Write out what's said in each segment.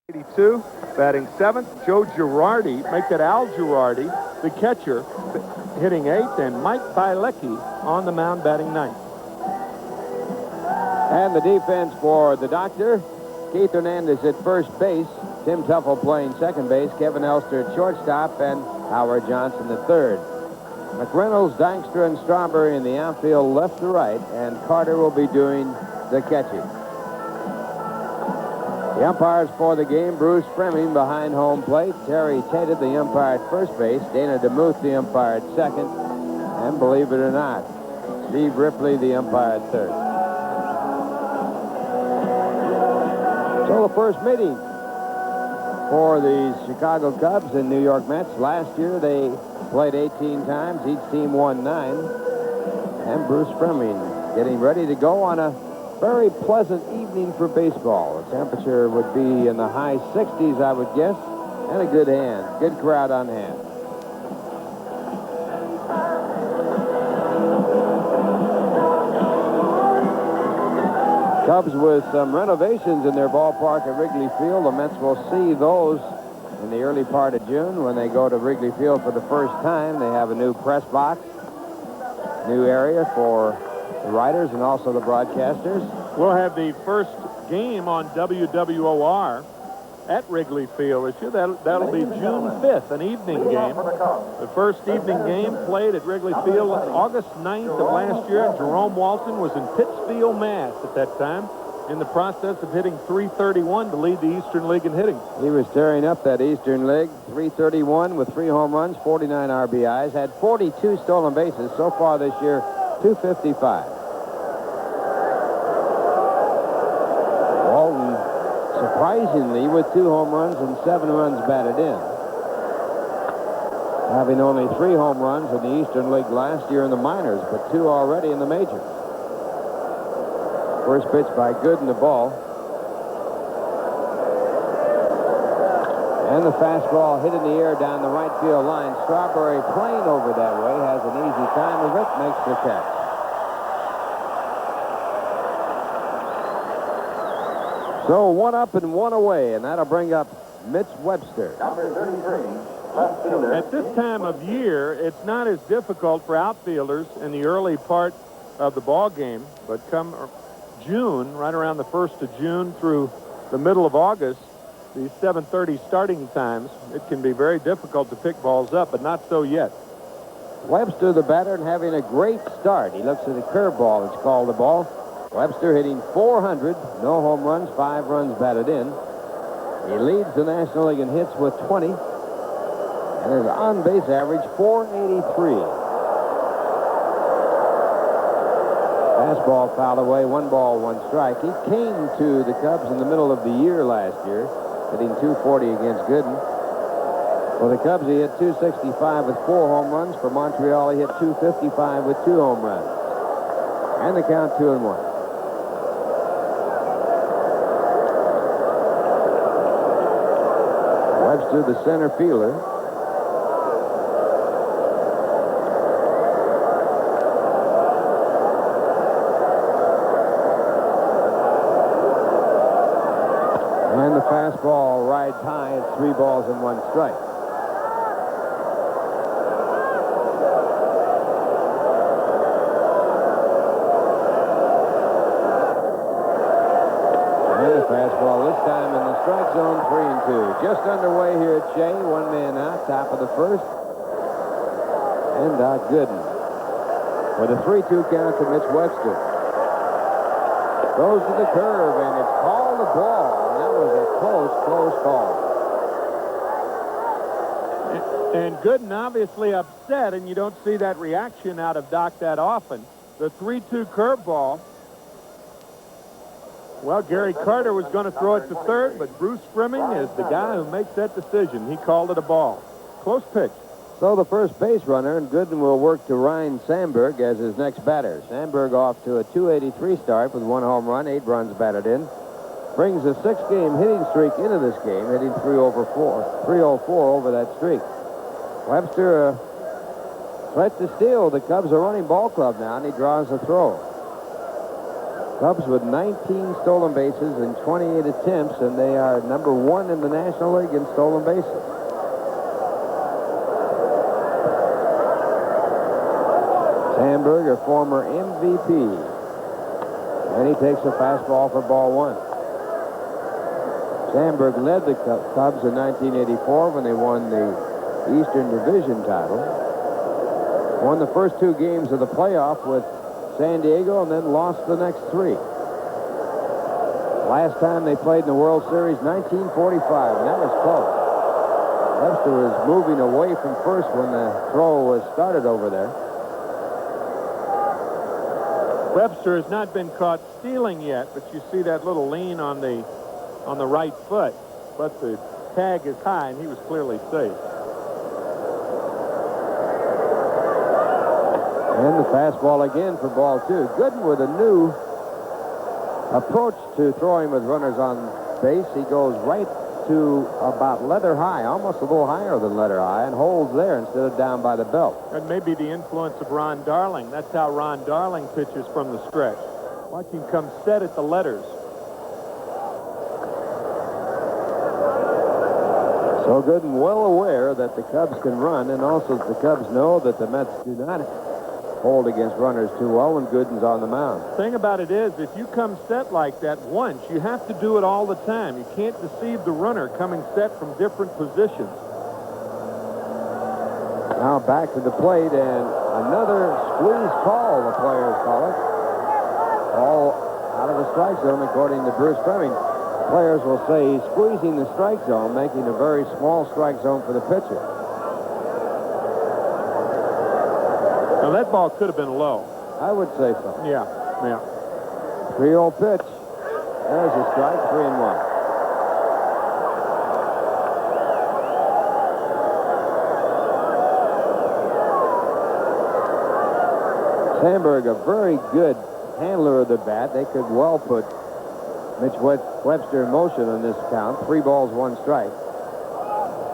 82, batting 7th. Joe Girardi, make that Al Girardi, the catcher, hitting 8th, and Mike Bielecki on the mound batting 9th. And the defense for the Doctor, Keith Hernandez at first base, Tim Teufel playing second base, Kevin Elster at shortstop, and Howard Johnson at third. McReynolds, Dykstra, and Strawberry in the outfield left to right, and Carter will be doing the catching. The umpires for the game, Bruce Fremming behind home plate, Terry Tated, the umpire at first base, Dana DeMuth, the umpire at second, and believe it or not, Steve Ripley, the umpire at third. So the first meeting for the Chicago Cubs and New York Mets. Last year they played 18 times. Each team won 9. And Bruce Fremming getting ready to go on a very pleasant evening for baseball. The temperature would be in the high 60s, I would guess, and a good hand. Good crowd on hand. Cubs with some renovations in their ballpark at Wrigley Field. The Mets will see those in the early part of June when they go to Wrigley Field for the first time. They have a new press box, new area for the writers and also the broadcasters. We'll have the first game on WWOR at Wrigley Field this year. That'll be June 5th, an evening game. The first evening game played at Wrigley Field August 9th of last year. Jerome Walton was in Pittsfield, Mass. at that time, in the process of hitting .331 to lead the Eastern League in hitting. He was tearing up that Eastern League. .331 with 3 home runs, 49 RBIs, had 42 stolen bases. So far this year, .255. Walton, surprisingly, with 2 home runs and 7 runs batted in. Having only 3 home runs in the Eastern League last year in the minors, but 2 already in the majors. First pitch by Gooden, the ball. And the fastball hit in the air down the right field line. Strawberry playing over that way, has an easy time of it, makes the catch. So 1 up and 1 away, and that'll bring up Mitch Webster. Number 33. At this time of year, it's not as difficult for outfielders in the early part of the ball game, but come June, right around the 1st of June through the middle of August, these 7:30 starting times, it can be very difficult to pick balls up, but not so yet. Webster, the batter, and having a great start. He looks at the curveball. It's called the ball. Webster hitting .400, no home runs, 5 runs batted in. He leads the National League in hits with 20, and his on-base average .483. Fastball fouled away, 1 ball, 1 strike. He came to the Cubs in the middle of the year last year, hitting .240 against Gooden. For the Cubs, he hit .265 with 4 home runs. For Montreal, he hit .255 with 2 home runs. And the count 2-1. Webster, the center fielder. And the fastball rides high at 3 balls and 1 strike. And the fastball this time in the strike zone, 3-2. Just underway here at Shea, 1 man out, top of the first. And Doc Gooden with a 3-2 count to Mitch Webster. Goes to the curve, and it's called a ball. That was a close call. And Gooden obviously upset, and you don't see that reaction out of Doc that often. The 3-2 curveball. Well, Gary Carter was going to throw it to third, but Bruce Fremming is the guy who makes that decision. He called it a ball. Close pitch. So the first base runner, and Gooden will work to Ryan Sandberg as his next batter. Sandberg off to a .283 start with 1 home run, 8 runs batted in. Brings a 6-game hitting streak into this game, hitting .304 over that streak. Webster threat to steal. The Cubs are running ball club now, and he draws a throw. Cubs with 19 stolen bases in 28 attempts, and they are number 1 in the National League in stolen bases. Sandberg, a former MVP, and he takes a fastball for ball 1. Sandberg led the Cubs in 1984 when they won the Eastern Division title. Won the first 2 games of the playoff with San Diego and then lost the next 3. Last time they played in the World Series, 1945, and that was close. Webster was moving away from first when the throw was started over there. Webster has not been caught stealing yet, but you see that little lean on the right foot. But the tag is high, and he was clearly safe. And the fastball again for ball 2. Gooden with a new approach to throwing with runners on base. He goes right to about leather high, almost a little higher than leather high, and holds there instead of down by the belt. That may be the influence of Ron Darling. That's how Ron Darling pitches from the stretch. Watch him come set at the letters. So Gooden well aware that the Cubs can run, and also the Cubs know that the Mets do not hold against runners too well when Gooden's on the mound. The thing about it is, if you come set like that once, you have to do it all the time. You can't deceive the runner coming set from different positions. Now back to the plate, and another squeeze call, the players call it. All out of the strike zone, according to Bruce Fleming. Players will say he's squeezing the strike zone, making a very small strike zone for the pitcher. Now, that ball could have been low. I would say so. Yeah. 3-0 pitch. There's a strike, 3-1. Sandberg, a very good handler of the bat. They could well put Mitch Webster in motion on this count. 3 balls, 1 strike.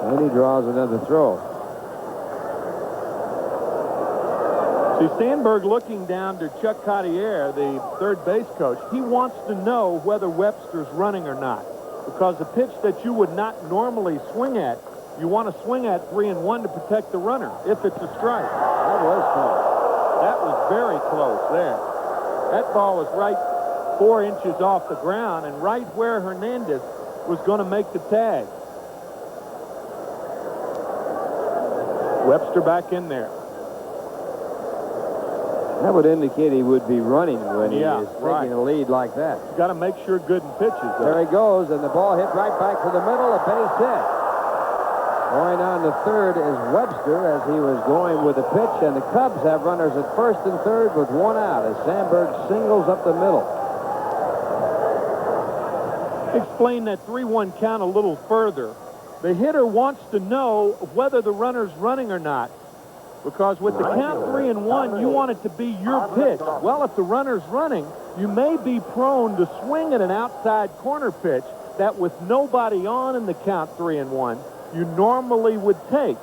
And he draws another throw. See, Sandberg looking down to Chuck Cottier, the third base coach. He wants to know whether Webster's running or not. Because a pitch that you would not normally swing at, you want to swing at 3-1 to protect the runner, if it's a strike. That was close. That was very close there. That ball was right 4 inches off the ground and right where Hernandez was going to make the tag. Webster back in there. That would indicate he would be running when he is right. taking a lead like that. You got to make sure Gooden pitches. There he goes, and the ball hit right back to the middle, a base hit. Going on to third is Webster as he was going with the pitch, and the Cubs have runners at first and third with 1 out as Sandberg singles up the middle. Explain that 3-1 count a little further. The hitter wants to know whether the runner's running or not. Because with the count 3-1, you want it to be your pitch. Well, if the runner's running, you may be prone to swing at an outside corner pitch that with nobody on in the count 3-1, you normally would take.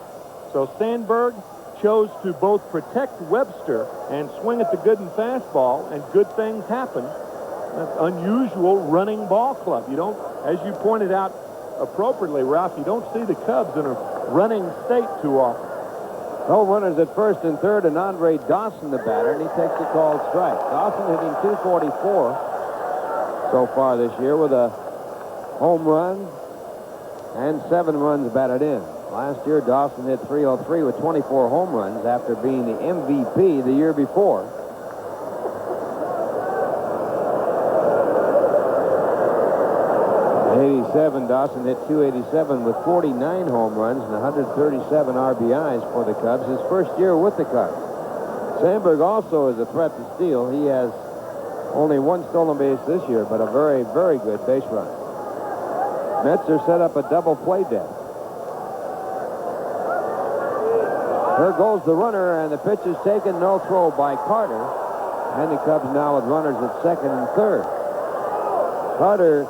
So Sandberg chose to both protect Webster and swing at the Gooden fastball, and good things happen. That's unusual running ball club. You don't, as you pointed out appropriately, Ralph, you don't see the Cubs in a running state too often. No runners at first and third, and Andre Dawson, the batter, and he takes the called strike. Dawson hitting .244 so far this year with a home run and 7 runs batted in. Last year, Dawson hit .303 with 24 home runs after being the MVP the year before. In '87, Dawson hit .287 with 49 home runs and 137 RBIs for the Cubs, his first year with the Cubs. Sandberg also is a threat to steal. He has only 1 stolen base this year, but a very, very good base runner. Mets are set up a double play death. There goes the runner, and the pitch is taken. No throw by Carter. And the Cubs now with runners at second and third. Carter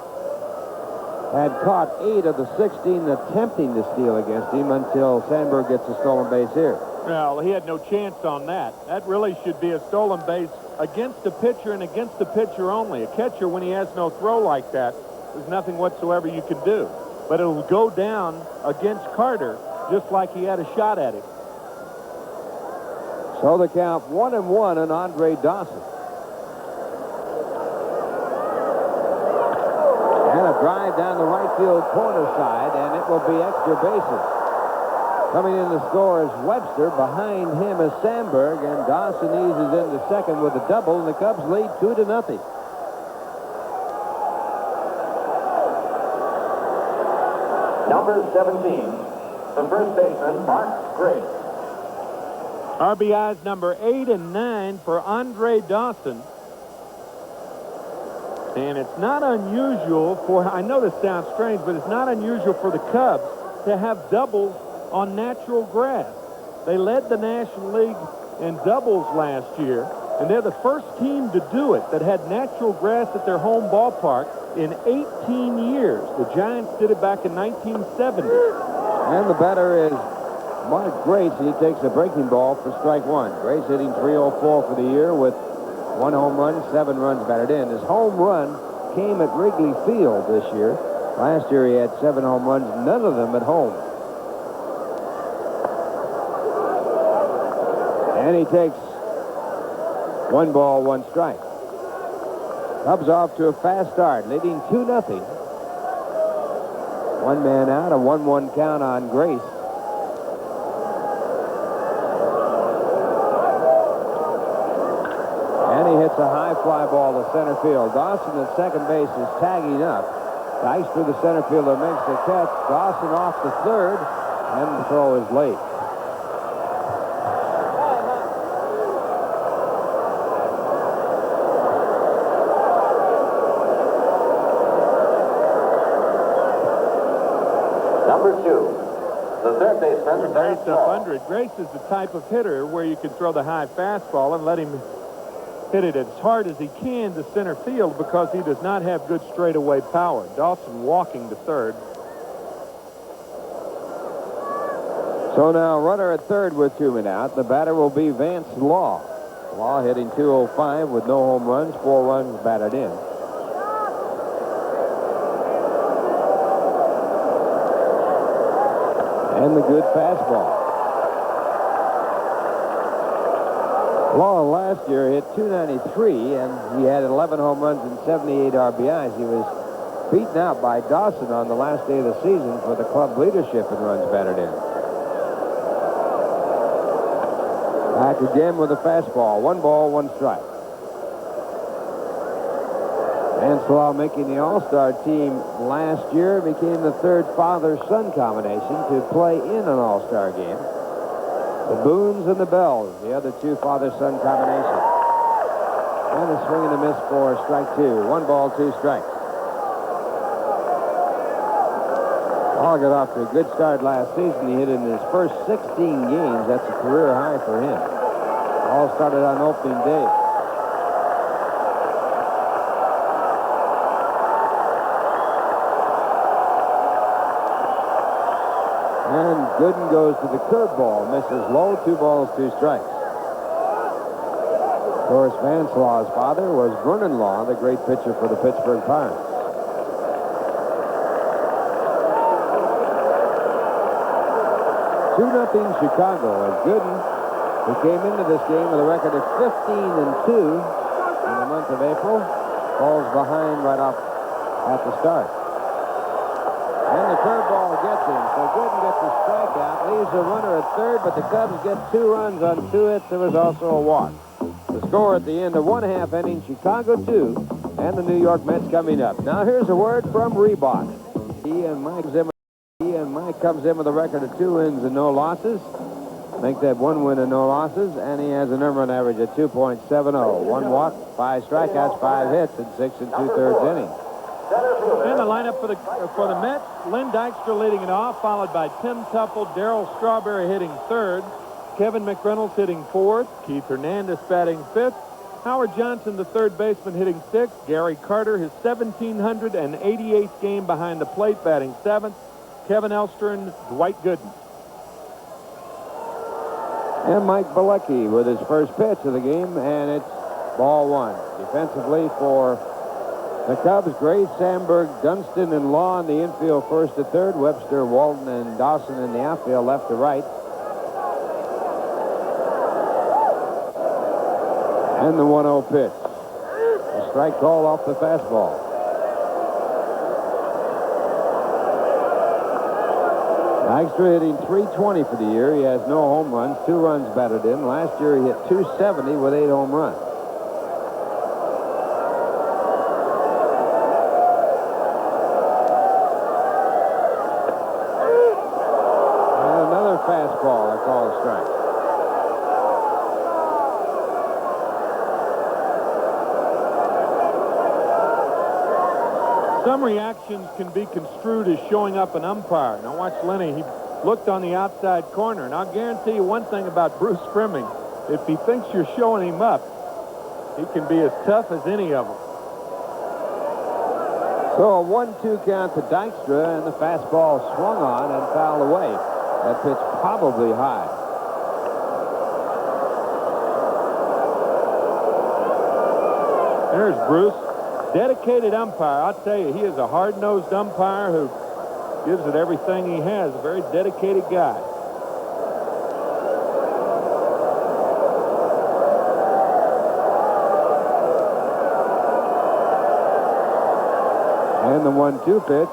had caught 8 of the 16 attempting to steal against him until Sandberg gets a stolen base here. Well, he had no chance on that. That really should be a stolen base against a pitcher and against the pitcher only. A catcher, when he has no throw like that, there's nothing whatsoever you can do. But it'll go down against Carter just like he had a shot at him. So the count 1-1 on Andre Dawson. And a drive down the right field corner side, and it will be extra bases. Coming in to score is Webster. Behind him is Sandberg, and Dawson eases into second with a double, and the Cubs lead 2-0. Number 17, the first baseman, Mark Gray. RBIs number 8 and 9 for Andre Dawson. And it's not unusual for, I know this sounds strange, but it's not unusual for the Cubs to have doubles on natural grass. They led the National League in doubles last year, and they're the first team to do it that had natural grass at their home ballpark in 18 years. The Giants did it back in 1970. And the batter is Mark Grace, and he takes a breaking ball for strike one. Grace hitting .304 for the year with 1 home run, 7 runs batted in. His home run came at Wrigley Field this year. Last year he had 7 home runs, none of them at home. And he takes 1 ball, 1 strike. Cubs off to a fast start, leading 2-0. 1 man out, a 1-1 count on Grace. And he hits a high fly ball to center field. Dawson at second base is tagging up. Dykstra, the center fielder, makes the catch. Dawson off to third, and the throw is late. Number 2, the third baseman, Base up under it. Grace is the type of hitter where you can throw the high fastball and let him hit it as hard as he can to center field because he does not have good straightaway power. Dawson walking to third. So now runner at third with 2 men out. The batter will be Vance Law. Law hitting .205 with no home runs, 4 runs batted in. And the good fastball. Law last year hit .293, and he had 11 home runs and 78 RBIs. He was beaten out by Dawson on the last day of the season for the club leadership in runs batted in. Back again with a fastball. 1 ball, 1 strike. Vance Law, making the All-Star team last year, became the third father-son combination to play in an All-Star game. The Boones and the Bells, the other 2 father-son combinations. And a swing and a miss for strike 2. 1 ball, 2 strikes. Law got off to a good start last season. He hit in his first 16 games. That's a career high for him. All started on opening day. And Gooden goes to the curveball, misses low, 2 balls, 2 strikes. Of course, Vance Law's father was Vernon Law, the great pitcher for the Pittsburgh Pirates. 2-0 Chicago as Gooden, who came into this game with a record of 15-2 in the month of April, falls behind right off at the start. And the curveball gets him, so Gooden gets a strikeout, leaves a runner at third, but the Cubs get 2 runs on 2 hits. There was also a walk. The score at the end of 1/2 inning, Chicago 2, and the New York Mets coming up. Now here's a word from Reebok. Mike comes in with a record of 2 wins and no losses. Make that 1 win and no losses, and he has an earned run average of 2.70. 1 walk, 5 strikeouts, 5 hits in 6 2/3 innings. And the lineup for the Mets, Lynn Dykstra leading it off, followed by Tim Teufel, Darryl Strawberry hitting third, Kevin McReynolds hitting fourth, Keith Hernandez batting fifth, Howard Johnson, the third baseman, hitting sixth, Gary Carter, his 1,788th game behind the plate, batting seventh, Kevin Elster and Dwight Gooden. And Mike Bielecki with his first pitch of the game, and it's Ball one. Defensively for the Cubs, Gray, Sandberg, Dunston, and Law in the infield first to third. Webster, Walton, and Dawson in the outfield left to right. And the 1-0 pitch. A strike call off the fastball. Dykstra hitting .320 for the year. He has no home runs, 2 runs batted in. Last year he hit .270 with 8 home runs. And another fastball, I call a strike. Some reactions can be construed as showing up an umpire. Now watch Lenny. He looked on the outside corner. And I'll guarantee you one thing about Bruce Frimming. If he thinks you're showing him up, he can be as tough as any of them. So a 1-2 count to Dykstra, and the fastball swung on and fouled away. That pitch probably high. There's Bruce. Dedicated umpire. I'll tell you, he is a hard-nosed umpire who gives it everything he has. A very dedicated guy. And the 1-2 pitch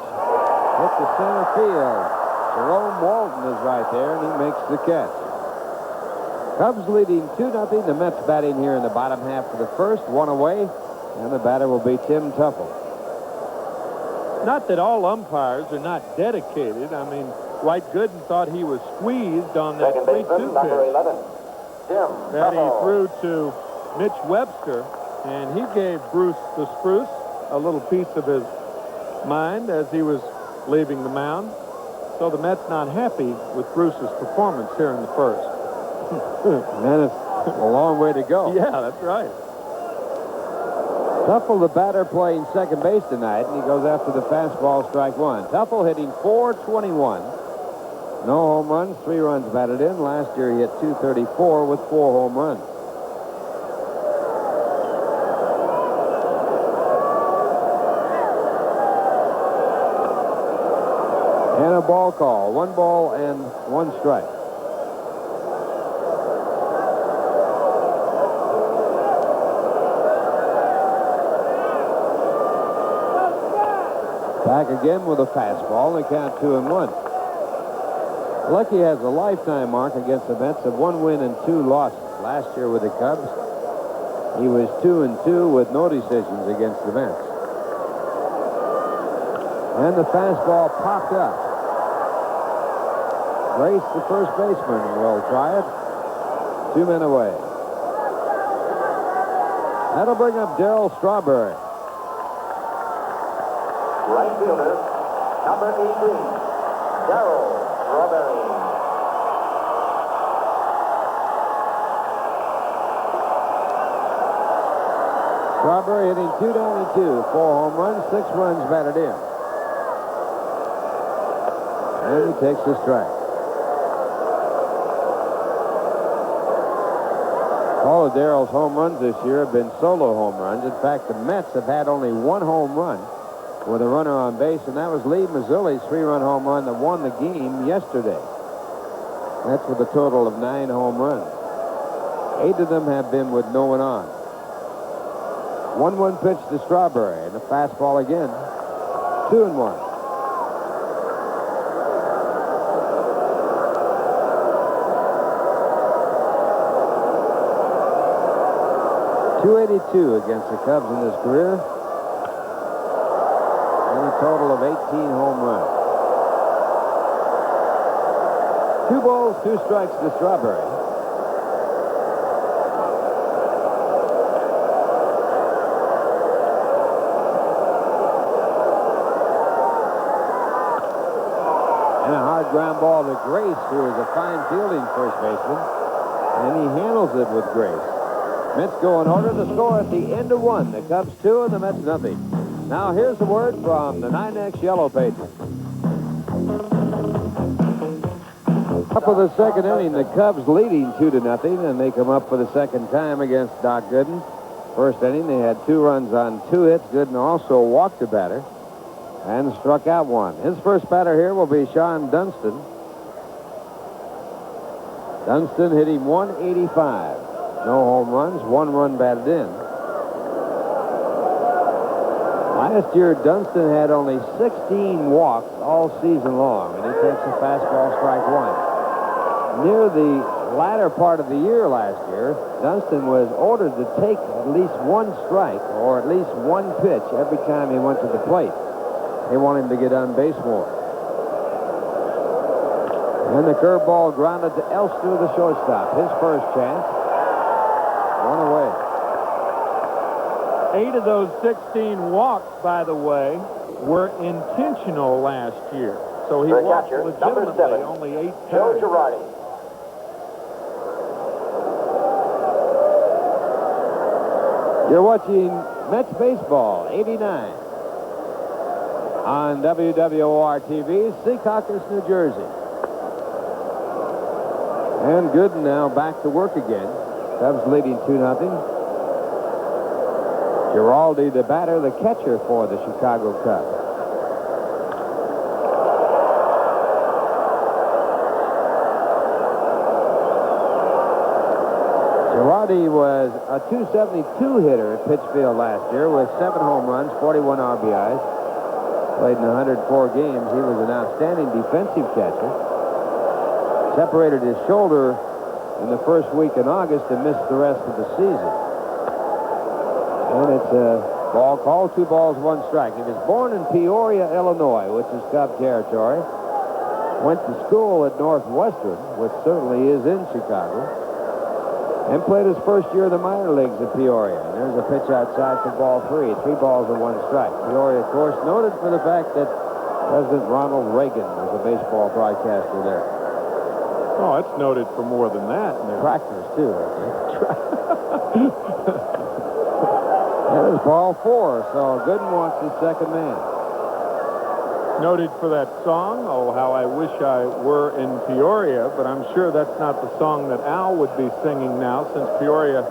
hit the center field. Jerome Walton is right there, and he makes the catch. Cubs leading 2-0. The Mets batting here in the bottom half of the first. 1 away. And the batter will be Tim Teufel. Not that all umpires are not dedicated. I mean, Dwight Gooden thought he was squeezed on that 3-2 pitch that he threw to Mitch Webster, and he gave Bruce the Spruce a little piece of his mind as he was leaving the mound. So the Mets not happy with Bruce's performance here in the first. Man, it's a long way to go. Yeah, that's right. Teufel, the batter, playing second base tonight, and he goes after the fastball, strike one. Teufel hitting .421. No home runs, 3 runs batted in. Last year he hit .234 with 4 home runs. And a ball call. 1 ball and 1 strike. Back again with a fastball, and they count 2-1. Bielecki has a lifetime mark against the Mets of 1 win and 2 losses. Last year with the Cubs, he was 2-2 with no decisions against the Mets. And the fastball popped up. Grace, the first baseman, will try it. 2 men away. That'll bring up Darryl Strawberry. Right fielder, number 18, Darryl Strawberry. Strawberry hitting .292, 4 home runs, 6 runs batted in. And he takes the strike. All of Darryl's home runs this year have been solo home runs. In fact, the Mets have had only 1 home run with a runner on base, and that was Lee Mazzilli's 3-run home run that won the game yesterday. That's with a total of 9 home runs. 8 of them have been with no one on. 1-1 pitch to Strawberry, and the fastball again. 2-1. .282 against the Cubs in his career. And a total of 18 home runs. 2 balls, 2 strikes to Strawberry. And a hard ground ball to Grace, who is a fine fielding first baseman. And he handles it with grace. Mets go in order. The score at the end of 1. The Cubs 2 and the Mets nothing. Now here's the word from the 9X Yellow Pages. Top of the second inning, the Cubs leading 2-0, and they come up for the second time against Doc Gooden. First inning, they had 2 runs on 2 hits. Gooden also walked a batter and struck out 1. His first batter here will be Sean Dunston. Dunston hit him 185. No home runs, 1 run batted in. Last year, Dunston had only 16 walks all season long, and he takes a fastball, strike 1. Near the latter part of the year last year, Dunston was ordered to take at least 1 strike or at least 1 pitch every time he went to the plate. They want him to get on base more. And the curveball grounded to Elster, the shortstop. His first chance. 1 away. 8 of those 16 walks, by the way, were intentional last year. So he walked legitimately only 8 times. Schiraldi. You're watching Mets Baseball 89 on WWOR-TV, Secaucus, New Jersey. And Gooden now back to work again. Cubs leading 2-0. Schiraldi, the batter, the catcher for the Chicago Cubs. Schiraldi was a .272 hitter at Pittsfield last year with 7 home runs, 41 RBIs. Played in 104 games. He was an outstanding defensive catcher. Separated his shoulder in the first week in August and missed the rest of the season. And it's a ball called, 2 balls, 1 strike. He was born in Peoria, Illinois, which is Cub territory. Went to school at Northwestern, which certainly is in Chicago. And played his first year in the minor leagues at Peoria. And there's a pitch outside for ball 3. 3 balls and 1 strike. Peoria, of course, noted for the fact that President Ronald Reagan was a baseball broadcaster there. Oh, it's noted for more than that. Tractors, too, I think. That is ball 4, so Gooden wants his second man. Noted for that song, Oh, How I Wish I Were in Peoria, but I'm sure that's not the song that Al would be singing now, since Peoria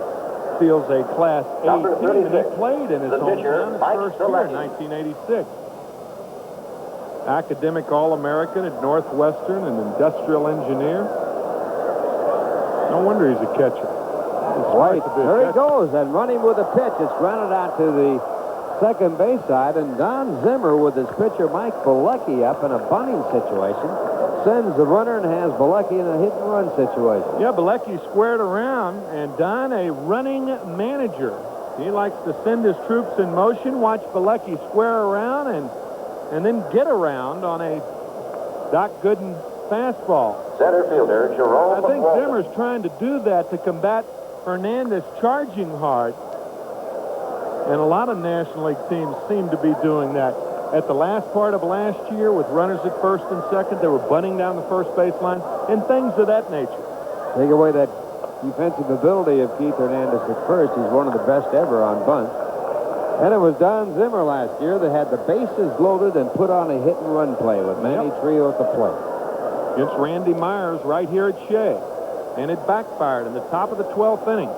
feels a Class A team, and he played in his hometown his first year in 1986. Academic All-American at Northwestern, an industrial engineer. No wonder he's a catcher. Right, there he goes, and running with a pitch. It's grounded out to the second base side, and Don Zimmer with his pitcher Mike Bielecki up in a bunting situation sends the runner and has Bielecki in a hit-and-run situation. Yeah, Bielecki squared around, and Don, a running manager. He likes to send his troops in motion, watch Bielecki square around, and then get around on a Doc Gooden fastball. Center fielder, Jerome. I think Zimmer's trying to do that to combat Hernandez charging hard. And a lot of National League teams seem to be doing that. At the last part of last year, with runners at first and second, they were bunting down the first baseline and things of that nature. Take away that defensive ability of Keith Hernandez at first. He's one of the best ever on bunts. And it was Don Zimmer last year that had the bases loaded and put on a hit-and-run play with Manny Trio at the plate. Against Randy Myers right here at Shea. And it backfired in the top of the 12th inning.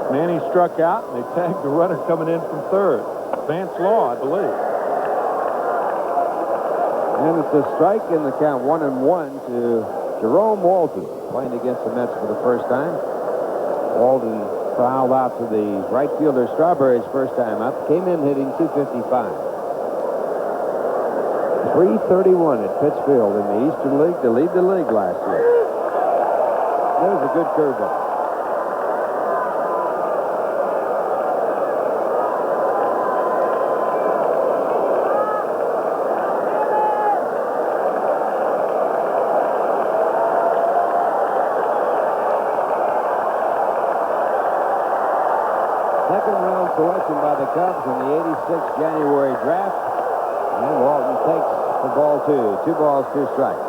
Manny struck out, and they tagged the runner coming in from third. Vance Law, I believe. And it's a strike in the count, 1-1 to Jerome Walton, playing against the Mets for the first time. Walton fouled out to the right fielder Strawberry's first time up. Came in hitting .255. 331 at Pittsfield in the Eastern League to lead the league last year. There's a good curveball. Second round selection by the Cubs in the 86 January draft. And Walton takes for ball 2. 2 balls, 2 strikes.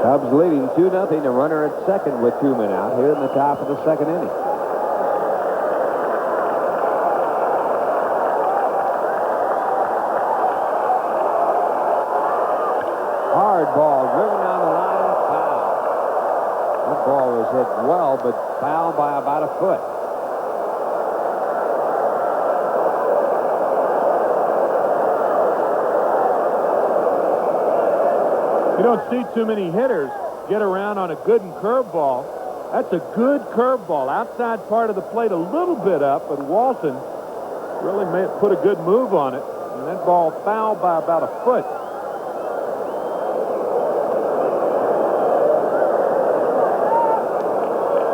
Cubs leading 2-0. A runner at second with 2 men out here in the top of the second inning. Hard ball driven down the line, foul. That ball was hit well, but fouled by about a foot. You don't see too many hitters get around on a Gooden curveball. That's a good curveball. Outside part of the plate a little bit up, but Walton really put a good move on it. And that ball fouled by about a foot.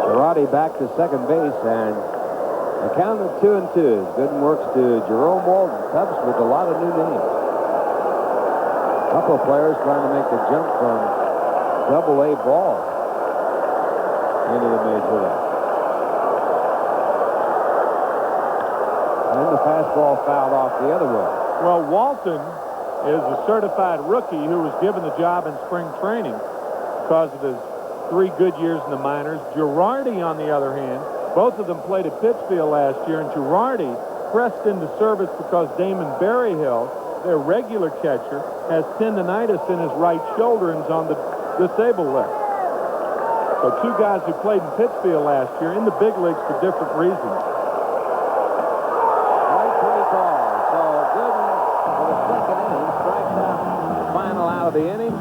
Schiraldi back to second base, and the count of 2-2. Gooden works to Jerome Walton. Cubs with a lot of new names. A couple of players trying to make the jump from Double-A ball into the major league. And the fastball fouled off the other way. Well, Walton is a certified rookie who was given the job in spring training because of his 3 good years in the minors. Girardi, on the other hand, both of them played at Pittsfield last year, and Girardi pressed into service because Damon Berryhill, their regular catcher, has tendonitis in his right shoulder and is on the disabled list. So 2 guys who played in Pittsfield last year in the big leagues for different reasons. So Gooden, for the second inning, strikes out the final out of the inning.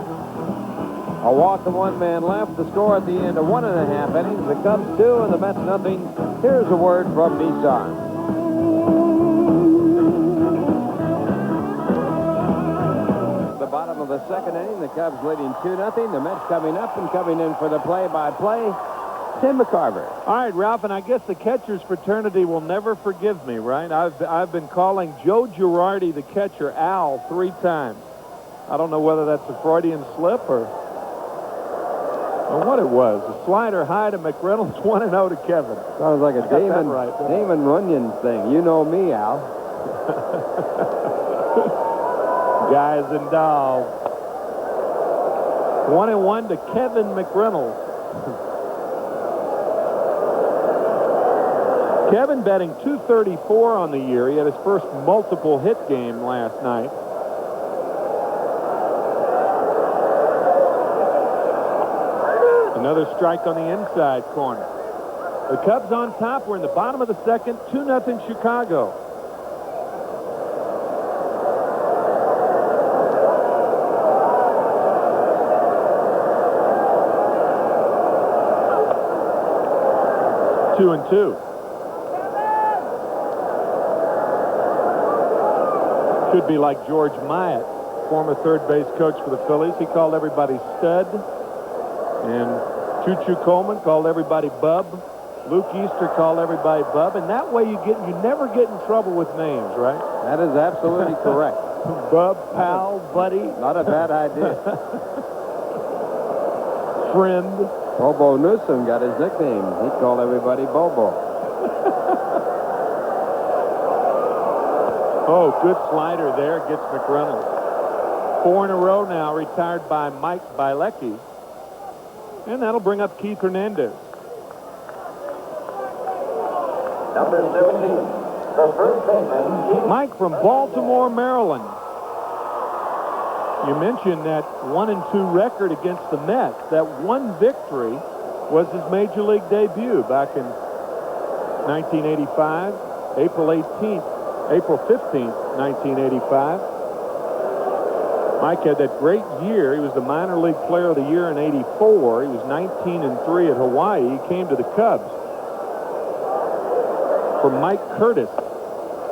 A walk and 1 man left. The score at the end of 1.5 innings. The Cubs 2 and the Mets nothing. Here's a word from Nissan. The bottom of the second inning, the Cubs leading 2-0. The Mets coming up and coming in for the play-by-play, Tim McCarver. All right, Ralph, and I guess the catcher's fraternity will never forgive me, right? I've been calling Joe Girardi, the catcher, Al 3 times. I don't know whether that's a Freudian slip or what it was. A slider high to McReynolds, 1-0 to Kevin. Sounds like a Damon, right, Damon Runyon thing. You know me, Al. Guys and dolls. 1-1 to Kevin McReynolds. Kevin batting .234 on the year. He had his first multiple hit game last night. Another strike on the inside corner. The Cubs on top. We're in the bottom of the second. 2-0 Chicago. Two and two. Should be like George Myatt, former third base coach for the Phillies. He called everybody stud. And Choo-Choo Coleman called everybody bub. Luke Easter called everybody bub. And that way you never get in trouble with names, right? That is absolutely correct. Bub, pal, buddy. Not a bad idea. Friend. Bobo Newsom got his nickname. He called everybody Bobo. Oh, good slider there. Gets McReynolds. 4 in a row now, retired by Mike Bielecki. And that'll bring up Keith Hernandez. Number 17, the first baseman. Mike from Baltimore, Maryland. You mentioned that 1-2 record against the Mets. That one victory was his major league debut back in 1985, April 15th, 1985. Mike had that great year. He was the minor league player of the year in '84. He was 19-3 at Hawaii. He came to the Cubs for Mike Curtis.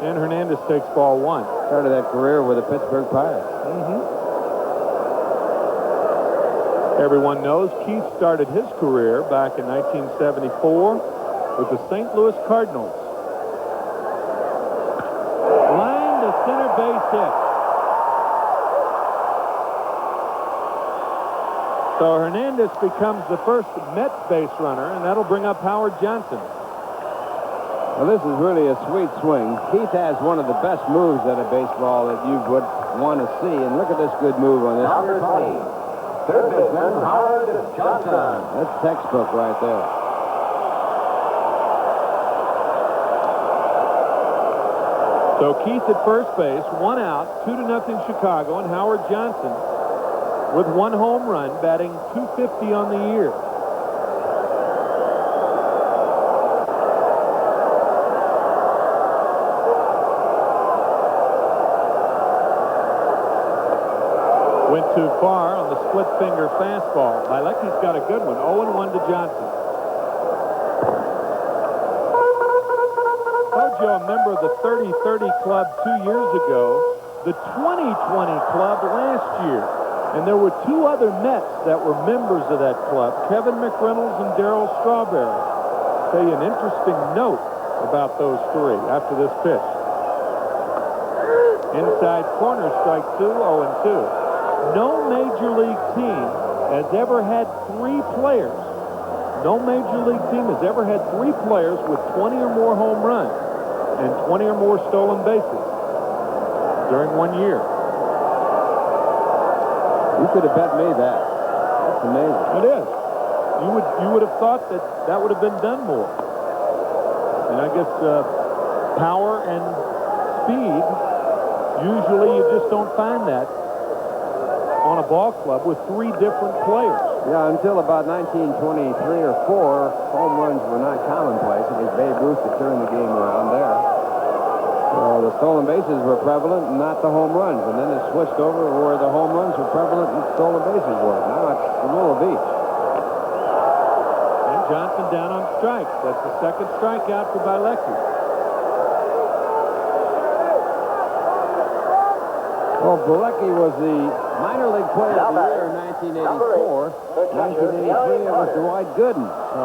And Hernandez takes ball 1. Started that career with the Pittsburgh Pirates. Everyone knows Keith started his career back in 1974 with the St. Louis Cardinals. Line to center base hit. So Hernandez becomes the first Mets base runner, and that'll bring up Howard Johnson. Well, this is really a sweet swing. Keith has one of the best moves at a baseball that you would want to see. And look at this good move on this. Number 20, third baseman Howard Johnson. That's textbook right there. So Keith at first base, 1 out, 2-0 Chicago, and Howard Johnson with 1 home run, batting .250 on the year. Went too far on the split finger fastball. Bielecki's got a good one. 0-1 to Johnson. Told you a member of the 30-30 club 2 years ago, the 20-20 club last year. And there were 2 other Mets that were members of that club, Kevin McReynolds and Darryl Strawberry. I'll tell you an interesting note about those 3 after this pitch. Inside corner, strike 2, 0-2. No major league team has ever had 3 players. No major league team has ever had 3 players with 20 or more home runs and 20 or more stolen bases during 1 year. You could have bet me that. That's amazing. It is. You would have thought that would have been done more. And I guess power and speed, usually you just don't find that on a ball club with 3 different players. Yeah, until about 1923 or 4, home runs were not commonplace. It was Babe Ruth that turned the game around there. So the stolen bases were prevalent and not the home runs. And then it switched over where the home runs were prevalent and stolen bases were. Now it's the rule of each. And Johnson down on strikes. That's the second strikeout for Bielecki. Well, Bielecki was the minor league player of the year in 1984. 1983, it was Dwight Gooden. So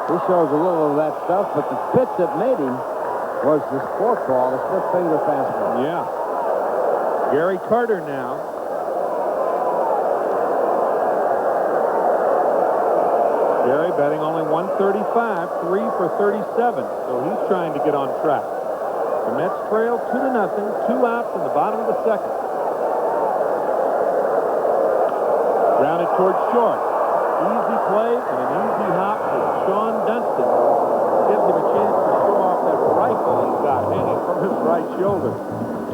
he shows a little of that stuff, but the pitch that made him was the forkball, the split finger fastball. Yeah. Gary Carter now. Gary batting only 135, 3 for 37. So he's trying to get on track. The Mets trail 2-0, 2 outs in the bottom of the second. Grounded towards short. Easy play and an easy hop for Sean Dunston. Gives him a chance to show off that rifle he's got hanging from his right shoulder.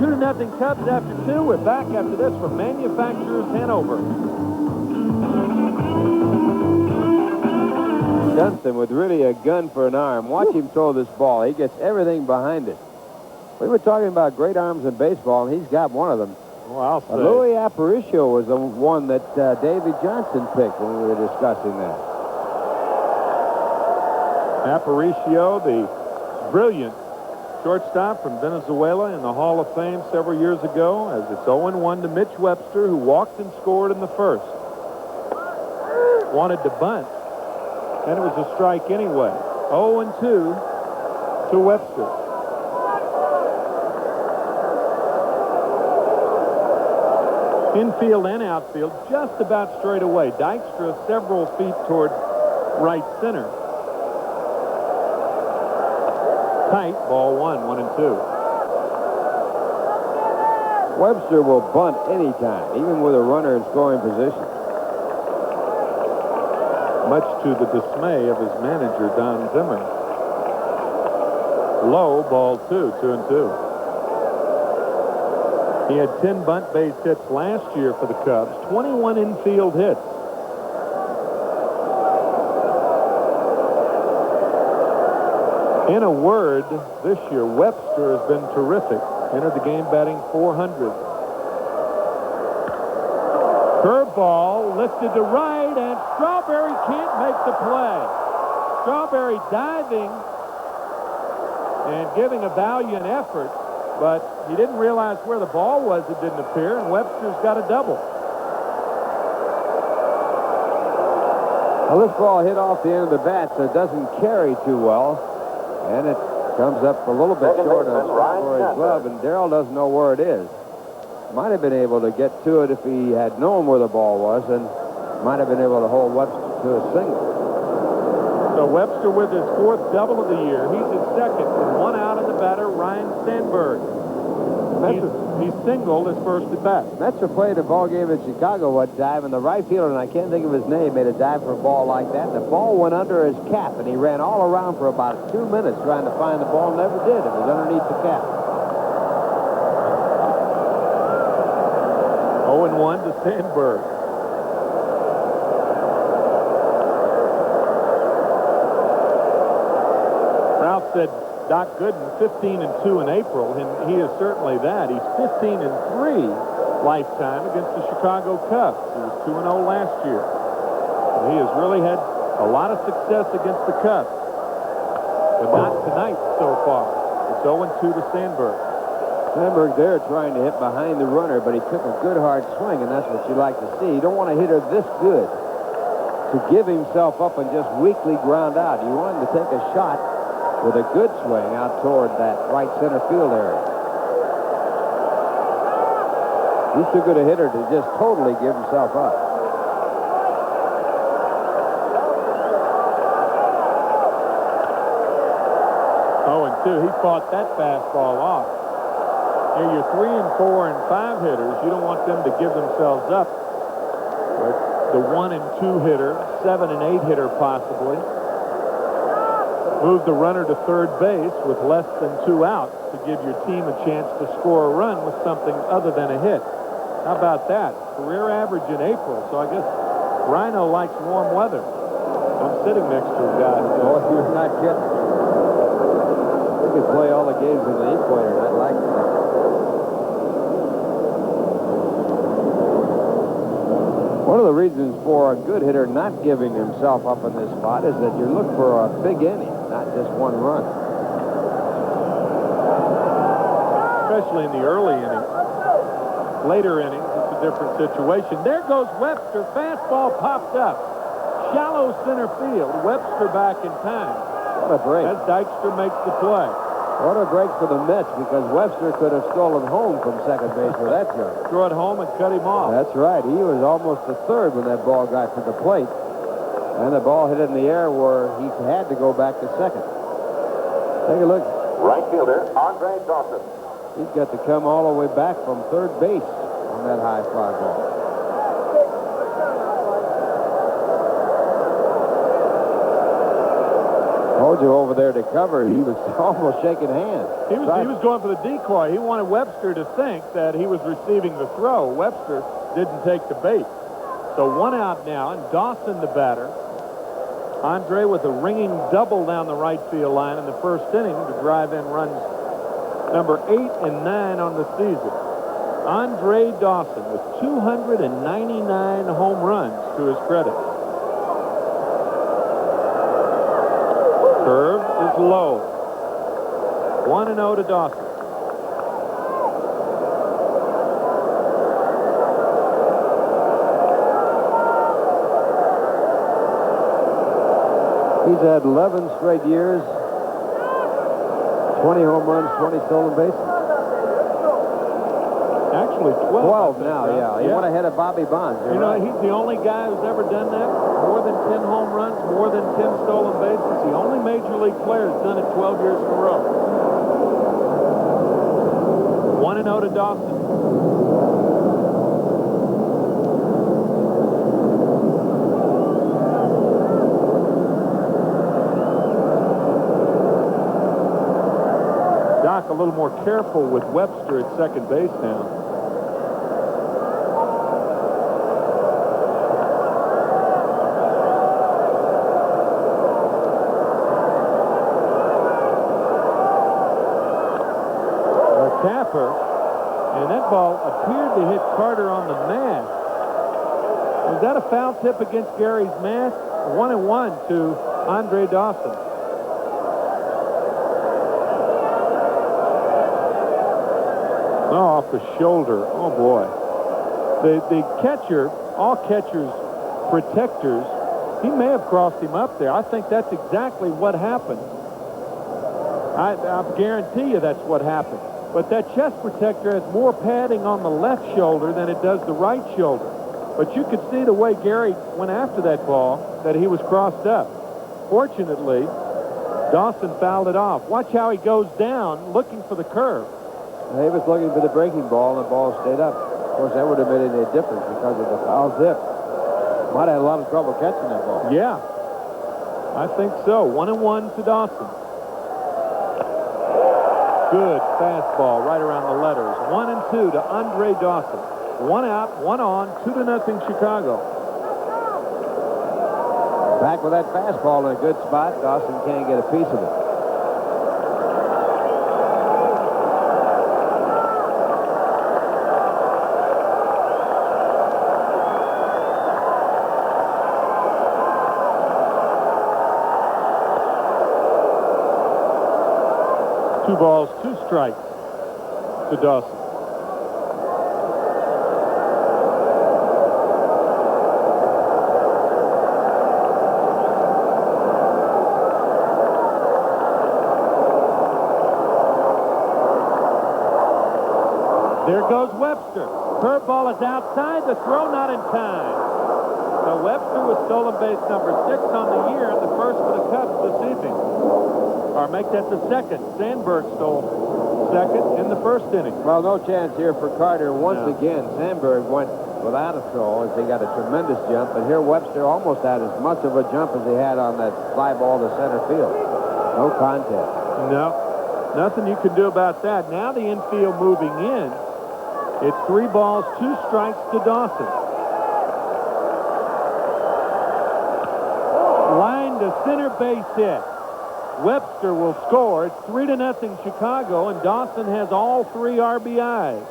2-0 Cubs after 2. We're back after this from Manufacturers Hanover. Dunston with really a gun for an arm. Watch him throw this ball. He gets everything behind it. We were talking about great arms in baseball, and he's got one of them. Well, I'll say. Louis Aparicio was the one that Davy Johnson picked when we were discussing that. Aparicio, the brilliant shortstop from Venezuela in the Hall of Fame several years ago, as it's 0-1 to Mitch Webster, who walked and scored in the first. Wanted to bunt, and it was a strike anyway. 0-2 to Webster. Infield and outfield just about straight away. Dykstra several feet toward right center. Tight, ball 1-2. Webster will bunt anytime, even with a runner in scoring position. Much to the dismay of his manager, Don Zimmer. Low, ball 2-2. He had 10 bunt base hits last year for the Cubs, 21 infield hits. In a word, this year, Webster has been terrific. Entered the game batting 400. Curveball lifted to right, and Strawberry can't make the play. Strawberry diving and giving a valiant effort, but he didn't realize where the ball was. It didn't appear, and Webster's got a double. Well, this ball hit off the end of the bat, so it doesn't carry too well, and it comes up a little bit short of Strawberry's glove, and Darryl doesn't know where it is. Might have been able to get to it if he had known where the ball was, and might have been able to hold Webster to a single. So Webster with his 4th double of the year. He's at second with 1 out in the batter, Ryan Sandberg. He's singled his first at bat. Metzer played a ball game in Chicago one time, and the right fielder, and I can't think of his name, made a dive for a ball like that. The ball went under his cap, and he ran all around for about 2 minutes trying to find the ball. Never did. It was underneath the cap. 0-1 to Sandberg. Ralph said Doc Gooden 15-2 in April, and he is certainly that. He's 15-3 lifetime against the Chicago Cubs. He was 2-0 last year. And he has really had a lot of success against the Cubs, but not tonight so far. It's 0-2 to Sandberg. Sandberg there trying to hit behind the runner, but he took a good hard swing, and that's what you like to see. You don't want a hitter this good to give himself up and just weakly ground out. You want him to take a shot with a good swing out toward that right center field area. He's too good a hitter to just totally give himself up. 0-2. He fought that fastball off. Here, your 3 and 4 and 5 hitters, you don't want them to give themselves up. But the 1 and 2 hitter, 7 and 8 hitter possibly, move the runner to third base with less than 2 outs to give your team a chance to score a run with something other than a hit. How about that? Career average in April, so I guess Rhino likes warm weather. I'm sitting next to a guy. Oh, you're not kidding. We could play all the games in the equator. I'd like that. One of the reasons for a good hitter not giving himself up in this spot is that you look for a big inning, not just one run. Especially in the early innings. Later innings, it's a different situation. There goes Webster. Fastball popped up. Shallow center field. Webster back in time. What a break. As Dykstra makes the play. What a break for the Mets, because Webster could have stolen home from second base with that jump. Threw it home and cut him off. That's right. He was almost to third when that ball got to the plate. And the ball hit in the air where he had to go back to second. Take a look. Right fielder, Andre Dawson. He's got to come all the way back from third base on that high fly ball. Told you over there to cover, he was almost shaking hands. He was going for the decoy. He wanted Webster to think that he was receiving the throw. Webster didn't take the bait. So 1 out now, and Dawson the batter. Andre with a ringing double down the right field line in the first inning to drive in runs number 8 and 9 on the season. Andre Dawson with 299 home runs to his credit. Curve is low. 1-0 to Dawson. He's had 11 straight years, 20 home runs, 20 stolen bases. Actually, 12 now, yeah. He went ahead of Bobby Bonds. You know, he's the only guy who's ever done that. More than 10 home runs, more than 10 stolen bases. The only major league player who's done it 12 years in a row. 1-0 to Dawson. Doc a little more careful with Webster at second base now. Tapper, and that ball appeared to hit Carter on the mask. Was that a foul tip against Gary's mask? 1-1 to Andre Dawson. Oh, off the shoulder. Oh, boy. The catcher, all catchers, protectors, he may have crossed him up there. I think that's exactly what happened. I guarantee you that's what happened. But that chest protector has more padding on the left shoulder than it does the right shoulder. But you could see the way Gary went after that ball that he was crossed up. Fortunately, Dawson fouled it off. Watch how he goes down looking for the curve. He was looking for the breaking ball, and the ball stayed up. Of course, that would have made any difference because of the foul zip. Might have had a lot of trouble catching that ball. Yeah, I think so. 1-1 to Dawson. Good fastball right around the letters. 1-2 to Andre Dawson. 1 out, 1 on, 2-0 Chicago. Back with that fastball in a good spot. Dawson can't get a piece of it. 2 balls, 2 strikes to Dawson. There goes Webster. Curveball is outside. The throw not in time. So Webster was stolen base number 6 on the year, and the first for the Cubs this evening. Or make that the second. Sandberg stole second in the first inning. Well, no chance here for Carter. Once again, Sandberg went without a throw as he got a tremendous jump. But here Webster almost had as much of a jump as he had on that fly ball to center field. No contest. No. Nothing you can do about that. Now the infield moving in. It's 3 balls, 2 strikes to Dawson. Line to center base hit. Webster will score. It's 3-0 Chicago, and Dawson has all 3 RBIs.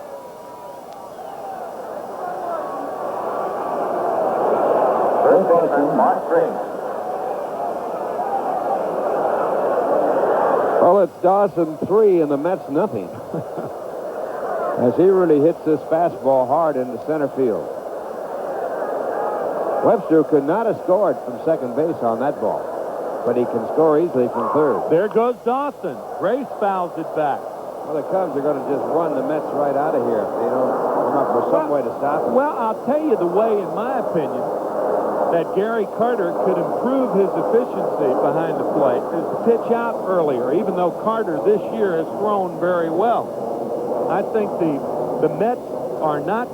Third baseman, Mark Green. Well, it's Dawson 3 and the Mets nothing. As he really hits this fastball hard into center field. Webster could not have scored from second base on that ball, but he can score easily from third. There goes Dawson. Grace fouls it back. Well, the Cubs are going to just run the Mets right out of here if they don't come up with some way to stop them. Well, I'll tell you the way, in my opinion, that Gary Carter could improve his efficiency behind the plate is to pitch out earlier, even though Carter this year has thrown very well. I think the Mets are not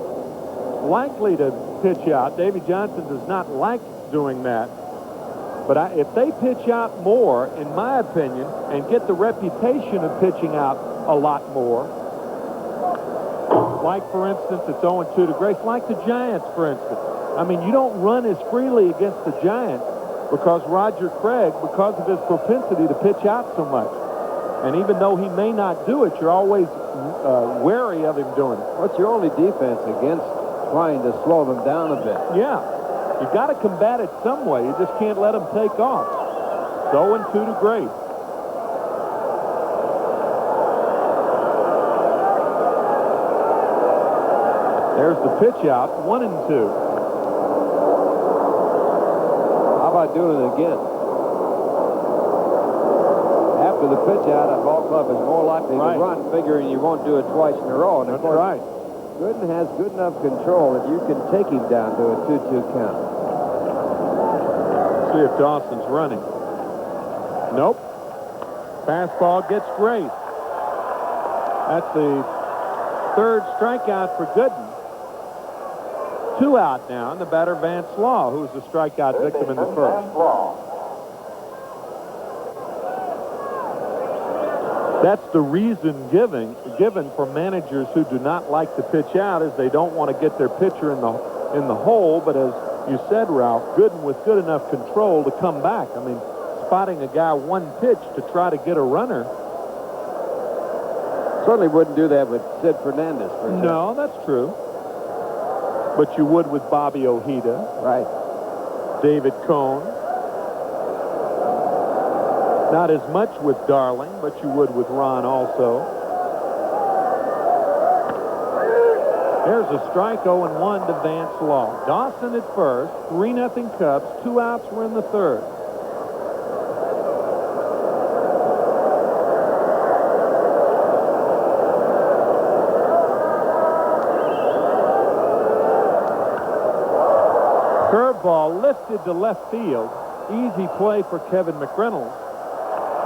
likely to pitch out. Davy Johnson does not like doing that. But if they pitch out more, in my opinion, and get the reputation of pitching out a lot more, like, for instance, it's 0-2 to Grace, like the Giants, for instance. I mean, you don't run as freely against the Giants because Roger Craig, because of his propensity to pitch out so much. And even though he may not do it, you're always wary of him doing it. What's your only defense against trying to slow them down a bit? Yeah. You've got to combat it some way. You just can't let them take off. It's 0-2 to Grace. There's the pitch out, 1-2. How about doing it again? After the pitch out, a ball club is more likely to run, figuring you won't do it twice in a row. And of course, Gooden has good enough control that you can take him down to a 2-2 count. See if Dawson's running. Nope. Fastball gets Grace. That's the 3rd strikeout for Gooden. 2 out now, and the batter Vance Law, who was the strikeout victim in the first. That's the reason given for managers who do not like to pitch out, is they don't want to get their pitcher in the hole. But as you said, Ralph, Gooden with good enough control to come back. I mean, spotting a guy 1 pitch to try to get a runner. Certainly wouldn't do that with Sid Fernandez, for example. No, that's true. But you would with Bobby Ojeda. Right. David Cohn. Not as much with Darling, but you would with Ron also. There's a strike, 0-1 to Vance Law. Dawson at first, 3-0 Cubs. 2 outs were in the 3rd. Curveball lifted to left field. Easy play for Kevin McReynolds.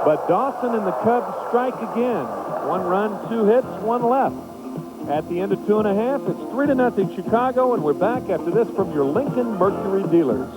But Dawson and the Cubs strike again. 1 run, 2 hits, 1 left. At the end of 2.5, it's 3-0 Chicago, and we're back after this from your Lincoln Mercury dealers.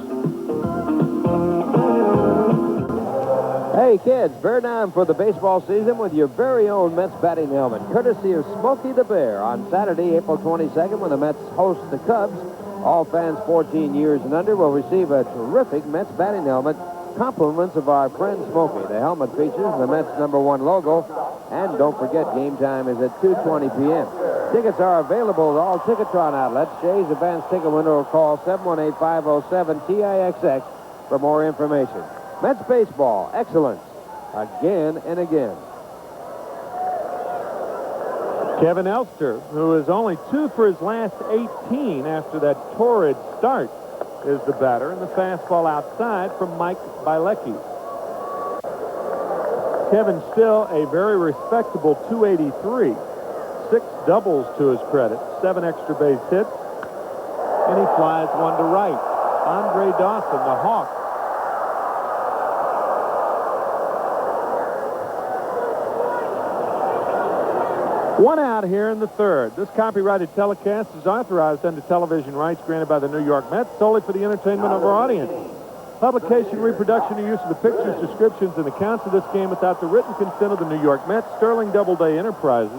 Hey, kids, bear down for the baseball season with your very own Mets batting helmet, courtesy of Smokey the Bear, on Saturday, April 22nd, when the Mets host the Cubs. All fans 14 years and under will receive a terrific Mets batting helmet, compliments of our friend Smokey. The helmet features the Mets #1 logo, and don't forget, game time is at 2:20 p.m. Tickets are available at all Ticketron outlets. Shay's advanced ticket window, or call 718-507-TIXX for more information. Mets baseball, excellence, again and again. Kevin Elster, who is only 2 for his last 18 after that torrid start, is the batter, and the fastball outside from Mike Bielecki. Kevin still a very respectable 283. 6 doubles to his credit, 7 extra base hits, and he flies one to right. Andre Dawson, the Hawk. One out here in the third. This copyrighted telecast is authorized under television rights granted by the New York Mets solely for the entertainment of our audience. Publication, reproduction, or use of the pictures, descriptions, and accounts of this game without the written consent of the New York Mets, Sterling Doubleday Enterprises,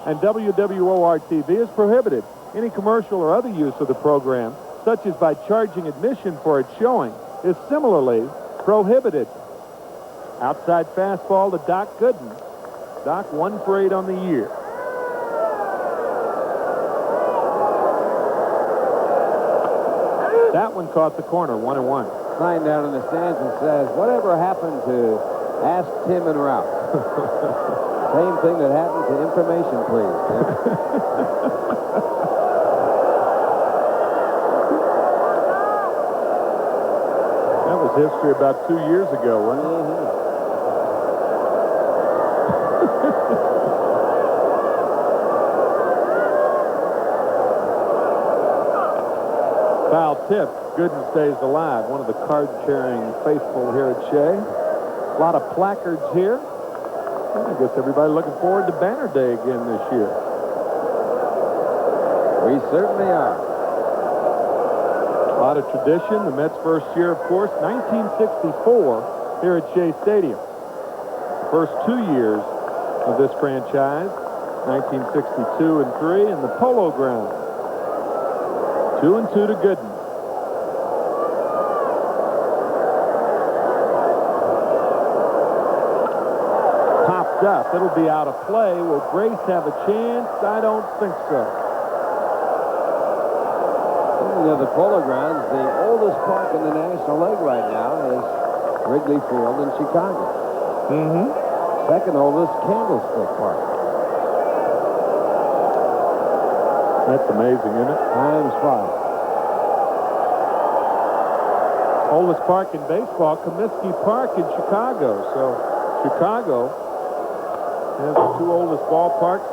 and WWOR-TV is prohibited. Any commercial or other use of the program, such as by charging admission for its showing, is similarly prohibited. Outside fastball to Doc Gooden. Doc 1 for 8 on the year. That one caught the corner, 1-1. Sign down in the stands and says, whatever happened to Ask Tim and Ralph? Same thing that happened to information, please. That was history about 2 years ago, wasn't it? Foul tip. Gooden stays alive. One of the card-carrying faithful here at Shea. A lot of placards here. I guess everybody looking forward to Banner Day again this year. We certainly are. A lot of tradition. The Mets' first year, of course, 1964 here at Shea Stadium. The first 2 years of this franchise, 1962 and 3, in the Polo Grounds. 2-2 to Gooden. Popped up. It'll be out of play. Will Grace have a chance? I don't think so. Speaking of the Polo Grounds, the oldest park in the National League right now is Wrigley Field in Chicago. Second oldest, Candlestick Park. That's amazing, isn't it? Times 5. Oldest park in baseball, Comiskey Park in Chicago. So Chicago has the 2 oldest ballparks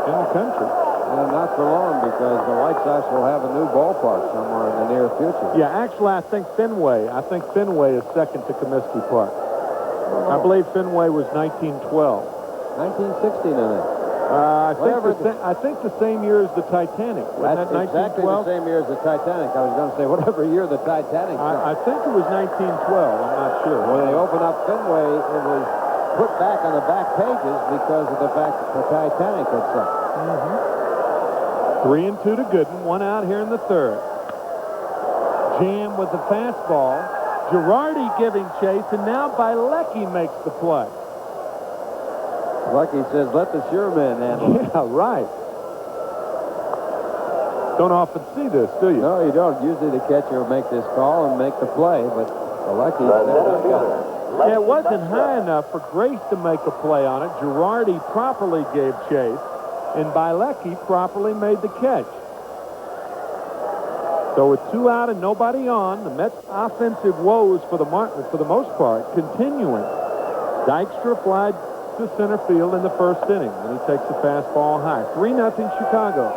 in the country. And not for long, because the White Sox will have a new ballpark somewhere in the near future. Yeah, actually, I think Fenway is second to Comiskey Park. I believe Fenway was 1912. 1916, I think. I think the same year as the Titanic. Wasn't That's that exactly 1912? the same year as the Titanic. I was going to say whatever year the Titanic sunk. I think it was 1912. I'm not sure. When they opened up Fenway, it was put back on the back pages because of the fact that the Titanic had sunk. 3-2 to Gooden. 1 out here in the third. Jam with the fastball. Schiraldi giving chase, and now Bielecki makes the play. Lucky says, let the sure man handle it. Yeah, right. Don't often see this, do you? No, you don't. Usually the catcher will make this call and make the play, but Lucky never got it. Yeah, it wasn't high enough for Grace to make a play on it. Schiraldi properly gave chase, and Bielecki properly made the catch. So with 2 out and nobody on, the Mets' offensive woes for the most part continuing. Dykstra flied to center field in the first inning, and he takes the fastball high. 3-0 Chicago.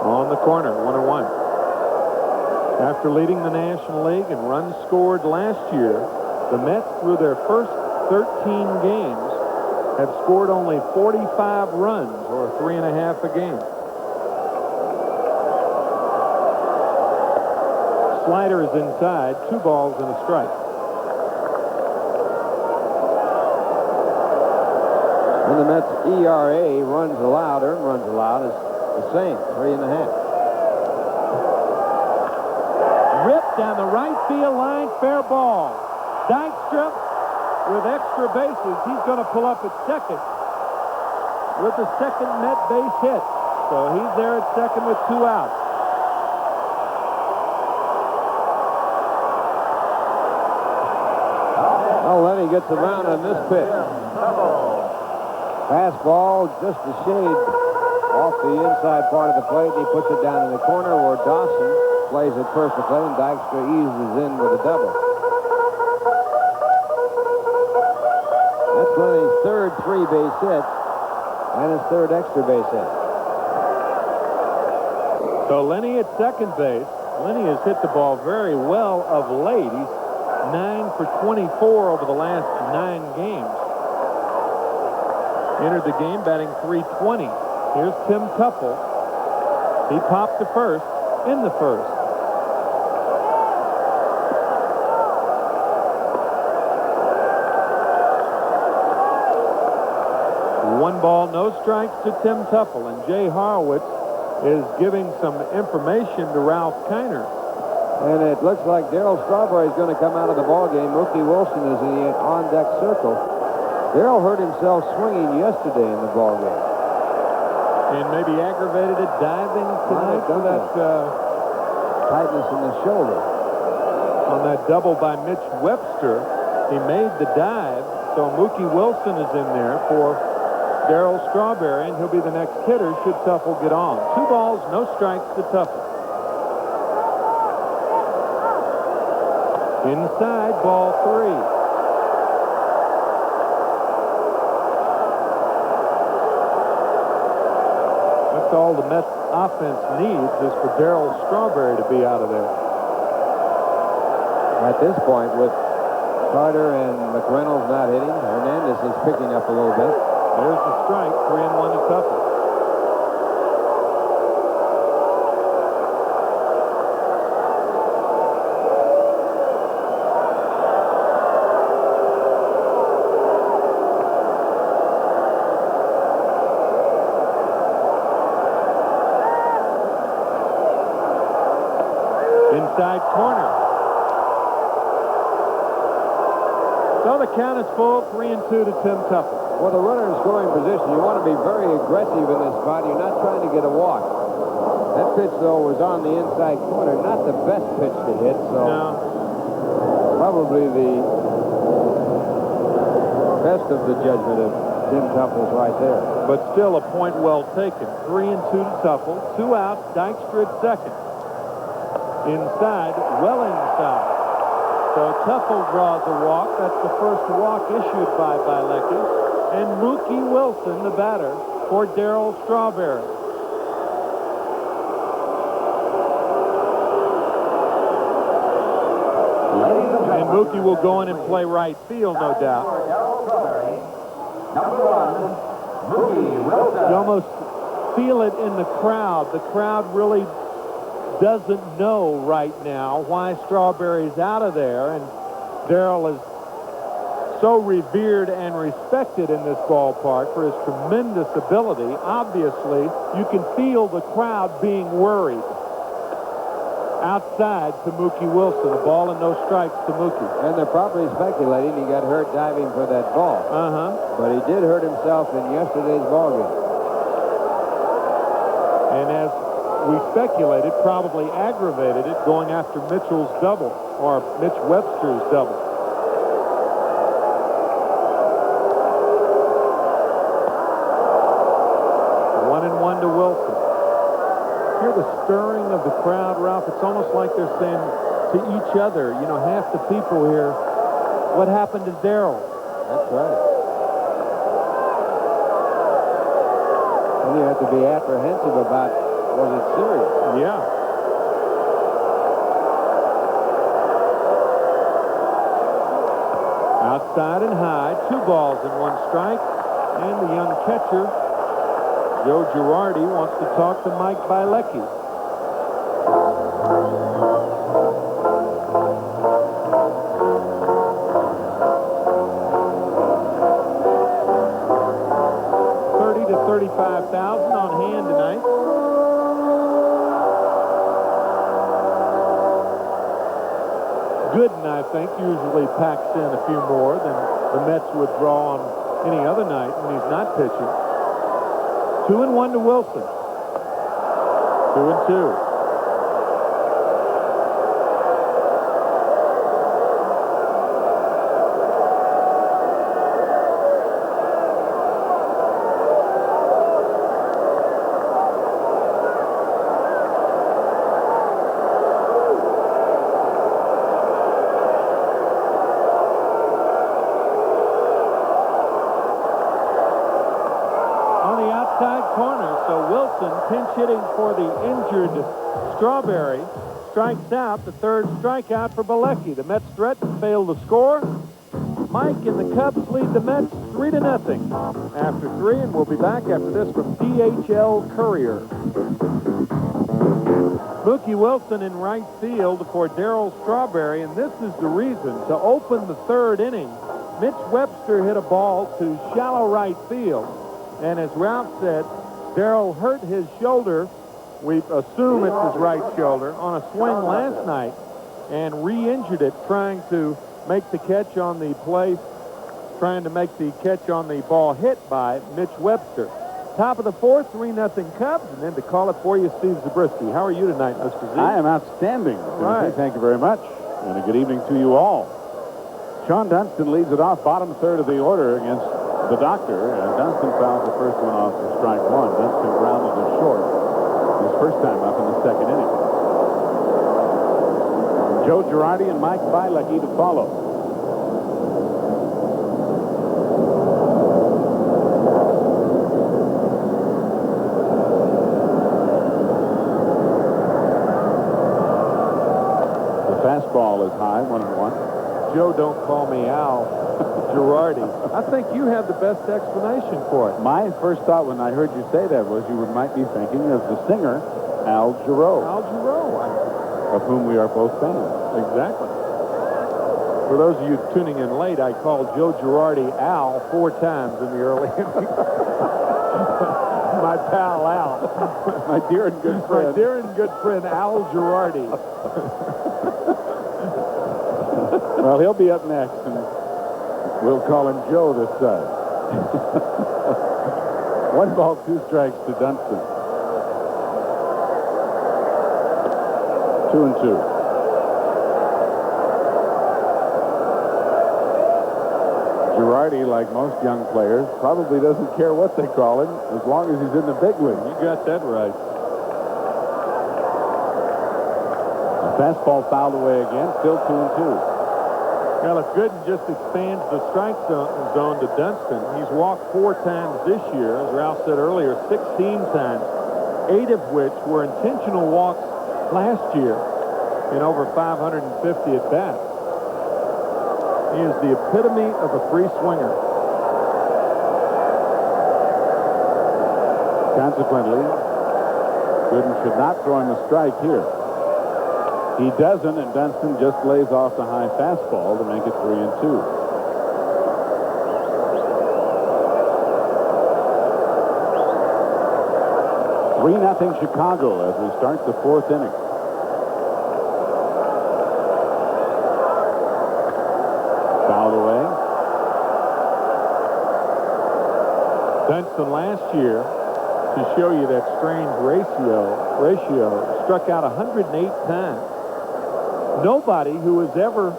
On the corner, 1-1. After leading the National League in runs scored last year, the Mets, through their first 13 games, have scored only 45 runs, or 3.5 a game. Slider is inside, 2 balls and a strike. And the Mets' ERA, runs allowed, earned runs allowed, is the same, 3.5. Ripped down the right field line, fair ball. Dykstra with extra bases. He's going to pull up at second with the second Met base hit. So he's there at second with 2 outs. Well, Lenny gets around on this pitch. Fastball just a shade off the inside part of the plate. He puts it down in the corner where Dawson plays it perfectly, and Dykstra eases in with a double. That's Lenny's third 3-base hit and his third extra base hit. So Lenny at second base. Lenny has hit the ball very well of late. He's 9 for 24 over the last 9 games. Entered the game batting .320. Here's Tim Teufel. He popped to first in the first. One ball, no strikes to Tim Teufel, and Jay Horowitz is giving some information to Ralph Kiner. And it looks like Darryl Strawberry is going to come out of the ball game. Mookie Wilson is in the on-deck circle. Darryl hurt himself swinging yesterday in the ball game. And maybe aggravated it diving tonight for that tightness in the shoulder. On that double by Mitch Webster, he made the dive. So Mookie Wilson is in there for Darryl Strawberry, and he'll be the next hitter should Teufel get on. 2 balls, no strikes to Teufel. Inside, ball 3. That's all the Mets offense needs is for Darryl Strawberry to be out of there. At this point, with Carter and McReynolds not hitting, Hernandez is picking up a little bit. There's the strike, 3-1 to Teufel. Inside corner. So the count is full, 3-2 to Tim Teufel. Well, the runner in scoring position, you want to be very aggressive in this spot. You're not trying to get a walk. That pitch, though, was on the inside corner. Not the best pitch to hit, so probably the best of the judgment of Tim Teufel's right there. But still a point well taken. 3-2 to Teufel. 2 outs, Dykstra at second. Inside, well inside. So Teufel draws a walk. That's the first walk issued by Bielecki. And Mookie Wilson, the batter, for Darryl Strawberry. And Mookie will go in and play right field, no doubt. You almost feel it in the crowd. The crowd really doesn't know right now why Strawberry's out of there, and Darryl is so revered and respected in this ballpark for his tremendous ability. Obviously, you can feel the crowd being worried. Outside to Mookie Wilson, a ball and no strikes to Mookie. And they're probably speculating he got hurt diving for that ball. But he did hurt himself in yesterday's ball game. And as we speculated, probably aggravated it going after Mitchell's double, or Mitch Webster's double. To Wilson. Hear the stirring of the crowd, Ralph. It's almost like they're saying to each other, you know, half the people here, what happened to Darryl? That's right. And you have to be apprehensive about, was it serious? Yeah. Outside and high, 2 balls and 1 strike, and the young catcher Joe Girardi wants to talk to Mike Bielecki. $30,000 to $35,000 on hand tonight. Gooden, I think, usually packs in a few more than the Mets would draw on any other night when he's not pitching. 2-1 to Wilson. 2-2. Pinch hitting for the injured Strawberry. Strikes out. The third strikeout for Bielecki. The Mets threaten, fail to score. Mike and the Cubs lead the Mets 3-0 after 3, and we'll be back after this from DHL Courier. Mookie Wilson in right field for Darryl Strawberry, and this is the reason. To open the third inning, Mitch Webster hit a ball to shallow right field, and as Ralph said, Darryl hurt his shoulder, we assume it's his right shoulder, on a swing last night and re-injured it trying to make the catch on the play, trying to make the catch on the ball hit by Mitch Webster. Top of the fourth, 3-0 Cubs, and then to call it for you, Steve Zabriskie. How are you tonight, Mr. Z? I am outstanding. Right. Thank you very much, and a good evening to you all. Sean Dunston leads it off, bottom third of the order against the Doctor. Dunston fouls the first one off for strike one. Dunston grounded to short his first time up in the second inning. Joe Girardi and Mike Bielecki to follow. The fastball is high, 1-1. Joe, don't call me Al. Girardi. I think you have the best explanation for it. My first thought when I heard you say that was you might be thinking of the singer Al Jarreau. Al Jarreau. Of whom we are both fans. Exactly. For those of you tuning in late, I called Joe Girardi Al 4 times in the early innings. My pal Al. My dear and good friend. My dear and good friend Al Girardi. Well, he'll be up next, and we'll call him Joe this time. 1 ball, 2 strikes to Dunston. 2-2. Girardi, like most young players, probably doesn't care what they call him as long as he's in the big league. You got that right. The fastball fouled away again, still 2-2. Well, if Gooden just expands the strike zone to Dunston, he's walked 4 times this year, as Ralph said earlier, 16 times, 8 of which were intentional walks last year in over 550 at-bats. He is the epitome of a free swinger. Consequently, Gooden should not throw him a strike here. He doesn't, and Dunston just lays off the high fastball to make it 3-2. Nothing Chicago as we start the 4th inning. Fouled away. Dunston last year, to show you that strange ratio, struck out 108 times. Nobody who has ever,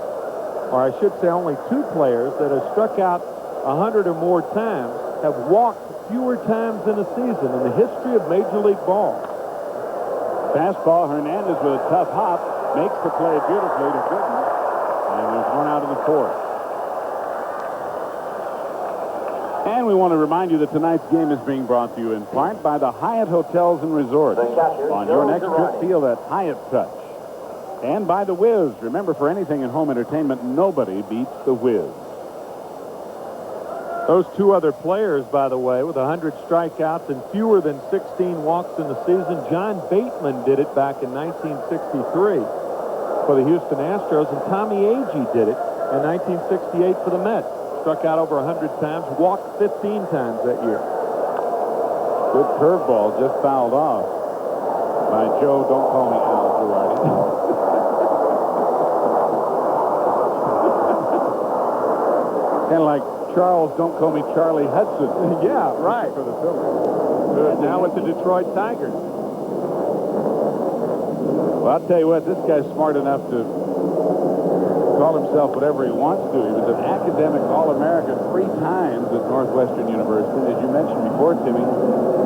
or I should say only 2 players that have struck out 100 or more times have walked fewer times in a season in the history of Major League Ball. Fastball, Hernandez with a tough hop, makes the play beautifully to Gooden, and there's 1 out in the 4th. And we want to remind you that tonight's game is being brought to you in part by the Hyatt Hotels and Resorts. On your next trip, feel that Hyatt touch. And by the Wiz. Remember, for anything in home entertainment, nobody beats the Wiz. Those 2 other players, by the way, with 100 strikeouts and fewer than 16 walks in the season, John Bateman did it back in 1963 for the Houston Astros, and Tommy Agee did it in 1968 for the Mets. Struck out over 100 times, walked 15 times that year. Good curveball, just fouled off by Joe. Don't call me Al Girardi. Kind of like Charles, don't call me Charlie Hudson. Yeah, right. For the Phillies. Good. Now with the Detroit Tigers. Well, I'll tell you what, this guy's smart enough to call himself whatever he wants to. He was an academic All-American 3 times at Northwestern University. And as you mentioned before, Timmy,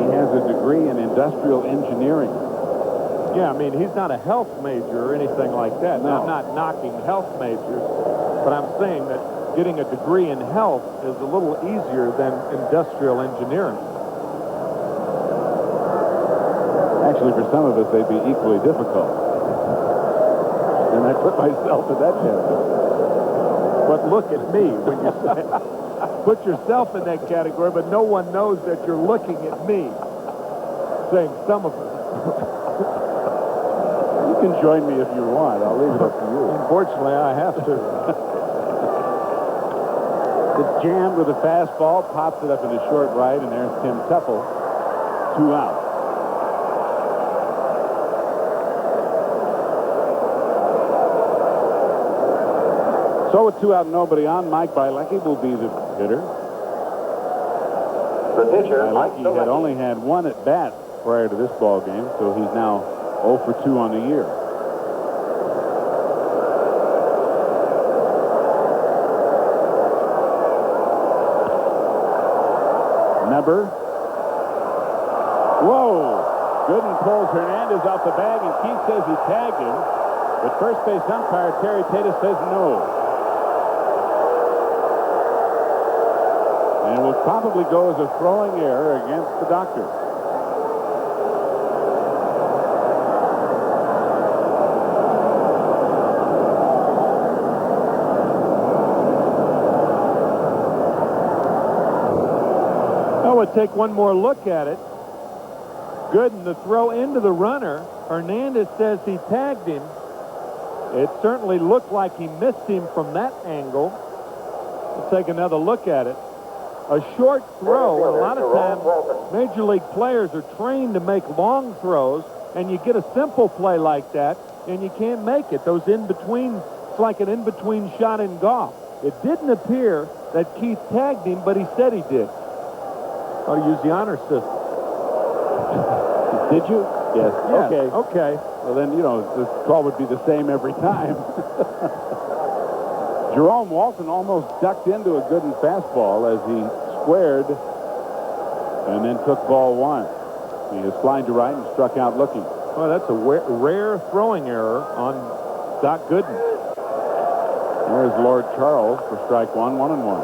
he has a degree in industrial engineering. Yeah, I mean, he's not a health major or anything like that. No. Now, I'm not knocking health majors, but I'm saying that getting a degree in health is a little easier than industrial engineering. Actually, for some of us, they'd be equally difficult. And I put myself in that category. But look at me when you say, put yourself in that category, but no one knows that you're looking at me, saying some of us. You can join me if you want. I'll leave it up to you. Unfortunately, I have to. It's jammed with a fastball, pops it up into short right, and there's Tim Teufel. 2 out. So with 2 out and nobody on, Mike Bielecki will be the hitter. The pitcher, Mike Bielecki had only had 1 at bat prior to this ball game, so he's now 0 for 2 on the year. Number. Whoa! Gooden pulls Hernandez off the bag, and Keith says he tagged him, but first base umpire Terry Tatis says no. And will probably go as a throwing error against the doctor. Oh, we'll take one more look at it. Gooden, the throw into the runner. Hernandez says he tagged him. It certainly looked like he missed him from that angle. We'll take another look at it. A short throw, and a lot of times major league players are trained to make long throws, and you get a simple play like that, and you can't make it. Those in-between, it's like an in-between shot in golf. It didn't appear that Keith tagged him, but he said he did. I'll use the honor system. Did you? Yes. Yeah, Okay. okay. Well, then, the call would be the same every time. Jerome Walton almost ducked into a Gooden fastball as he squared and then took ball 1. He was flying to right and struck out looking. Well, that's a rare throwing error on Doc Gooden. There's Lord Charles for strike 1, 1-1.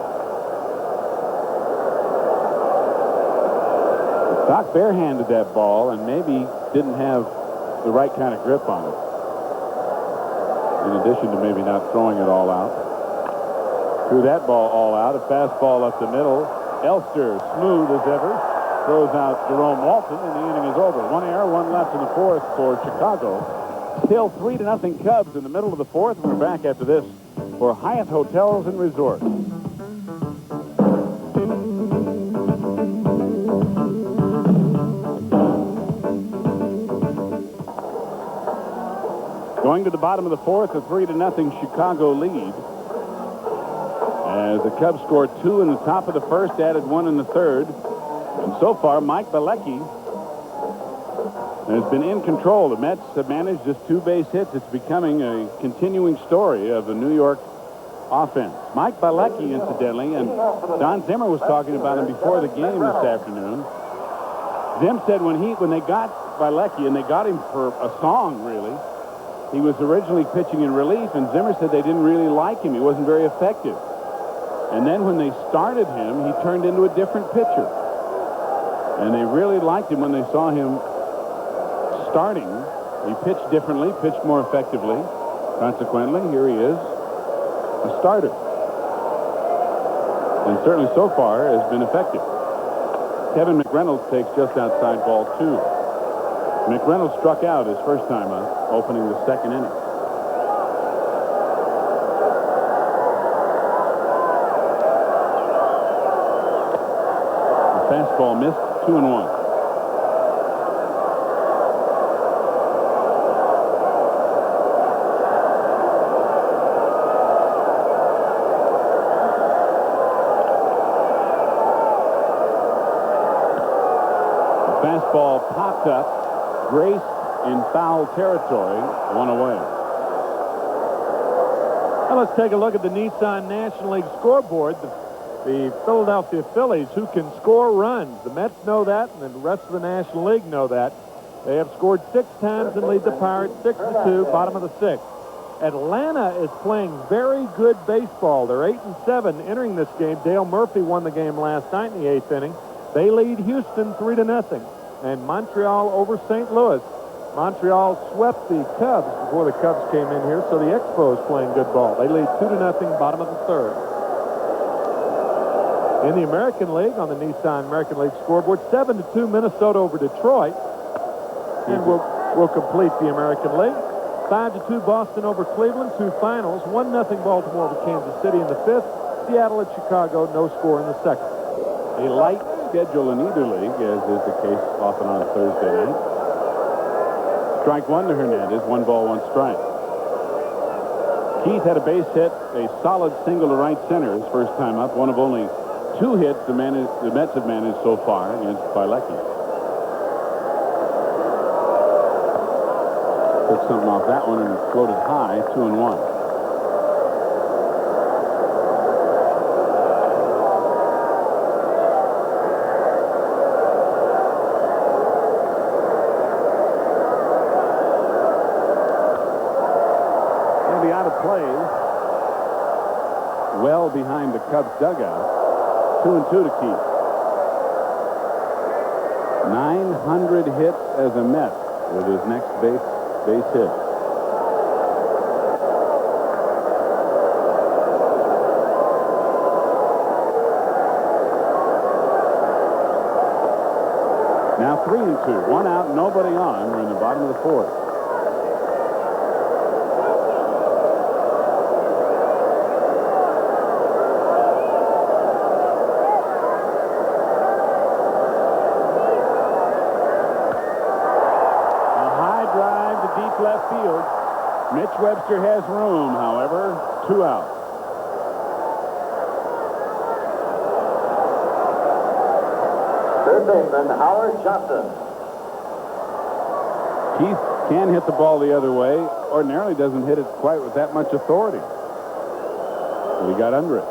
Doc barehanded that ball and maybe didn't have the right kind of grip on it. In addition to maybe not throwing it all out. Threw that ball all out. A fastball up the middle. Elster, smooth as ever, throws out Jerome Walton, and the inning is over. 1 error, 1 left in the 4th for Chicago. Still 3-0 Cubs in the middle of the 4th. We're back after this for Hyatt Hotels and Resorts. Going to the bottom of the 4th, a 3-0 Chicago lead. As the Cubs scored 2 in the top of the 1st, added 1 in the 3rd. And so far, Mike Bielecki has been in control. The Mets have managed just 2 base hits. It's becoming a continuing story of the New York offense. Mike Bielecki, incidentally, and Don Zimmer was talking about him before the game this afternoon. Zim said when they got Bielecki, and they got him for a song, really, he was originally pitching in relief, and Zimmer said they didn't really like him. He wasn't very effective. And then when they started him, he turned into a different pitcher. And they really liked him when they saw him starting. He pitched differently, pitched more effectively. Consequently, here he is, a starter. And certainly so far has been effective. Kevin McReynolds takes just outside ball 2. McReynolds struck out his first time out, opening the 2nd inning. Fastball missed, 2-1. The fastball popped up, graced in foul territory, one away. Now let's take a look at the Nissan National League scoreboard. The Philadelphia Phillies, who can score runs. The Mets know that, and the rest of the National League know that. They have scored 6 times and lead the Pirates 6-2, bottom of the 6th. Atlanta is playing very good baseball. They're 8-7 entering this game. Dale Murphy won the game last night in the 8th inning. They lead Houston 3-0. And Montreal over St. Louis. Montreal swept the Cubs before the Cubs came in here, so the Expos playing good ball. They lead 2-0, bottom of the 3rd. In the American League, on the Nissan American League scoreboard, 7-2 Minnesota over Detroit. And we'll complete the American League. 5-2 Boston over Cleveland, 2 finals. 1-0 Baltimore over Kansas City in the 5th. Seattle at Chicago, no score in the 2nd. A light schedule in either league, as is the case often on Thursday night. Strike 1 to Hernandez, 1 ball, 1 strike. Keith had a base hit, a solid single to right center his first time up, one of only 2 hits the Mets have managed so far against Bielecki. Took something off that one and it floated high, 2-1. He'll be out of play. Well behind the Cubs dugout. 2-2 to Keith. 900 hits as a Met with his next base hit. Now 3-2. 1 out, nobody on. We're in the bottom of the 4th. Left field. Mitch Webster has room, however. 2 out. Third baseman Howard Johnson. Keith can hit the ball the other way. Ordinarily doesn't hit it quite with that much authority. But he got under it.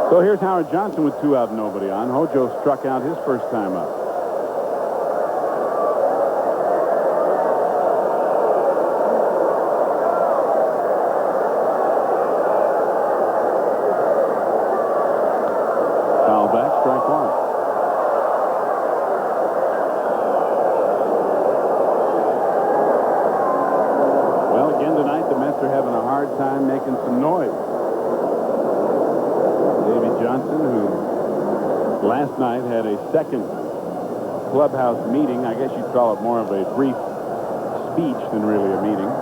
So here's Howard Johnson with 2 out, nobody on. Hojo struck out his first time up. Strike 1. Well, again tonight, the Mets are having a hard time making some noise. Davy Johnson, who last night had a second clubhouse meeting, I guess you'd call it more of a brief speech than really a meeting.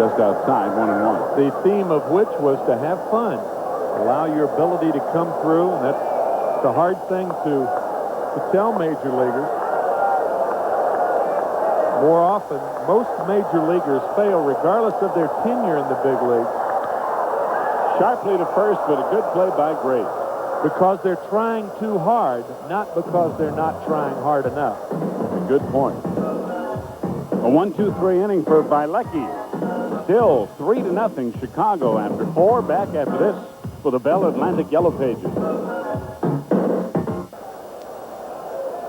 Just outside, 1-1. The theme of which was to have fun. Allow your ability to come through, and that's the hard thing to tell major leaguers. More often, most major leaguers fail regardless of their tenure in the big leagues. Sharply to first, but a good play by Grace. Because they're trying too hard, not because they're not trying hard enough. A good point. A 1-2-3 inning for Bielecki. Still 3-0 Chicago after 4. Back after this for the Bell Atlantic Yellow Pages.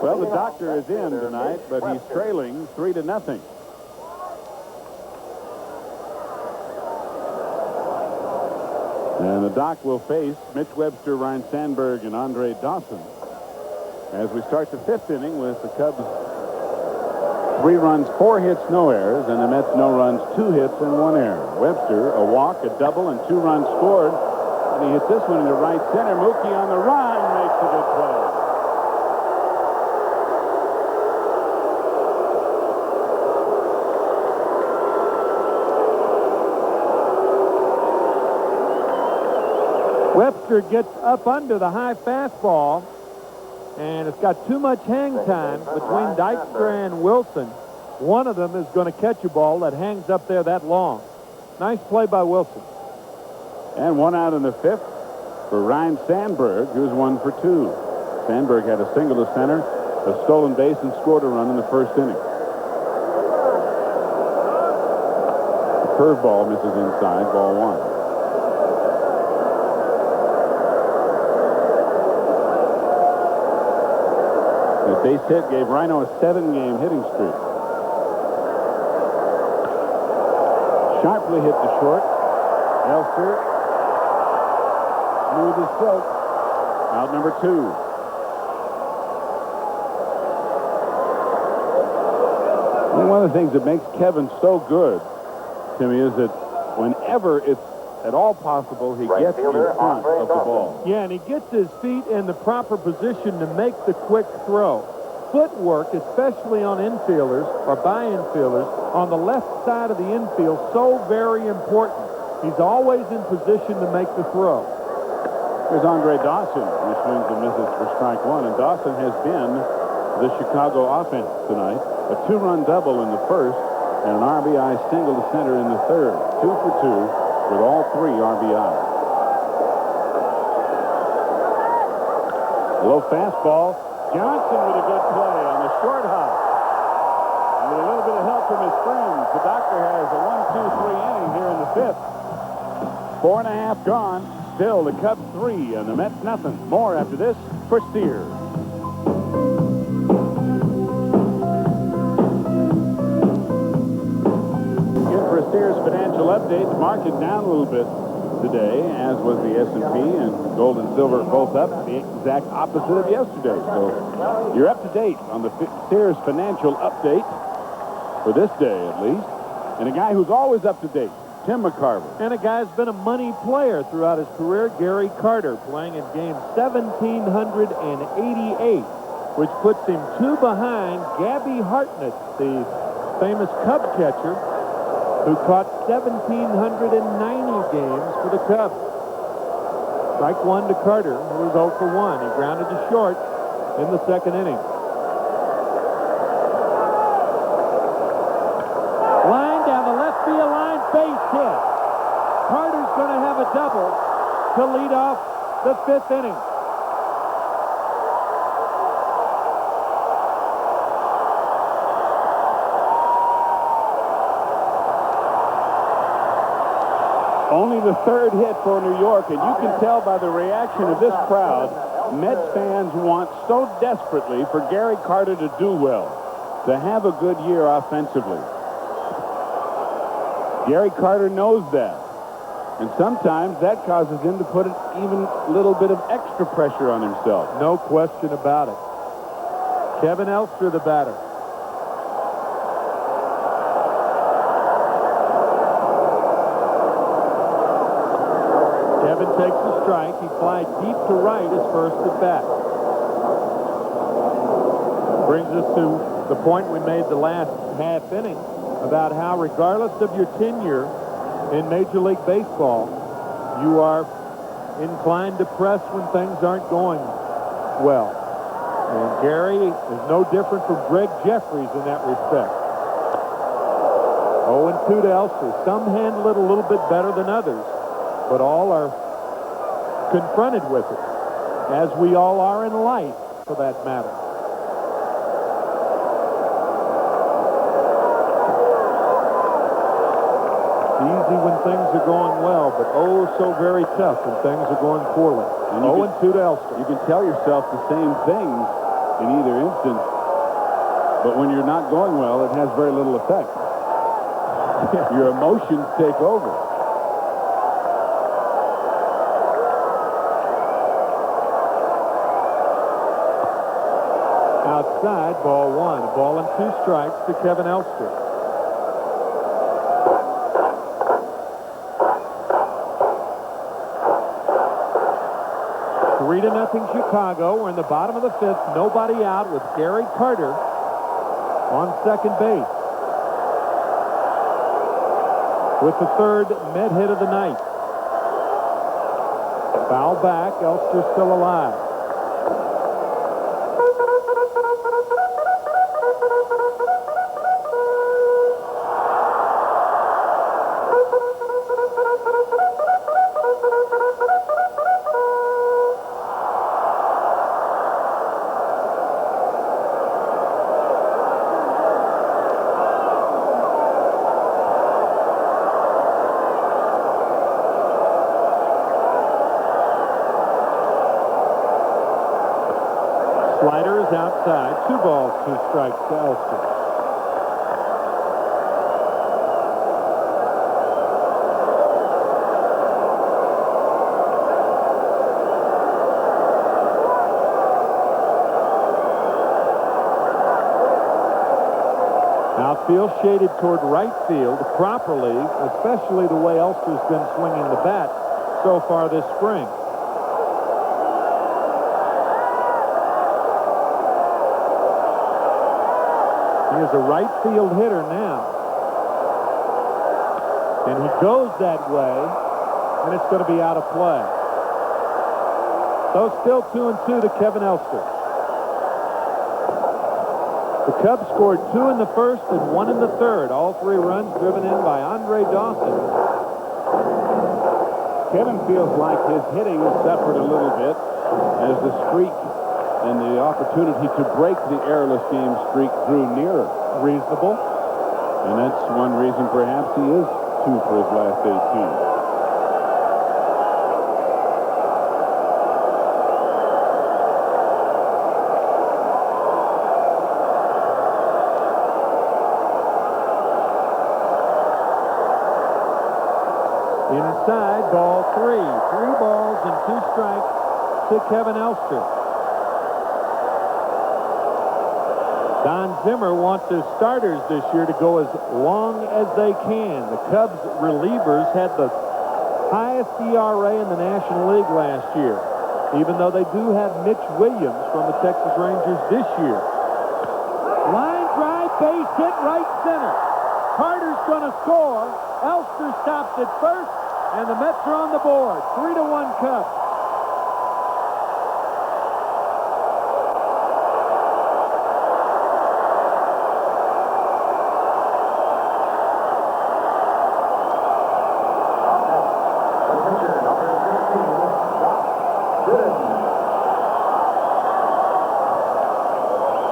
Well, the doctor is in tonight, but he's trailing 3-0. And the doc will face Mitch Webster, Ryan Sandberg, and Andre Dawson as we start the 5th inning with the Cubs 3 runs, 4 hits, no errors, and the Mets no runs, 2 hits, and 1 error. Webster, a walk, a double, and 2 runs scored. And he hit this one into right center. Mookie on the run makes a good play. Webster gets up under the high fastball, and it's got too much hang time between Dykstra and Wilson. One of them is going to catch a ball that hangs up there that long. Nice play by Wilson. And 1 out in the 5th for Ryan Sandberg, who's 1 for 2. Sandberg had a single to center, a stolen base, and scored a run in the first inning. The curveball misses inside, ball one. The base hit gave Rhino a 7-game hitting streak. Sharply hit to short. Elster. Smooth as silk. Out number 2. One of the things that makes Kevin so good, Timmy, is that whenever it's at all possible, he gets in front of the ball. Yeah, and he gets his feet in the proper position to make the quick throw. Footwork, especially on infielders or by infielders, on the left side of the infield, so very important. He's always in position to make the throw. Here's Andre Dawson, who swings and misses for strike one, and Dawson has been the Chicago offense tonight. A 2-run double in the first and an RBI single to center in the third. 2 for 2 with all 3 RBIs. Low fastball. Johnson with a good play on the short hop. And with a little bit of help from his friends, the doctor has a 1-2-3 inning here in the 5th. 4.5 gone. Still the Cubs 3 and the Mets nothing. More after this for Steers. Steers financial update. The market down a little bit today, as was the S&P, and gold and silver both up, the exact opposite of yesterday. So you're up to date on the Steers financial update for this day, at least. And a guy who's always up to date, Tim McCarver. And a guy who's been a money player throughout his career, Gary Carter, playing in game 1788, which puts him 2 behind Gabby Hartnett, the famous Cub catcher, who caught 1,790 games for the Cubs. Strike 1 to Carter, who was 0 for 1. He grounded to short in the second inning. Line down the left field line, base hit. Carter's going to have a double to lead off the 5th inning. Only the 3rd hit for New York, and you can tell by the reaction of this crowd, Mets fans want so desperately for Gary Carter to do well, to have a good year offensively. Gary Carter knows that, and sometimes that causes him to put even a little bit of extra pressure on himself. No question about it. Kevin Elster, the batter. Kevin takes a strike. He flies deep to right his first at bat. Brings us to the point we made the last half inning about how, regardless of your tenure in Major League Baseball, you are inclined to press when things aren't going well. And Gary is no different from Gregg Jeffries in that respect. 0-2 to Elster. Some handle it a little bit better than others, but all are confronted with it, as we all are in life, for that matter. Easy when things are going well, but oh so very tough when things are going poorly. 0-2 to Elster. You can tell yourself the same things in either instance, but when you're not going well, it has very little effect. Your emotions take over. Outside, ball 1. A ball and 2 strikes to Kevin Elster. Three to nothing Chicago. We're in the bottom of the 5th. Nobody out with Gary Carter on second base. With the 3rd Met hit of the night. Foul back. Elster still alive. outside. 2 balls, 2 strikes to Elster. Outfield shaded toward right field properly, especially the way Elster's been swinging the bat so far this spring. He is a right field hitter now. And he goes that way, and it's going to be out of play. So still 2-2 to Kevin Elster. The Cubs scored 2 in the first and 1 in the third. All 3 runs driven in by Andre Dawson. Kevin feels like his hitting suffered a little bit as the streak and the opportunity to break the errorless game streak drew nearer. Reasonable. And that's one reason perhaps he is 2 for his last 18. Inside, ball 3. 3 balls and 2 strikes to Kevin Elster. Don Zimmer wants his starters this year to go as long as they can. The Cubs relievers had the highest ERA in the National League last year, even though they do have Mitch Williams from the Texas Rangers this year. Line drive, base hit, right center. Carter's going to score. Elster stops at first, and the Mets are on the board. 3-1 Cubs.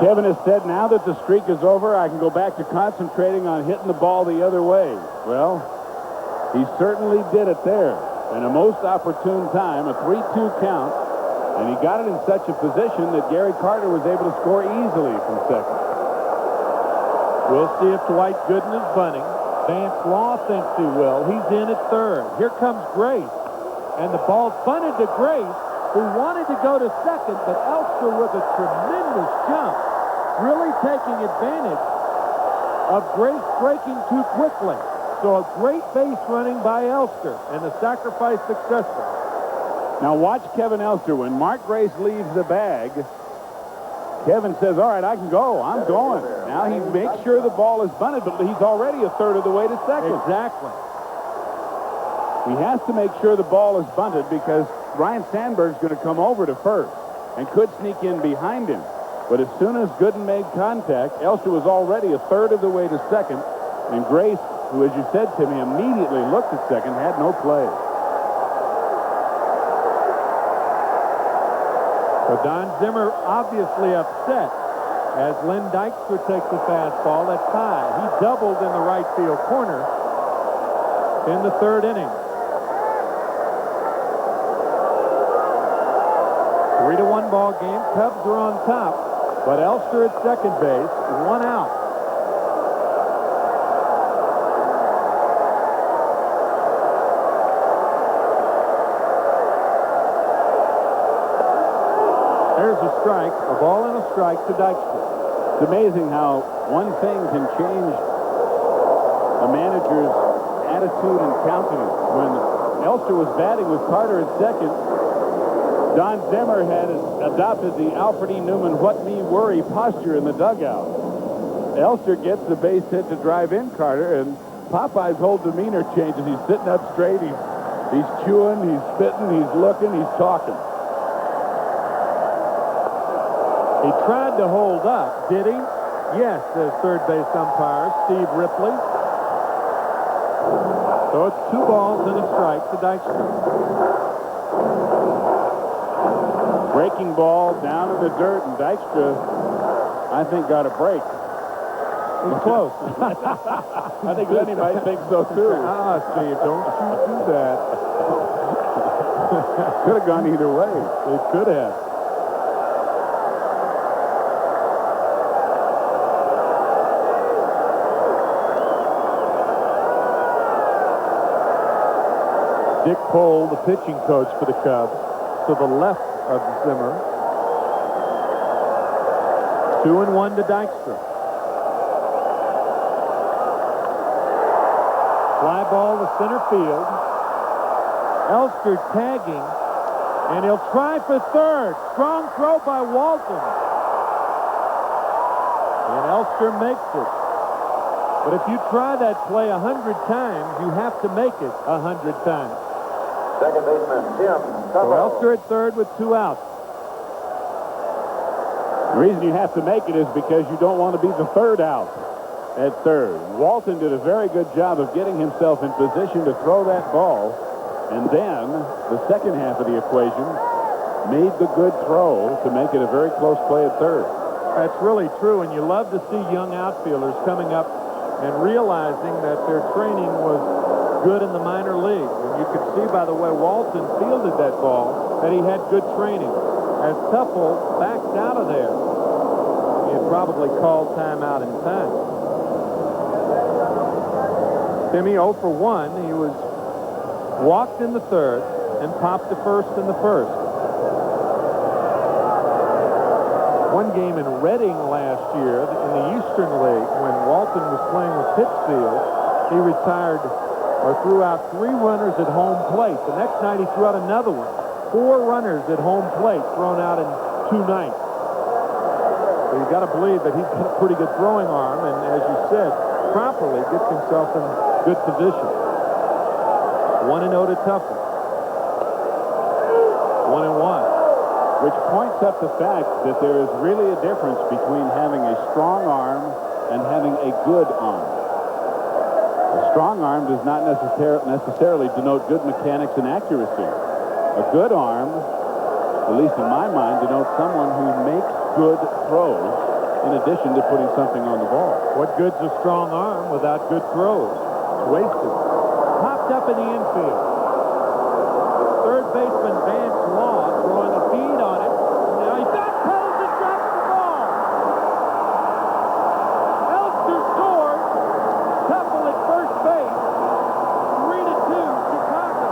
Kevin has said now that the streak is over, I can go back to concentrating on hitting the ball the other way. Well, he certainly did it there in a most opportune time, a 3-2 count, and he got it in such a position that Gary Carter was able to score easily from second. We'll see if Dwight Gooden is bunting. Vance Law thinks he will. He's in at third. Here comes Grace, and the ball's bunted to Grace, who wanted to go to second, but Elster with a tremendous jump, really taking advantage of Grace breaking too quickly. So a great base running by Elster, and the sacrifice successful. Now watch Kevin Elster. When Mark Grace leaves the bag, Kevin says, all right, I can go. I'm going. Now he makes sure the ball is bunted, but he's already a third of the way to second. Exactly. He has to make sure the ball is bunted because Ryan Sandberg's going to come over to first and could sneak in behind him. But as soon as Gooden made contact, Elster was already a third of the way to second, and Grace, who, as you said, Timmy, immediately looked at second, had no play. So Don Zimmer obviously upset as Len Dykstra takes the fastball. That's high. He doubled in the right field corner in the third inning. 3-1 ball game. Cubs are on top, but Elster at second base, 1 out. There's a strike, a ball and a strike to Dykstra. It's amazing how one thing can change a manager's attitude and countenance. When Elster was batting with Carter at second, Don Zimmer had adopted the Alfred E. Newman what me worry posture in the dugout. Elster gets the base hit to drive in Carter, and Popeye's whole demeanor changes. He's sitting up straight, he's chewing, he's spitting, he's looking, he's talking. He tried to hold up, did he? Yes, says third base umpire Steve Ripley. So it's 2 balls and a strike to Dykstra. Breaking ball down in the dirt, and Dykstra, I think, got a break. It was close. I think Lenny might think so, too. Steve, don't you do that. Could have gone either way. It could have. Dick Pohl, the pitching coach for the Cubs, to the left of Zimmer. 2-1 to Dykstra. Fly ball to center field. Elster tagging, and he'll try for third. Strong throw by Walton. And Elster makes it. But if you try that play 100 times, you have to make it 100 times. Second baseman, Tim. So Elster at third with 2 outs. The reason you have to make it is because you don't want to be the third out at third. Walton did a very good job of getting himself in position to throw that ball, and then the second half of the equation made the good throw to make it a very close play at third. That's really true, and you love to see young outfielders coming up and realizing that their training was good in the minor league. And you could see by the way Walton fielded that ball that he had good training. As Teufel backed out of there, he had probably called timeout in time. Timmy 0 for 1. He was walked in the third and popped to first in the first. One game in Reading last year in the Eastern League when Walton was playing with Pittsfield, he retired or threw out 3 runners at home plate. The next night he threw out another one. 4 runners at home plate thrown out in 2 nights. So you've got to believe that he's got a pretty good throwing arm, and as you said, properly gets himself in good position. 1-0 to Teufel. 1-1. Which points up the fact that there is really a difference between having a strong arm and having a good arm. A strong arm does not necessarily denote good mechanics and accuracy. A good arm, at least in my mind, denotes someone who makes good throws in addition to putting something on the ball. What good's a strong arm without good throws? It's wasted. Popped up in the infield. Third baseman Vance Law throwing a feed on it. Now he backpedals and drops the ball. Elster scores. Teufel at first base. 3-2 Chicago.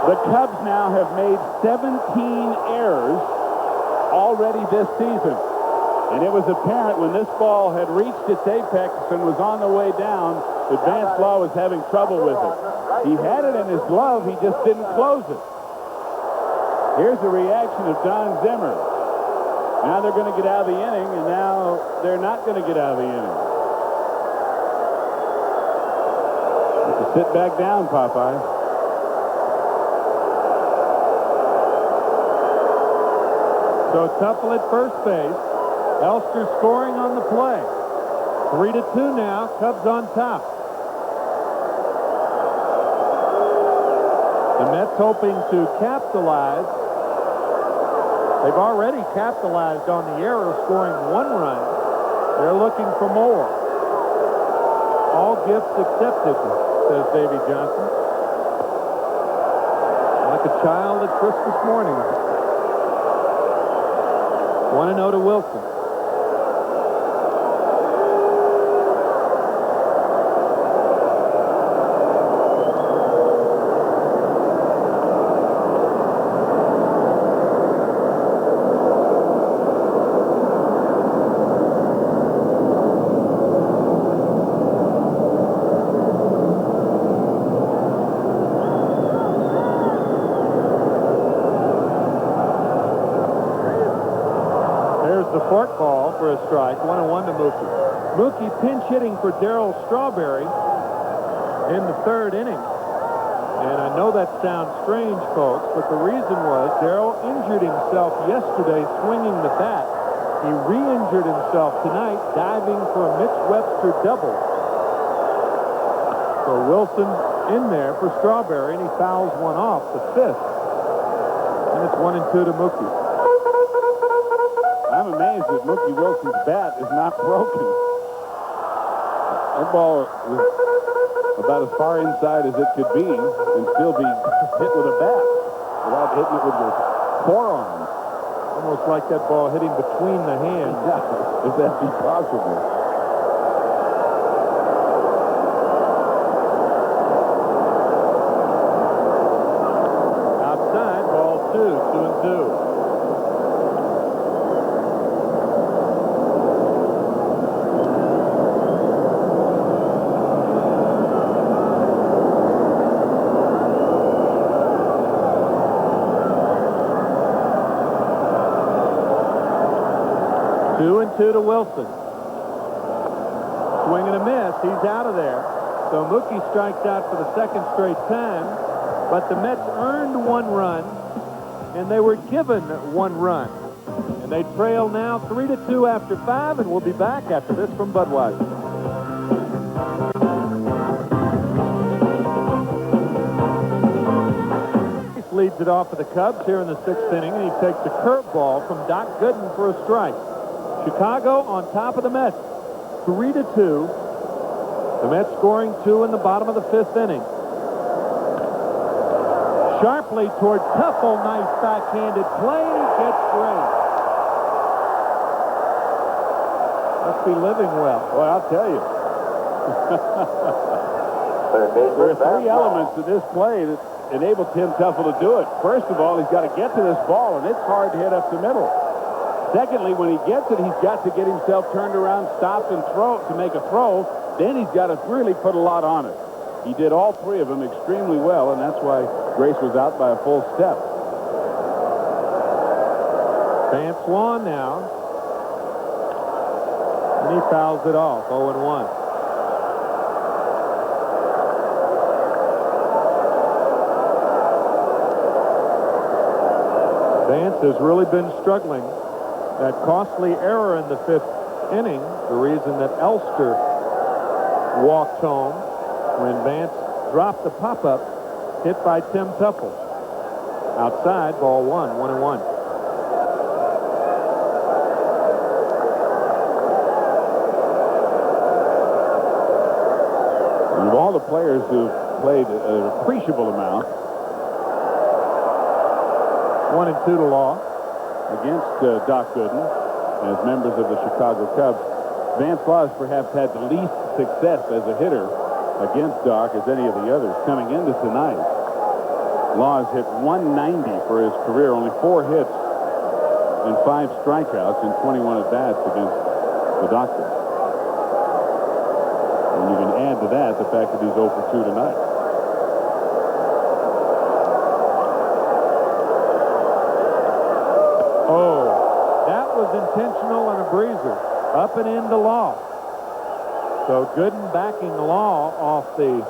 The Cubs now have made 17 errors already this season. And it was apparent when this ball had reached its apex and was on the way down that Vance Law was having trouble with it. He had it in his glove, he just didn't close it. Here's the reaction of Don Zimmer. Now they're going to get out of the inning, and now they're not going to get out of the inning. You have to sit back down, Popeye. So Teufel at first base. Elster scoring on the play. 3-2 now. Cubs on top. The Mets hoping to capitalize. They've already capitalized on the error, scoring 1 run. They're looking for more. All gifts accepted, says Davy Johnson. Like a child at Christmas morning. 1-0 to Wilson. Fork ball for a strike. 1-1 to Mookie. Mookie pinch hitting for Darryl Strawberry in the 3rd inning. And I know that sounds strange, folks, but the reason was Darryl injured himself yesterday swinging the bat. He re-injured himself tonight diving for a Mitch Webster double. So Wilson in there for Strawberry, and he fouls one off, the 5th. And it's 1-2 to Mookie. I'm amazed that Mookie Wilson's bat is not broken. That ball was about as far inside as it could be and still be hit with a bat without hitting it with your forearm. Almost like that ball hit him between the hands. Yeah, if that be possible. 2-2. Two to Wilson. Swing and a miss. He's out of there. So Mookie strikes out for the second straight time. But the Mets earned 1 run, and they were given 1 run. And they trail now 3-2 after 5, and we'll be back after this from Budweiser. Leads it off for the Cubs here in the 6th inning, and he takes a curveball from Doc Gooden for a strike. Chicago on top of the Mets, 3-2. The Mets scoring 2 in the bottom of the 5th inning. Sharply toward Teufel, nice backhanded play, and he gets Gray. Must be living well. Boy, I'll tell you. There are 3 elements to this play that enabled Tim Teufel to do it. First of all, he's got to get to this ball, and it's hard to hit up the middle. Secondly, when he gets it, he's got to get himself turned around, stopped, and throw to make a throw. Then he's got to really put a lot on it. He did all 3 of them extremely well, and that's why Grace was out by a full step. Vance Lawn now. And he fouls it off, 0-1. Vance has really been struggling. That costly error in the 5th inning, the reason that Elster walked home when Vance dropped the pop-up, hit by Tim Teufel. Outside, ball 1, 1-1. And of all the players who've played an appreciable amount, 1-2 to Law. Against Doc Gooden as members of the Chicago Cubs, Vance Law has perhaps had the least success as a hitter against Doc as any of the others. Coming into tonight, Law has hit 190 for his career, only 4 hits and 5 strikeouts in 21 at-bats against the Doctor. And you can add to that the fact that he's 0 for 2 tonight. Oh, that was intentional and a breezer. Up and into Law. So Gooden backing Law off the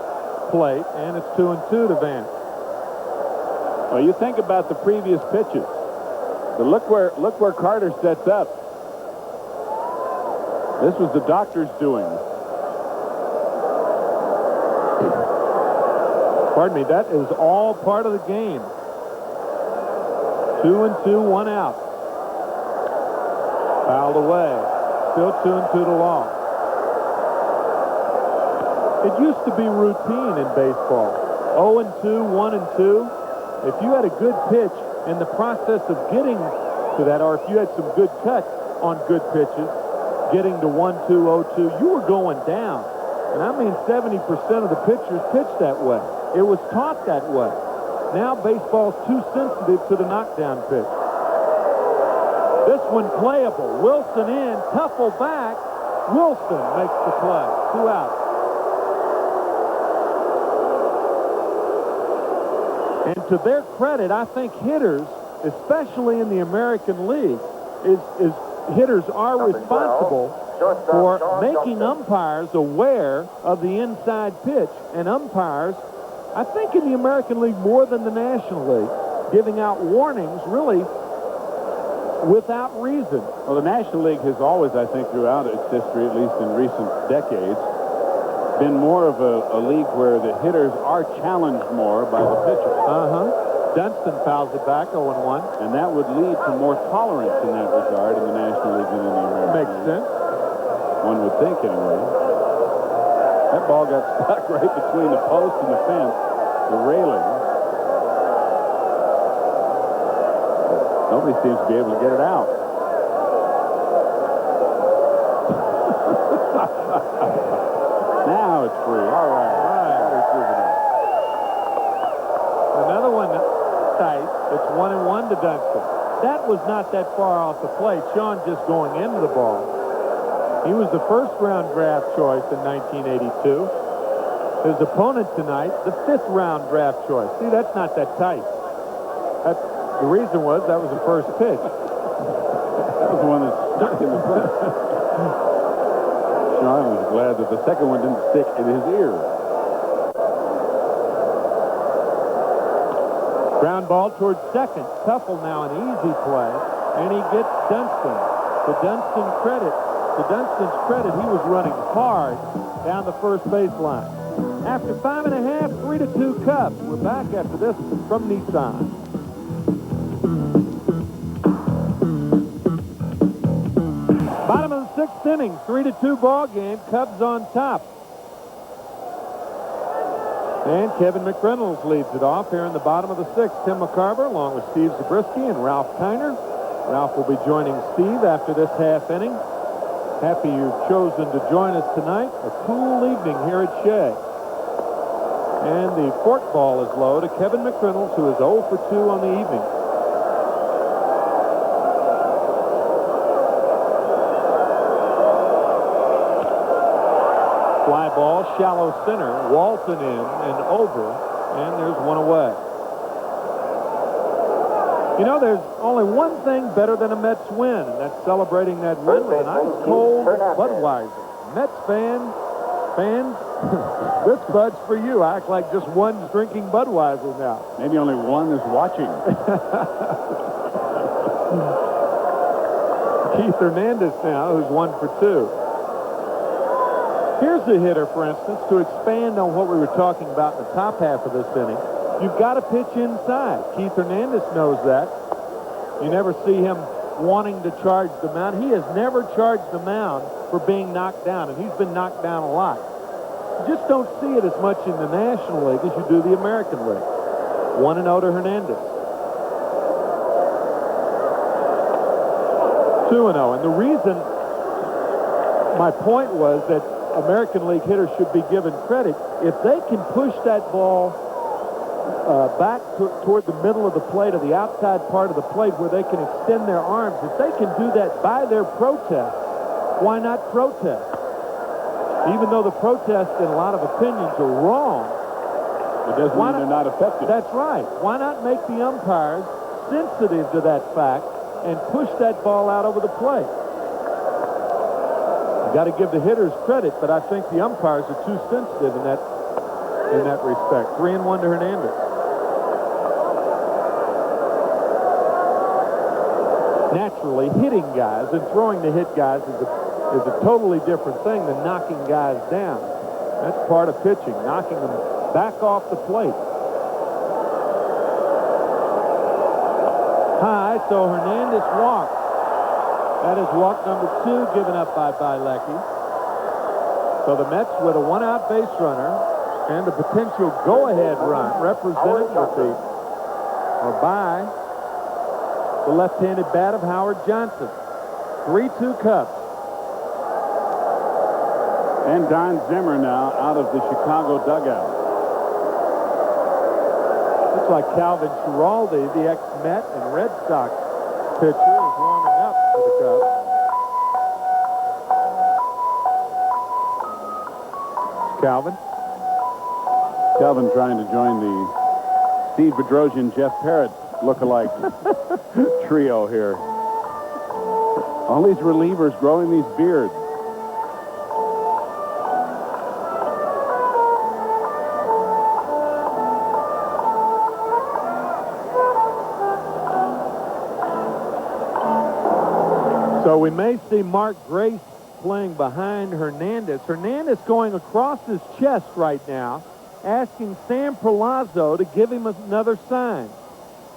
plate, and it's 2-2 to Vance. Well, you think about the previous pitches. But look where Carter sets up. This was the Doctor's doing. Pardon me, that is all part of the game. 2-2, 1 out. Fouled away. Still 2-2 to Law. It used to be routine in baseball. 0-2, 1-2. If you had a good pitch in the process of getting to that, or if you had some good cuts on good pitches, getting to 1-2, 0-2, you were going down. And I mean 70% of the pitchers pitched that way. It was taught that way. Now baseball's too sensitive to the knockdown pitch. This one playable. Wilson in, Teufel back. Wilson makes the play. 2 out. And to their credit, I think hitters, especially in the American League, hitters are responsible for making umpires aware of the inside pitch. And umpires, I think in the American League more than the National League, giving out warnings really without reason. Well, the National League has always, I think, throughout its history, at least in recent decades, been more of a league where the hitters are challenged more by the pitchers. Dunston fouls it back, 0-1. And that would lead to more tolerance in that regard in the National League than in the American League. Makes sense. One would think, anyway. That ball got stuck right between the post and the fence, the railing. Nobody seems to be able to get it out. Now it's free. All right. Another one tight. It's 1-1 to Dykstra. That was not that far off the plate. Sean just going into the ball. He was the first-round draft choice in 1982. His opponent tonight, the 5th-round draft choice. See, that's not that tight. The reason was that was the first pitch. That was the one that stuck in the front. Sean was glad that the second one didn't stick in his ear. Ground ball towards second. Teufel now an easy play, and he gets Dunston. To Dunston's credit, he was running hard down the first baseline. After 5.5, 3-2 Cubs. We're back after this from Nissan. Bottom of the 6th inning, 3-2 ball game. Cubs on top. And Kevin McReynolds leads it off here in the bottom of the 6th. Tim McCarver along with Steve Zabriskie and Ralph Kiner. Ralph will be joining Steve after this half inning. Happy you've chosen to join us tonight. A cool evening here at Shea. And the fork ball is low to Kevin McReynolds, who is 0 for 2 on the evening. Fly ball, shallow center, Walton in and over, and there's one away. You know, there's only one thing better than a Mets win, and that's celebrating that win with an ice-cold Budweiser. Mets fans, this Bud's for you. I act like just one's drinking Budweiser now. Maybe only one is watching. Keith Hernandez now, who's 1 for 2. Here's the hitter, for instance, to expand on what we were talking about in the top half of this inning. You've got to pitch inside. Keith Hernandez knows that. You never see him wanting to charge the mound. He has never charged the mound for being knocked down, and he's been knocked down a lot. You just don't see it as much in the National League as you do the American League. 1-0 to Hernandez. 2-0. And the reason, my point was that American League hitters should be given credit. If they can push that ball back toward the middle of the plate or the outside part of the plate where they can extend their arms, if they can do that by their protest, why not protest? Even though the protests in a lot of opinions are wrong, it doesn't mean they're not effective. That's right. Why not make the umpires sensitive to that fact and push that ball out over the plate? You got to give the hitters credit, but I think the umpires are too sensitive in that respect. 3-1 to Hernandez. Naturally, hitting guys and throwing to hit guys is a totally different thing than knocking guys down. That's part of pitching, knocking them back off the plate. High, so Hernandez walks. That is walk number 2 given up by Bielecki. So the Mets with a 1-out base runner and a potential go-ahead run represented by the left-handed bat of Howard Johnson. 3-2 Cubs. And Don Zimmer now out of the Chicago dugout. Looks like Calvin Schiraldi, the ex-Met and Red Sox pitcher, is warming up for the Cubs. Calvin. Calvin trying to join the Steve Bedrosian, Jeff Parrott look-alike trio here. All these relievers growing these beards. So we may see Mark Grace playing behind Hernandez. Hernandez going across his chest right now, asking Sam Perlazzo to give him another sign.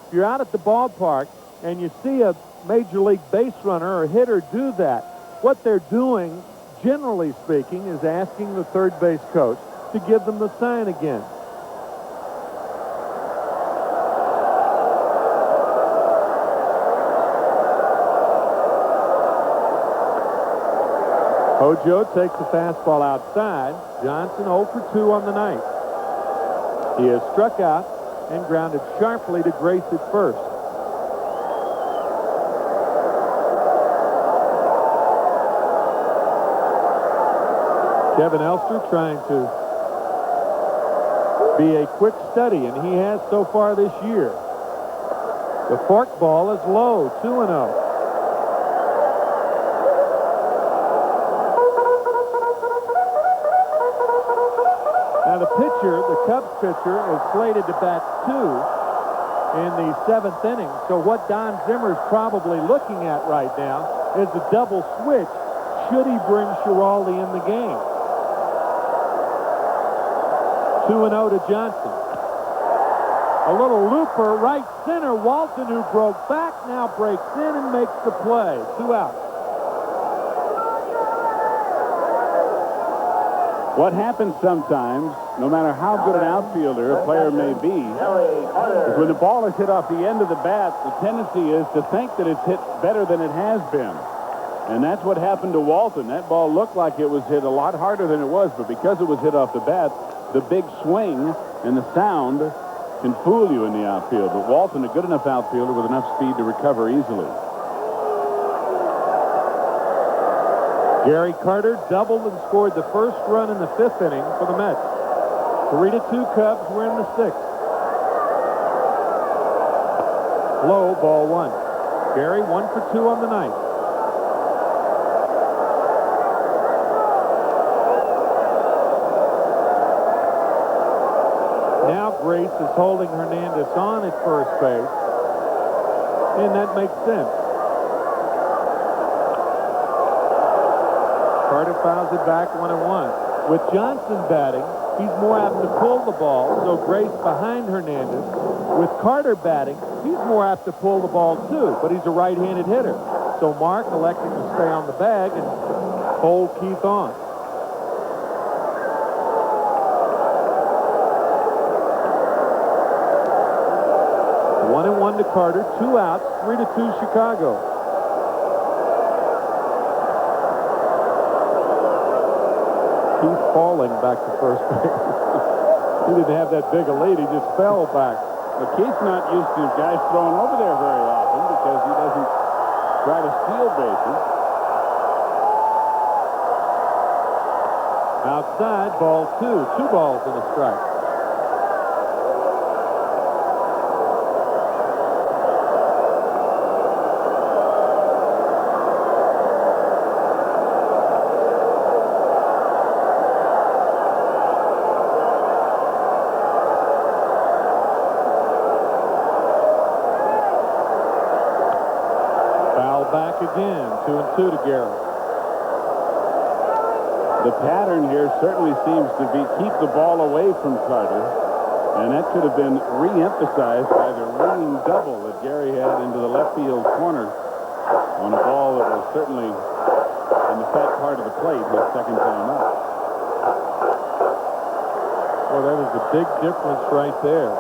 If you're out at the ballpark and you see a major league base runner or hitter do that, what they're doing, generally speaking, is asking the third base coach to give them the sign again. Hojo takes the fastball outside. Johnson 0 for 2 on the night. He has struck out and grounded sharply to Grace at first. Kevin Elster trying to be a quick study, and he has so far this year. The fork ball is low, 2-0. Now the pitcher, the Cubs pitcher, is slated to bat 2 in the 7th inning. So what Don Zimmer's probably looking at right now is a double switch should he bring Schiraldi in the game. 2-0 to Johnson. A little looper, right center. Walton, who broke back, now breaks in and makes the play. 2 out. What happens sometimes, no matter how good an outfielder a player may be, is when the ball is hit off the end of the bat, the tendency is to think that it's hit better than it has been. And that's what happened to Walton. That ball looked like it was hit a lot harder than it was, but because it was hit off the bat, the big swing and the sound can fool you in the outfield. But Walton, a good enough outfielder with enough speed to recover easily. Gary Carter doubled and scored the first run in the 5th inning for the Mets. 3-2 Cubs. We're in the 6th. Low, ball 1. Gary 1 for 2 on the night. Now Grace is holding Hernandez on at first base, and that makes sense. Carter fouls it back 1-1. With Johnson batting, he's more apt to pull the ball, so Grace behind Hernandez. With Carter batting, he's more apt to pull the ball too, but he's a right-handed hitter. So Mark electing to stay on the bag and hold Keith on. One and one to Carter, 2 outs, 3-2 Chicago. Keith falling back to first base. He didn't have that big a lead. He just fell back. But Keith's not used to guys throwing over there very often because he doesn't try to steal bases. Outside, ball 2. 2 balls and a strike. Again, 2-2 to Garrett. The pattern here certainly seems to be keep the ball away from Carter, and that could have been re-emphasized by the ringing double that Gary had into the left field corner on a ball that was certainly in the fat part of the plate his second time up. Well, that was a big difference right there.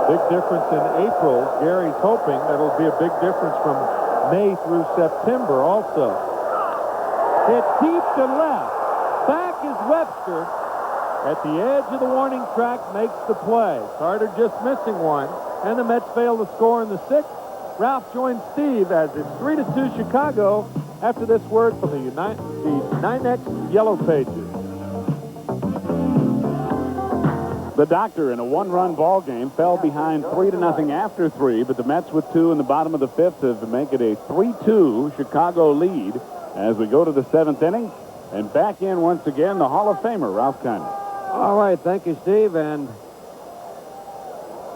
Big difference in April. Gary's hoping that'll be a big difference from May through September also. Hit deep to left. Back is Webster. At the edge of the warning track, makes the play. Carter just missing one. And the Mets fail to score in the 6th. Ralph joins Steve as it's 3-2 Chicago after this word from the 9X Yellow Pages. The Doctor, in a 1-run ball game, fell behind 3-0 after 3, but the Mets with 2 in the bottom of the 5th to make it a 3-2 Chicago lead as we go to the 7th inning. And back in once again, the Hall of Famer, Ralph Kiner. All right, thank you, Steve. And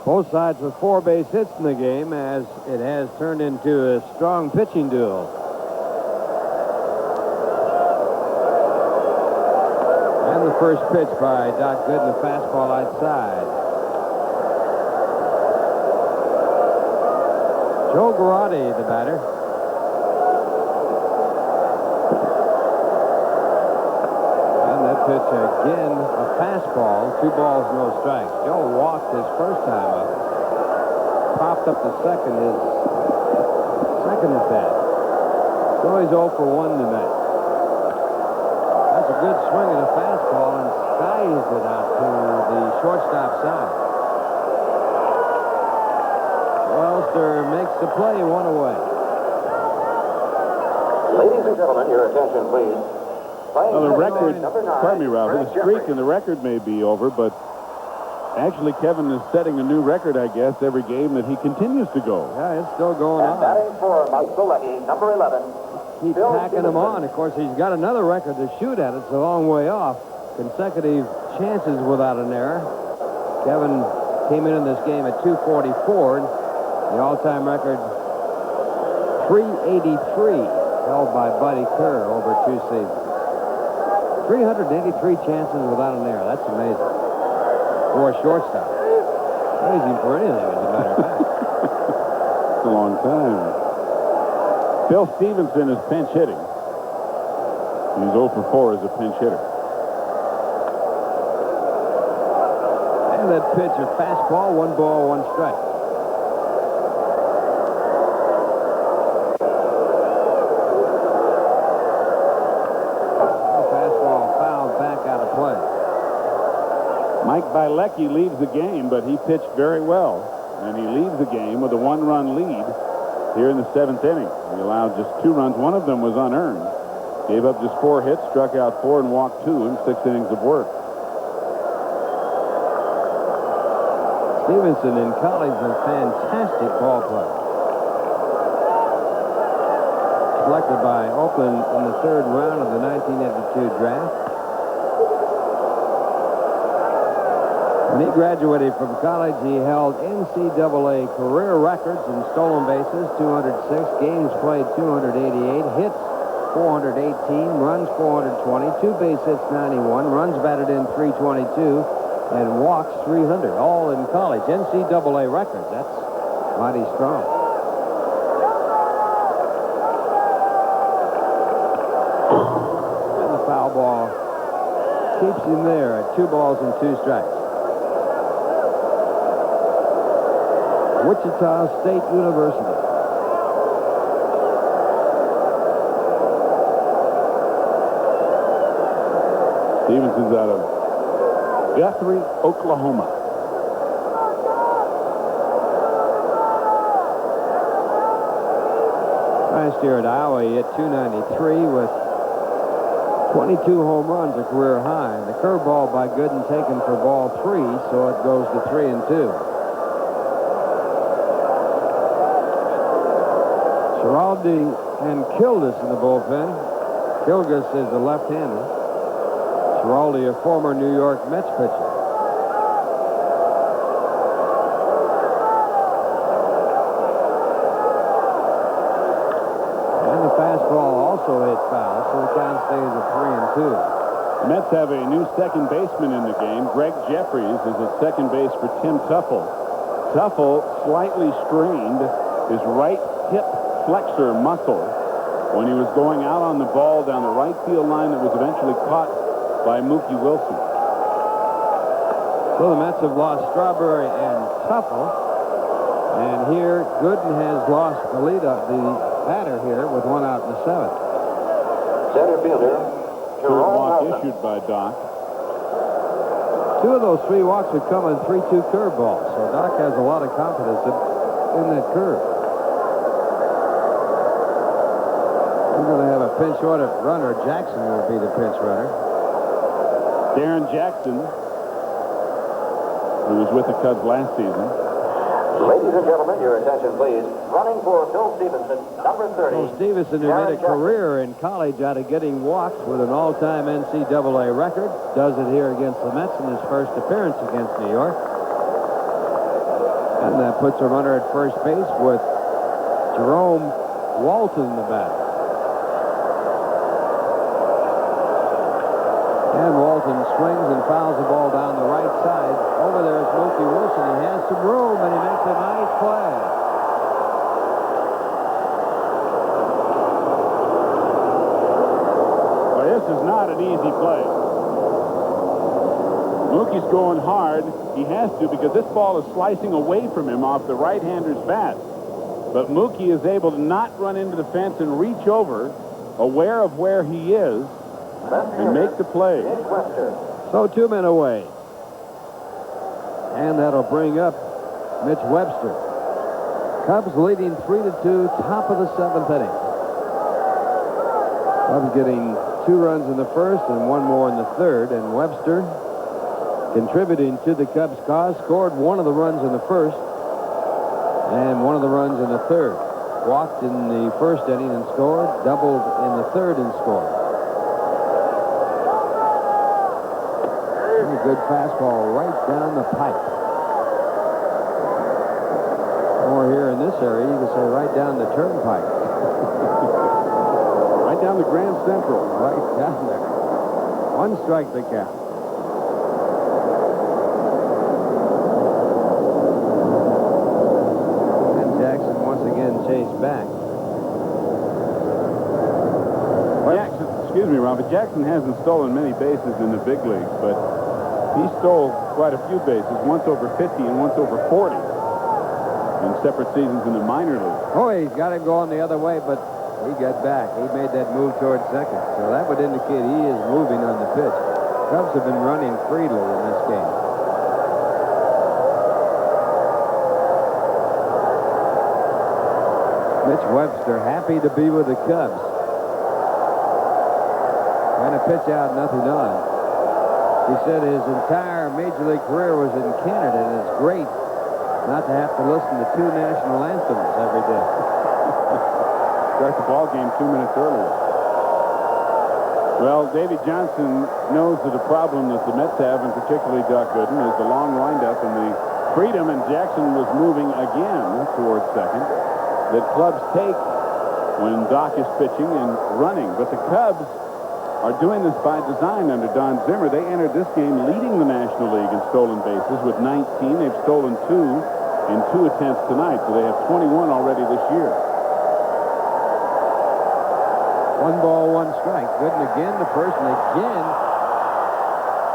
both sides with 4 base hits in the game as it has turned into a strong pitching duel. And the first pitch by Doc Gooden, the fastball outside. Joe Girardi, the batter. And that pitch again, a fastball, 2 balls, no strikes. Joe walked his first time up. Popped up the second, his second at bat. So he's 0 for 1 tonight. That's a good swing of the fastball and skies it out to the shortstop side. Welster makes the play, one away. Ladies and gentlemen, your attention, please. Well, the record, pardon me, Ralph, the streak and the record may be over, but actually Kevin is setting a new record, I guess, every game that he continues to go. Yeah, it's still going on. Batting for Mike Bielecki, number 11. Keep packing them on. Of course, he's got another record to shoot at. It's a long way off. Consecutive chances without an error. Kevin came in this game at 244. The all-time record, 383, held by Buddy Kerr over 2 seasons. 383 chances without an error. That's amazing. For a shortstop. Amazing for anything, as a matter of fact. It's a long time. Phil Stevenson is pinch hitting. He's 0 for 4 as a pinch hitter. And that pitch, a fastball, 1 ball, 1 strike. Fastball fouled back out of play. Mike Bielecki leaves the game, but he pitched very well. And he leaves the game with a 1-run lead here in the 7th inning. He allowed just 2 runs. One of them was unearned. Gave up just 4 hits, struck out 4, and walked 2 in 6 innings of work. Stevenson in college was a fantastic ball player. Selected by Oakland in the 3rd round of the 1982 draft. When he graduated from college, he held NCAA career records in stolen bases, 206, games played 288, hits 418, runs 420, 2 base hits 91, runs batted in 322, and walks 300, all in college. NCAA records. That's mighty strong. And the foul ball keeps him there at 2 balls and 2 strikes. Wichita State University. Stevenson's out of Guthrie, Oklahoma. Last year at Iowa, he hit .293 with 22 home runs, a career high. The curveball by Gooden taken for ball 3, so it goes to 3-2. Schiraldi and Kilgus in the bullpen. Kilgus is a left-hander. Schiraldi, a former New York Mets pitcher. And the fastball also hit foul, so the count stays at 3-2. The Mets have a new second baseman in the game. Gregg Jeffries is at second base for Tim Teufel. Teufel slightly strained his right hip flexor muscle when he was going out on the ball down the right field line that was eventually caught by Mookie Wilson. So the Mets have lost Strawberry and Teufel. And here, Gooden has lost the lead of the batter here with 1 out in the 7th. Center fielder, Third walk issued by Doc. 2 of those 3 walks would come in 3-2 curveballs. So Doc has a lot of confidence in that curve. We're going to have a pinch runner. Jackson will be the pinch runner. Darren Jackson, who was with the Cubs last season. Ladies and gentlemen, your attention, please. Running for Phil Stevenson, number 30. Phil Stevenson, who made a career in college out of getting walks with an all-time NCAA record, does it here against the Mets in his first appearance against New York. And that puts a runner at first base with Jerome Walton, the batter. And Walton swings and fouls the ball down the right side. Over there is Mookie Wilson. He has some room, and he makes a nice play. Well, this is not an easy play. Mookie's going hard. He has to because this ball is slicing away from him off the right-hander's bat. But Mookie is able to not run into the fence and reach over, aware of where he is, and make the play. So 2 men away. And that'll bring up Mitch Webster. Cubs leading 3-2, top of the 7th inning. Cubs getting 2 runs in the first and 1 more in the third, and Webster contributing to the Cubs' cause, scored 1 of the runs in the first and 1 of the runs in the third. Walked in the first inning and scored, doubled in the third and scored. A good fastball right down the pipe. Or here in this area, you can say right down the turnpike. Right down the Grand Central. Right down there. 1 strike the count. And Jackson once again chased back. Jackson, excuse me, Robert. Jackson hasn't stolen many bases in the big leagues, but he stole quite a few bases, once over 50 and once over 40 in separate seasons in the minor league. Oh, he's got him going the other way, but he got back. He made that move toward second. So that would indicate he is moving on the pitch. Cubs have been running freely in this game. Mitch Webster happy to be with the Cubs. Trying to pitch out, nothing on. He said his entire Major League career was in Canada, and it's great not to have to listen to 2 national anthems every day. Start the ball game 2 minutes earlier. Well, Davy Johnson knows that the problem that the Mets have, and particularly Doc Gooden, is the long windup and the freedom, and Jackson was moving again towards second, that clubs take when Doc is pitching and running. But the Cubs are doing this by design under Don Zimmer. They entered this game leading the National League in stolen bases with 19. They've stolen 2 in 2 attempts tonight, so they have 21 already this year. 1 ball, 1 strike. Gooden again to first, and again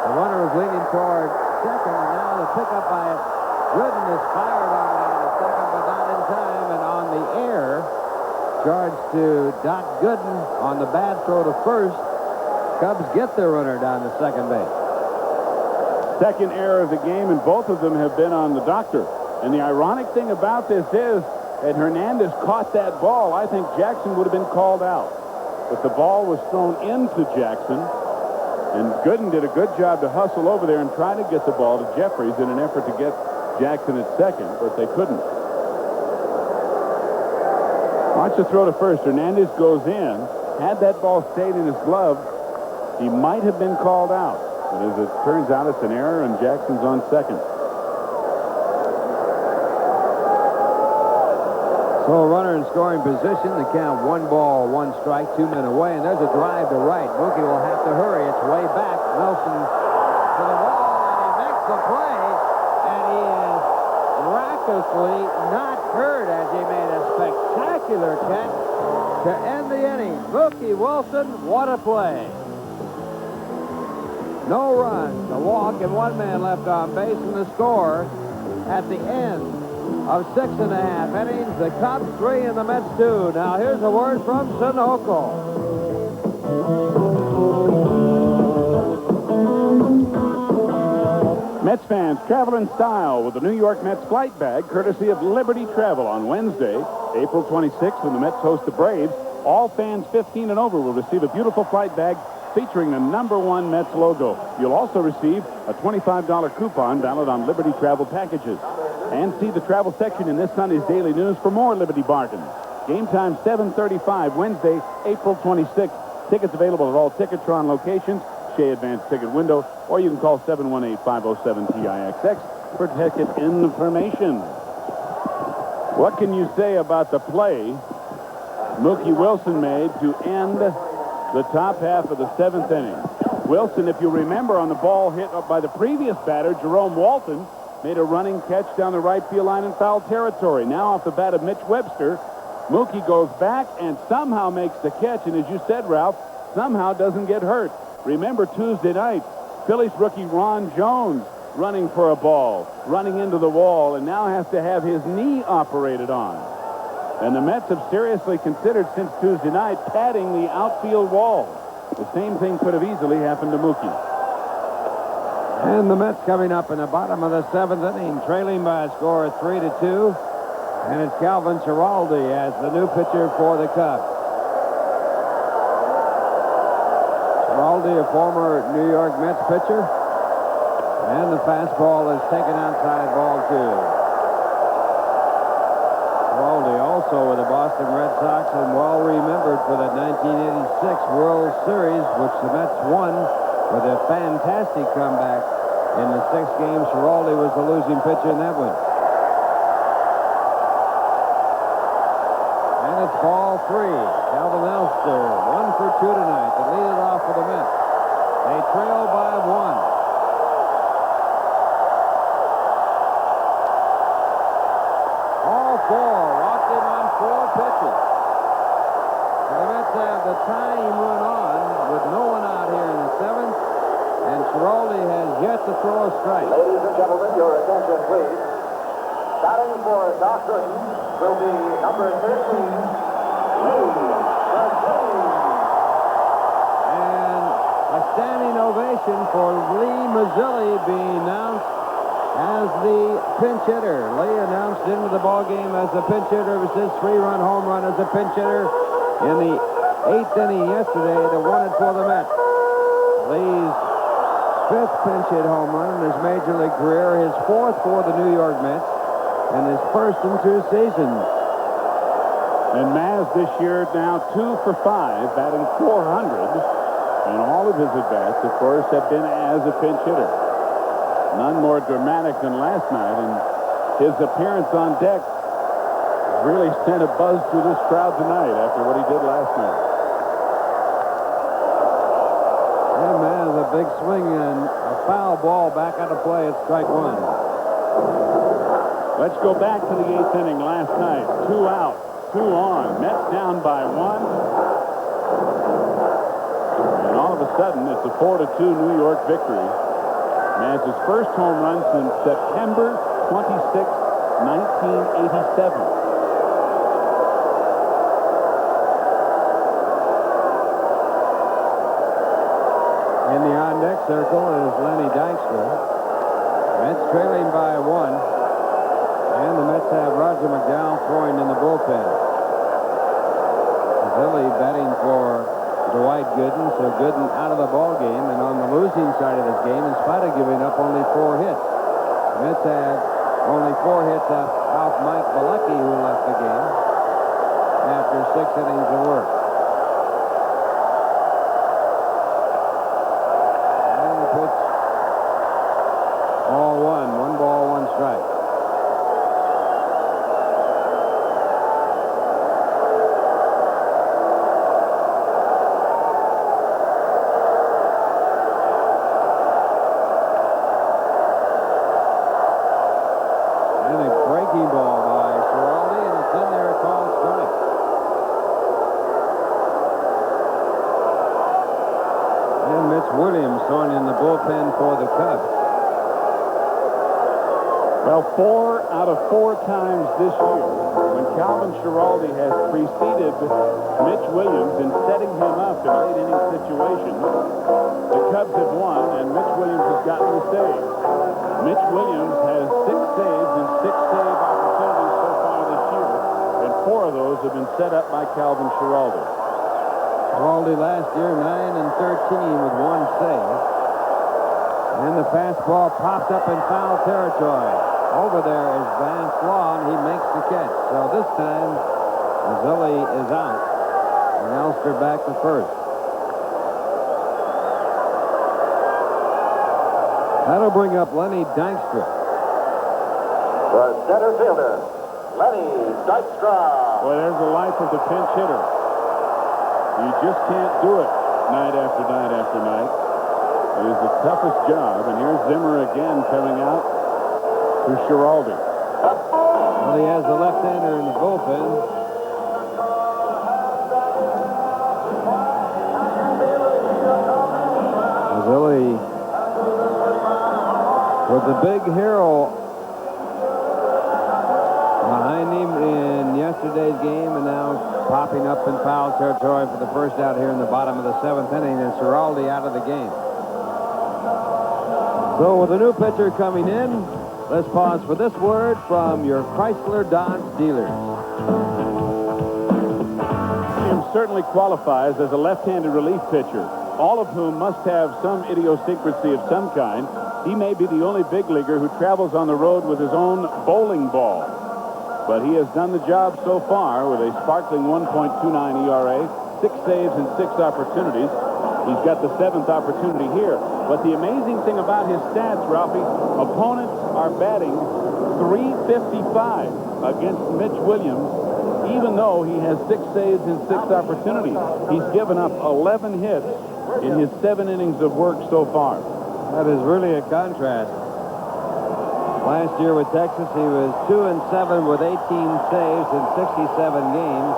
the runner is leaning toward second, and now the pickup by Gooden is fired on down to second, but not in time, and on the air, charge to Doc Gooden on the bad throw to first. Cubs get their runner down to second base. Second error of the game, and both of them have been on the doctor. And the ironic thing about this is that Hernandez caught that ball. I think Jackson would have been called out. But the ball was thrown into Jackson, and Gooden did a good job to hustle over there and try to get the ball to Jeffries in an effort to get Jackson at second, but they couldn't. Watch the throw to first. Hernandez goes in. Had that ball stayed in his glove, he might have been called out. But as it turns out, it's an error, and Jackson's on second. So a runner in scoring position. The count 1 ball, 1 strike, 2 men away, and there's a drive to right. Mookie will have to hurry. It's way back. Wilson to the wall, and he makes the play, and he is miraculously not hurt as he made a spectacular catch to end the inning. Mookie Wilson, what a play. No runs, a walk, and 1 man left on base, and the score at the end of 6.5 innings. The Cubs 3 and the Mets 2. Now here's a word from Sunoco. Mets fans, travel in style with the New York Mets flight bag, courtesy of Liberty Travel. On Wednesday, April 26th, when the Mets host the Braves, all fans 15 and over will receive a beautiful flight bag featuring the #1 Mets logo. You'll also receive a $25 coupon valid on Liberty Travel packages. And see the travel section in this Sunday's Daily News for more Liberty bargains. Game time 7:35, Wednesday, April 26th. Tickets available at all Ticketron locations, Shea Advanced Ticket Window, or you can call 718-507-TIXX for ticket information. What can you say about the play Mookie Wilson made to end the top half of the 7th inning? Wilson, if you remember, on the ball hit up by the previous batter, Jerome Walton, made a running catch down the right field line in foul territory. Now off the bat of Mitch Webster, Mookie goes back and somehow makes the catch, and as you said, Ralph, somehow doesn't get hurt. Remember Tuesday night, Phillies rookie Ron Jones running for a ball, running into the wall, and now has to have his knee operated on. And the Mets have seriously considered since Tuesday night padding the outfield wall. The same thing could have easily happened to Mookie. And the Mets coming up in the bottom of the 7th inning, trailing by a score of 3-2. And it's Calvin Schiraldi as the new pitcher for the Cubs. Schiraldi, a former New York Mets pitcher. And the fastball is taken outside, ball 2. Schiraldi also with the Boston Red Sox and well remembered for the 1986 World Series, which the Mets won with a fantastic comeback. In the 6th game, Schiraldi was the losing pitcher in that one. And it's ball 3. Calvin Elster, 1 for 2 tonight to lead it off for the Mets. They trail by 1. All 4 walked him on 4 pitches. And the Mets have the tying run on with no one out here in the 7th. And Schiraldi has yet to throw a strike. Ladies and gentlemen, your attention, please. Batting for Doc Gooden will be number 13, And a standing ovation for Lee Mazzilli being announced as the pinch hitter. Lee announced into the ballgame as a pinch hitter. It was his 3-run home run as a pinch hitter in the 8th inning yesterday that won it for the Mets. Lee's 5th pinch hit home run in his major league career, his 4th for the New York Mets, and his 1st in 2 seasons. And Maz this year now 2 for 5, batting .400. And all of his at-bats, of course, have been as a pinch hitter. None more dramatic than last night, and his appearance on deck really sent a buzz through this crowd tonight after what he did last night. Yeah, man, a big swing and a foul ball back out of play at strike 1. Let's go back to the 8th inning last night. 2 out, 2 on. Mets down by 1. And all of a sudden, it's a 4-2 New York victory. Maz's first home run since September 26, 1987. In the on-deck circle is Lenny Dykstra. Mets trailing by 1. And the Mets have Roger McDowell throwing in the bullpen. Billy betting for Dwight Gooden, so Gooden out of the ball game, and on the losing side of this game, in spite of giving up only 4 hits. The Mets had only 4 hits off Mike Bielecki, who left the game after 6 innings of work. And the pitch, ball 1, 1 ball, 1 strike. Mitch Williams thrown in the bullpen for the Cubs. Well, 4 out of 4 times this year, when Calvin Schiraldi has preceded Mitch Williams in setting him up in late-inning situations, the Cubs have won, and Mitch Williams has gotten the save. Mitch Williams has 6 saves and 6 save opportunities so far this year, and 4 of those have been set up by Calvin Schiraldi. Schiraldi last year 9-13 with 1 save. And the fastball popped up in foul territory. Over there is Van Flaw, and he makes the catch. So this time, Mazzilli is out, and Elster back to first. That'll bring up Lenny Dykstra. The center fielder, Lenny Dykstra. Well, there's the life of the pinch hitter. You just can't do it night after night after night. It is the toughest job, and here's Zimmer again coming out to Schiraldi. Well, he has the left-hander in the bullpen. Mazzilli with the big hero behind him in yesterday's today's game, and now popping up in foul territory for the first out here in the bottom of the 7th inning, and Schiraldi out of the game. So with a new pitcher coming in, let's pause for this word from your Chrysler Dodge dealers. Williams certainly qualifies as a left-handed relief pitcher, all of whom must have some idiosyncrasy of some kind. He may be the only big leaguer who travels on the road with his own bowling ball. But he has done the job so far with a sparkling 1.29 ERA, 6 saves and 6 opportunities. He's got the 7th opportunity here. But the amazing thing about his stats, Ralphie, opponents are batting .355 against Mitch Williams, even though he has 6 saves and 6 opportunities. He's given up 11 hits in his 7 innings of work so far. That is really a contrast. Last year with Texas, he was 2-7 with 18 saves in 67 games.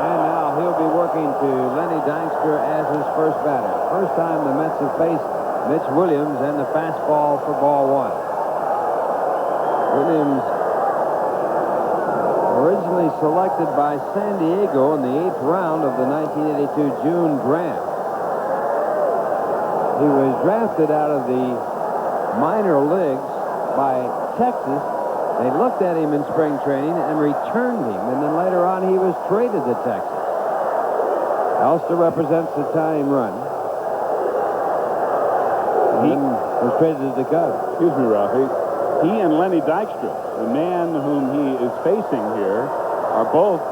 And now he'll be working to Lenny Dykstra as his first batter. First time the Mets have faced Mitch Williams and the fastball for ball 1. Williams, originally selected by San Diego in the 8th round of the 1982 June draft. He was drafted out of the minor leagues by Texas. They looked at him in spring training and returned him, and then later on he was traded to Texas. Elster represents the tying run. He was traded to the Cubs. Excuse me, Ralphie. He and Lenny Dykstra, the man whom he is facing here, are both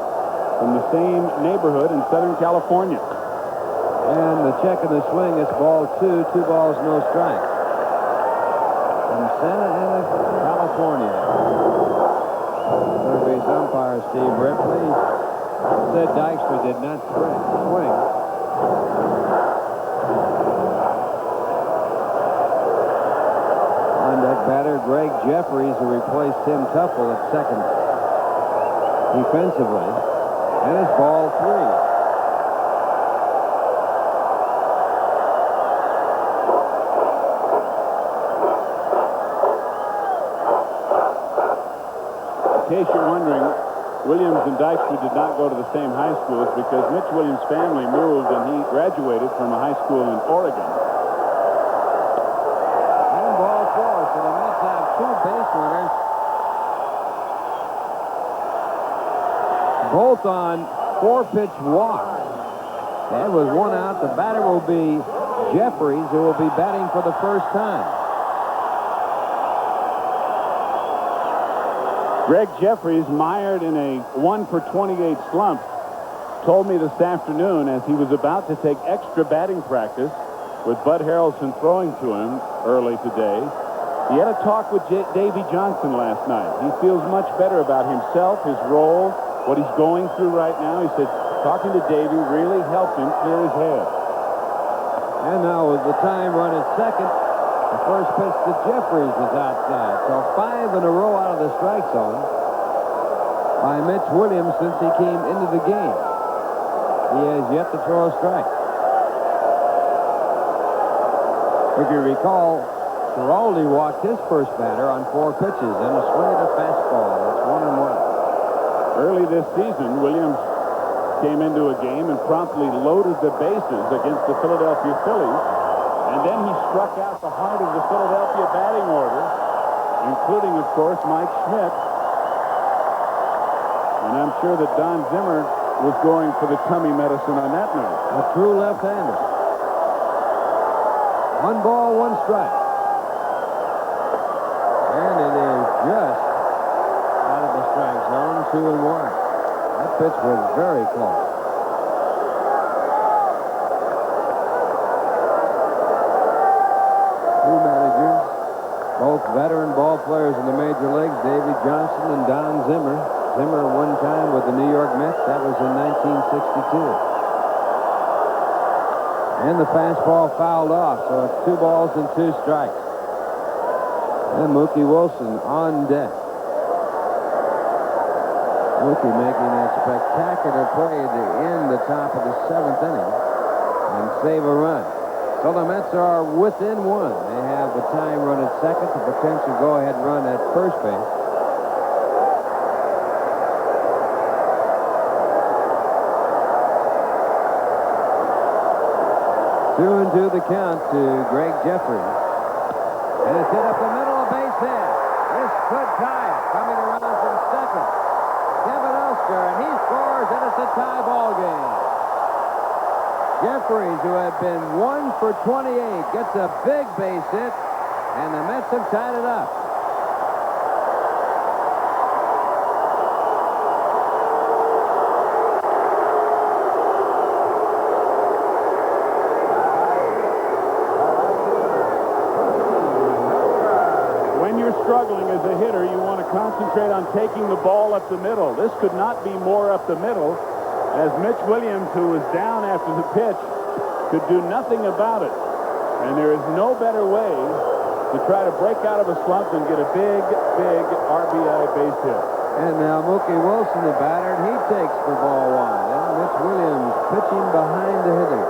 from the same neighborhood in Southern California. And the check and the swing is ball 2, 2 balls, no strikes. From Santa Ana, California. Third base umpire Steve Ripley said Dykstra did not swing. On deck batter Gregg Jeffries, who replaced Tim Teufel at second defensively. And it's ball 3. In case you're wondering, Williams and Dykstra did not go to the same high schools because Mitch Williams' family moved and he graduated from a high school in Oregon. And ball 4, so the Mets have 2 base runners. Both on 4-pitch walks. And with 1 out, the batter will be Jeffries, who will be batting for the first time. Gregg Jeffries, mired in a 1-for-28 slump, told me this afternoon as he was about to take extra batting practice with Bud Harrelson throwing to him early today. He had a talk with Davey Johnson last night. He feels much better about himself, his role, what he's going through right now. He said talking to Davey really helped him clear his head. And now with the time run at second, the first pitch to Jeffries is outside. So 5 in a row out of the strike zone by Mitch Williams since he came into the game. He has yet to throw a strike. If you recall, Schiraldi walked his first batter on 4 pitches and a swing at a fastball. It's 1-1. Early this season, Williams came into a game and promptly loaded the bases against the Philadelphia Phillies. And then he struck out the heart of the Philadelphia batting order, including, of course, Mike Schmidt. And I'm sure that Don Zimmer was going for the tummy medicine on that night. A true left-hander. 1 ball, 1 strike. And it is just out of the strike zone, 2-1. That pitch was very close. Two managers, both veteran ball players in the major leagues, Davey Johnson and Don Zimmer. Zimmer one time with the New York Mets. That was in 1962. And the fastball fouled off, so it's 2 balls and 2 strikes. And Mookie Wilson on deck. Mookie making a spectacular play to end the top of the 7th inning and save a run. So the Mets are within 1. They have the time run at second, the potential go-ahead run at first base. 2-2 the count to Gregg Jeffries. And it's hit up the middle, a base hit. This could tie it. Coming around from second, Kevin Elster, and he scores, and it's a tie ball game. Jeffries, who had been 1 for 28, gets a big base hit, and the Mets have tied it up. Struggling as a hitter, you want to concentrate on taking the ball up the middle. This could not be more up the middle, as Mitch Williams, who was down after the pitch, could do nothing about it. And there is no better way to try to break out of a slump than get a big RBI base hit. And now Mookie Wilson, the batter, and he takes for ball one. And Mitch Williams pitching behind the hitter.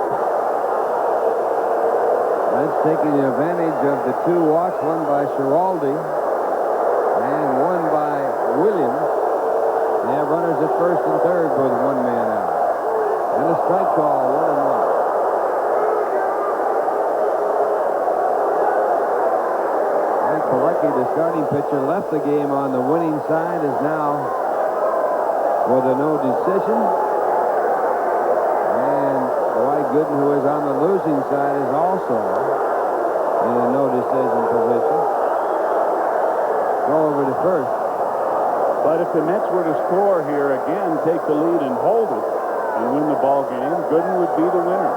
That's taking advantage of the 2 walks, one by Schiraldi and one by Williams. They have runners at first and third with 1 man out. And a strike call, 1-1. Mike Bielecki, the starting pitcher, left the game on the winning side, is now with a no decision. And Dwight Gooden, who is on the losing side, is also in a no decision position. Go over to first. But if the Mets were to score here again, take the lead and hold it, and win the ball game, Gooden would be the winner.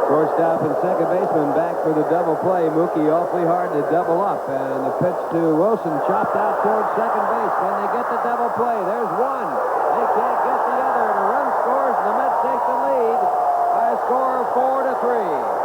Shortstop and second baseman back for the double play. Mookie awfully hard to double up, and the pitch to Wilson chopped out towards second base. Can they get the double play? There's one. They can't get the other, and a run scores, and the Mets take the lead by a score of 4-3.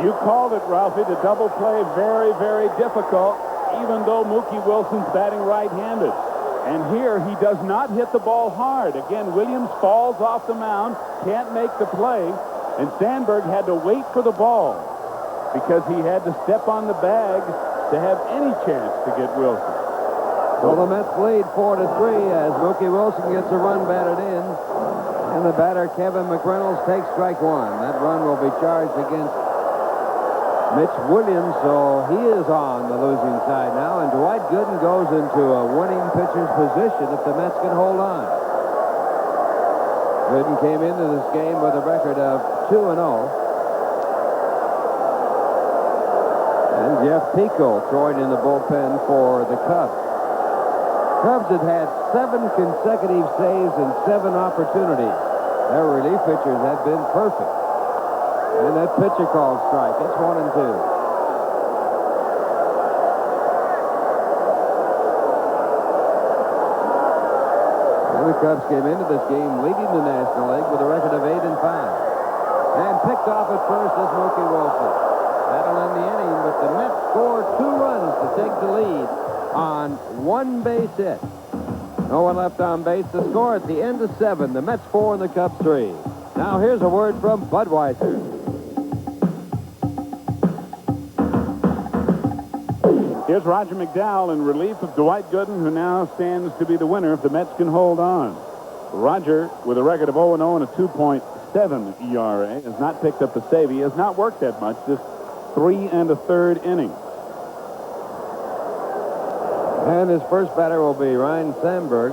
You called it, Ralphie, the double play very difficult, even though Mookie Wilson's batting right-handed. And here he does not hit the ball hard. Again, Williams falls off the mound, can't make the play, and Sandberg had to wait for the ball because he had to step on the bag to have any chance to get Wilson. So the Mets lead 4-3 as Mookie Wilson gets a run batted in, and the batter Kevin McReynolds takes strike one. That run will be charged against Mitch Williams, so he is on the losing side now, and Dwight Gooden goes into a winning pitcher's position if the Mets can hold on. Gooden came into this game with a record of 2-0. And Jeff Pico joined in the bullpen for the Cubs. Cubs had had 7 consecutive saves and 7 opportunities. Their relief pitchers have been perfect. And that pitcher called strike. It's 1-2. And the Cubs came into this game leading the National League with a record of 8-5. And picked off at first is Mookie Wilson. Battle in the inning, but the Mets score 2 runs to take the lead on 1 base hit. No one left on base. The score at the end of 7. The Mets 4 and the Cubs 3. Now here's a word from Budweiser. Here's Roger McDowell in relief of Dwight Gooden, who now stands to be the winner if the Mets can hold on. Roger, with a record of 0-0 and a 2.7 ERA, has not picked up the save. He has not worked that much, just 3 1/3 innings. And his first batter will be Ryne Sandberg.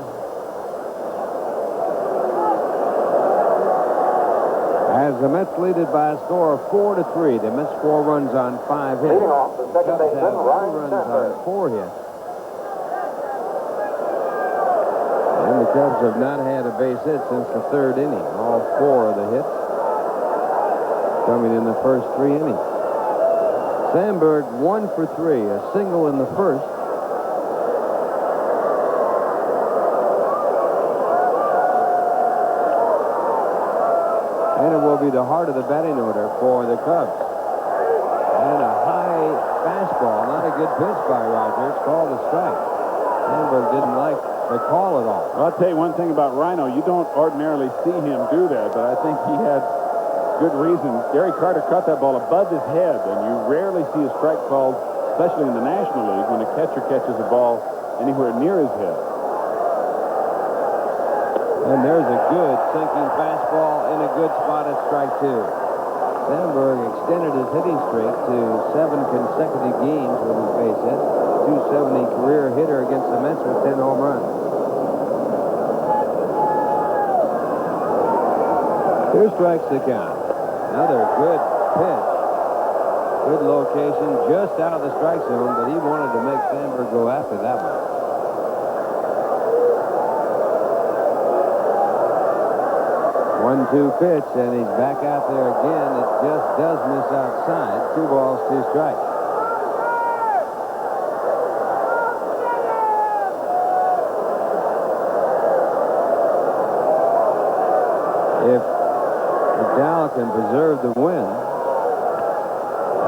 As the Mets lead it by a score of 4-3. The Mets 4 runs on 5 hits. Leading off the second Cubs baseman, have 2 Ryne runs Sandberg. on 4 hits. And the Cubs have not had a base hit since the 3rd inning. All 4 of the hits coming in the first 3 innings. Sandberg 1 for 3, a single in the first. And it will be the heart of the batting order for the Cubs. And a high fastball, not a good pitch by Roger. It's called a strike. Sandberg didn't like they call it all. Well, I'll tell you one thing about Rhino. You don't ordinarily see him do that, but I think he had good reason. Gary Carter caught that ball above his head, and you rarely see a strike called, especially in the National League, when a catcher catches a ball anywhere near his head. And there's a good sinking fastball in a good spot at strike two. Sandberg extended his hitting streak to 7 consecutive games with his base hit. 270 career hitter against the Mets with 10 home runs. Two strikes to count. Another good pitch. Good location just out of the strike zone, but he wanted to make Sandberg go after that one. 1-2 pitch, and he's back out there again. It just does miss outside. 2 balls, 2 strikes. If McDowell can preserve the win,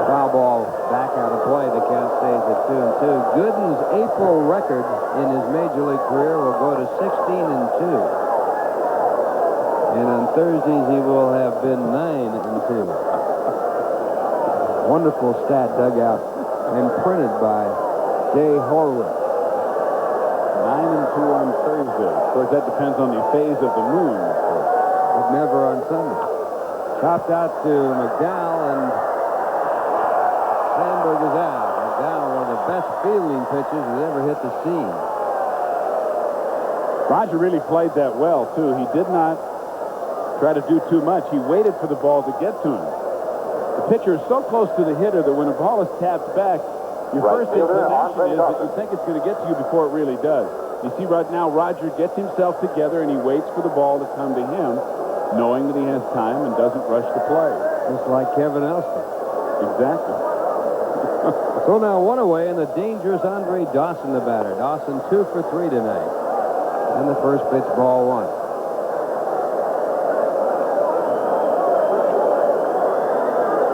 foul ball back out of play. The count stays at 2-2. Gooden's April record in his major league career will go to 16-2. And on Thursdays, he will have been 9-2. Wonderful stat dug out and printed by Jay Horwitz. 9-2 on Thursday. Of course, that depends on the phase of the moon. But never on Sunday. Chopped out to McDowell, and Sandberg is out. McDowell, one of the best fielding pitchers that ever hit the scene. Roger really played that well, too. He did not try to do too much. He waited for the ball to get to him. The pitcher is so close to the hitter that when a ball is tapped back, your first inclination is that you think it's going to get to you before it really does. You see right now, Roger gets himself together and he waits for the ball to come to him, knowing that he has time and doesn't rush the play. Just like Kevin Elston. Exactly. So now 1 away, and the dangerous Andre Dawson, the batter. Dawson 2 for 3 tonight. And the first pitch, ball 1.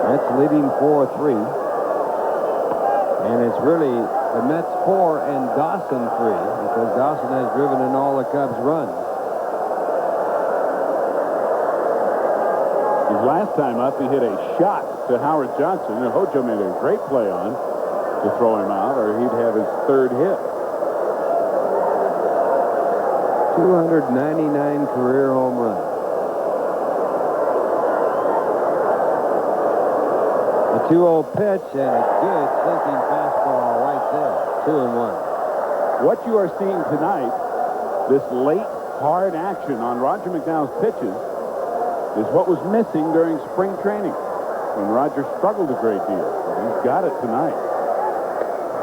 Mets leading 4-3. And it's really the Mets 4 and Dawson 3, because Dawson has driven in all the Cubs' runs. His last time up, he hit a shot to Howard Johnson. And Hojo made a great play on to throw him out, or he'd have his 3rd hit. 299 career home runs. A 2-0 pitch and a good sinking fastball right there. 2-1. What you are seeing tonight, this late, hard action on Roger McDowell's pitches, is what was missing during spring training when Roger struggled a great deal. He's got it tonight.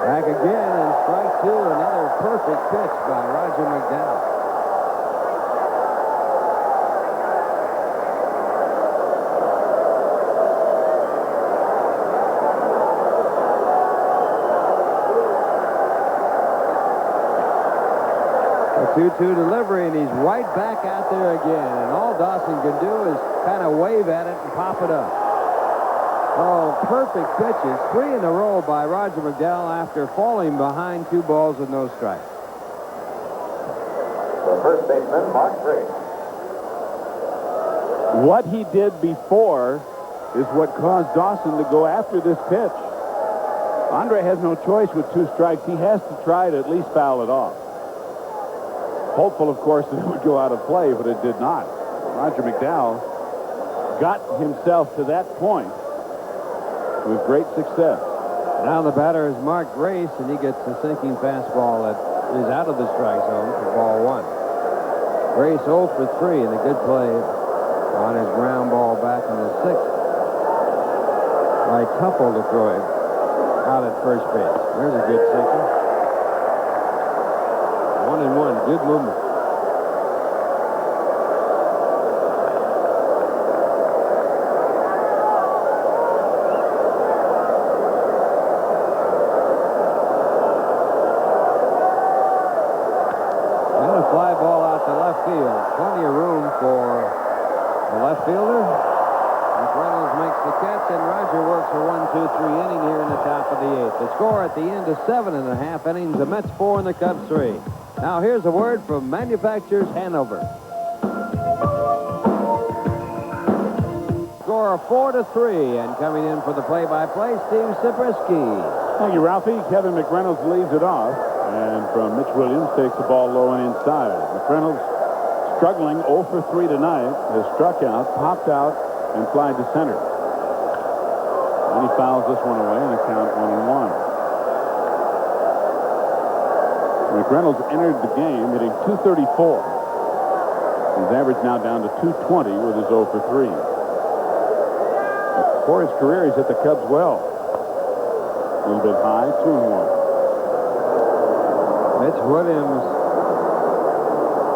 Back again, and strike 2, another perfect pitch by Roger McDowell. A 2-2 delivery, and he's right back out there again. And all Dawson can do is kind of wave at it and pop it up. Oh, perfect pitches. 3 in a row by Roger McDowell after falling behind 2 balls and no strikes. The first baseman, Mark Grace. What he did before is what caused Dawson to go after this pitch. Andre has no choice with 2 strikes. He has to try to at least foul it off. Hopeful, of course, that it would go out of play, but it did not. Roger McDowell got himself to that point with great success. Now the batter is Mark Grace, and he gets the sinking fastball that is out of the strike zone for ball 1. Grace 0 for 3, and a good play on his ground ball back in the 6th by Teufel to throw him out at first base. There's a good sinker. 1-1, good movement. And a fly ball out to left field. Plenty of room for the left fielder. Reynolds makes the catch, and Roger works a 1-2-3 inning here in the top of the 8th. The score at the end of 7.5 innings, the Mets 4 and the Cubs 3. Now here's a word from Manufacturers Hanover. Score 4-3, and coming in for the play-by-play, Steve Zabriskie. Thank you, Ralphie. Kevin McReynolds leads it off, and from Mitch Williams takes the ball low and inside. McReynolds, struggling 0 for 3 tonight, has struck out, popped out, and flied to center. And he fouls this one away and a count 1-1. McReynolds entered the game hitting .234. His average now down to .220 with his 0 for 3. For his career, he's hit the Cubs well. A little bit high, 2-1. Mitch Williams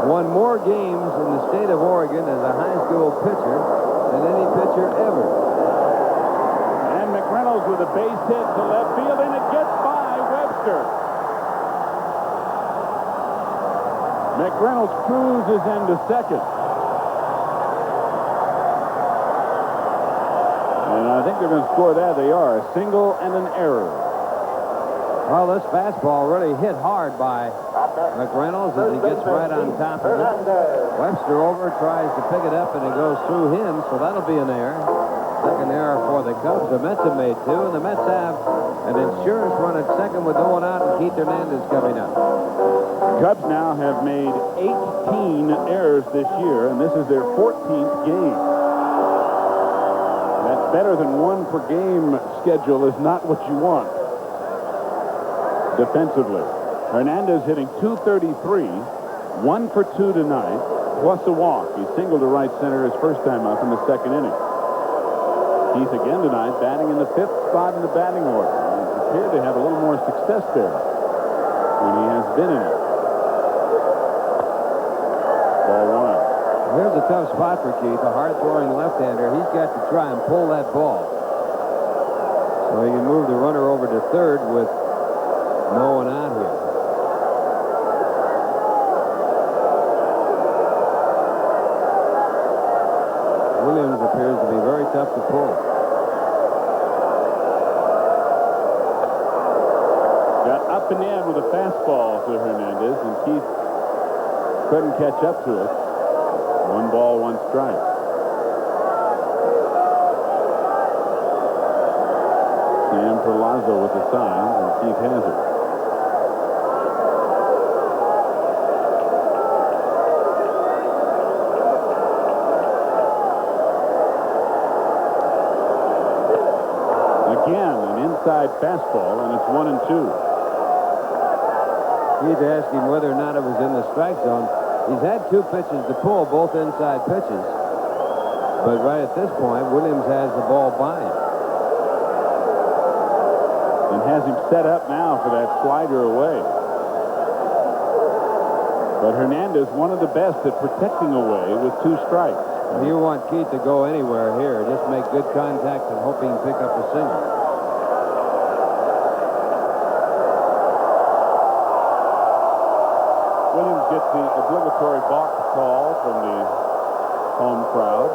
won more games in the state of Oregon as a high school pitcher than any pitcher ever. And McReynolds with a base hit to left field, and it gets by Webster. McReynolds cruises into second. And I think they're going to score that. They are. A single and an error. Well, this fastball really hit hard by McReynolds as he gets right on top of it. Webster over, tries to pick it up, and it goes through him, so that'll be an error. Second error for the Cubs. The Mets have made 2, and the Mets have an insurance run at second with no one out, and Keith Hernandez coming up. Cubs now have made 18 errors this year, and this is their 14th game. That better than 1 per game schedule is not what you want defensively. Hernandez hitting .233, 1 for 2 tonight, plus a walk. He singled to right center his first time up in the second inning. Keith again tonight batting in the 5th spot in the batting order. He's appeared to have a little more success there when he has been in it. Ball 1. Here's a tough spot for Keith, a hard-throwing left-hander. He's got to try and pull that ball so he can move the runner over to third with no one out here. Williams appears to be very tough to pull. Got up and in with a fastball to Hernandez, and Keith couldn't catch up to it. 1 ball, 1 strike. Sam Perlazzo with the signs, and Keith has it. Again, an inside fastball, and it's 1-2. Keith asked him whether or not it was in the strike zone. He's had 2 pitches to pull, both inside pitches. But right at this point, Williams has the ball by him. And has him set up now for that slider away. But Hernandez, one of the best at protecting away with 2 strikes. You want Keith to go anywhere here. Just make good contact and hope he can pick up a single. Williams gets the obligatory balk call from the home crowd.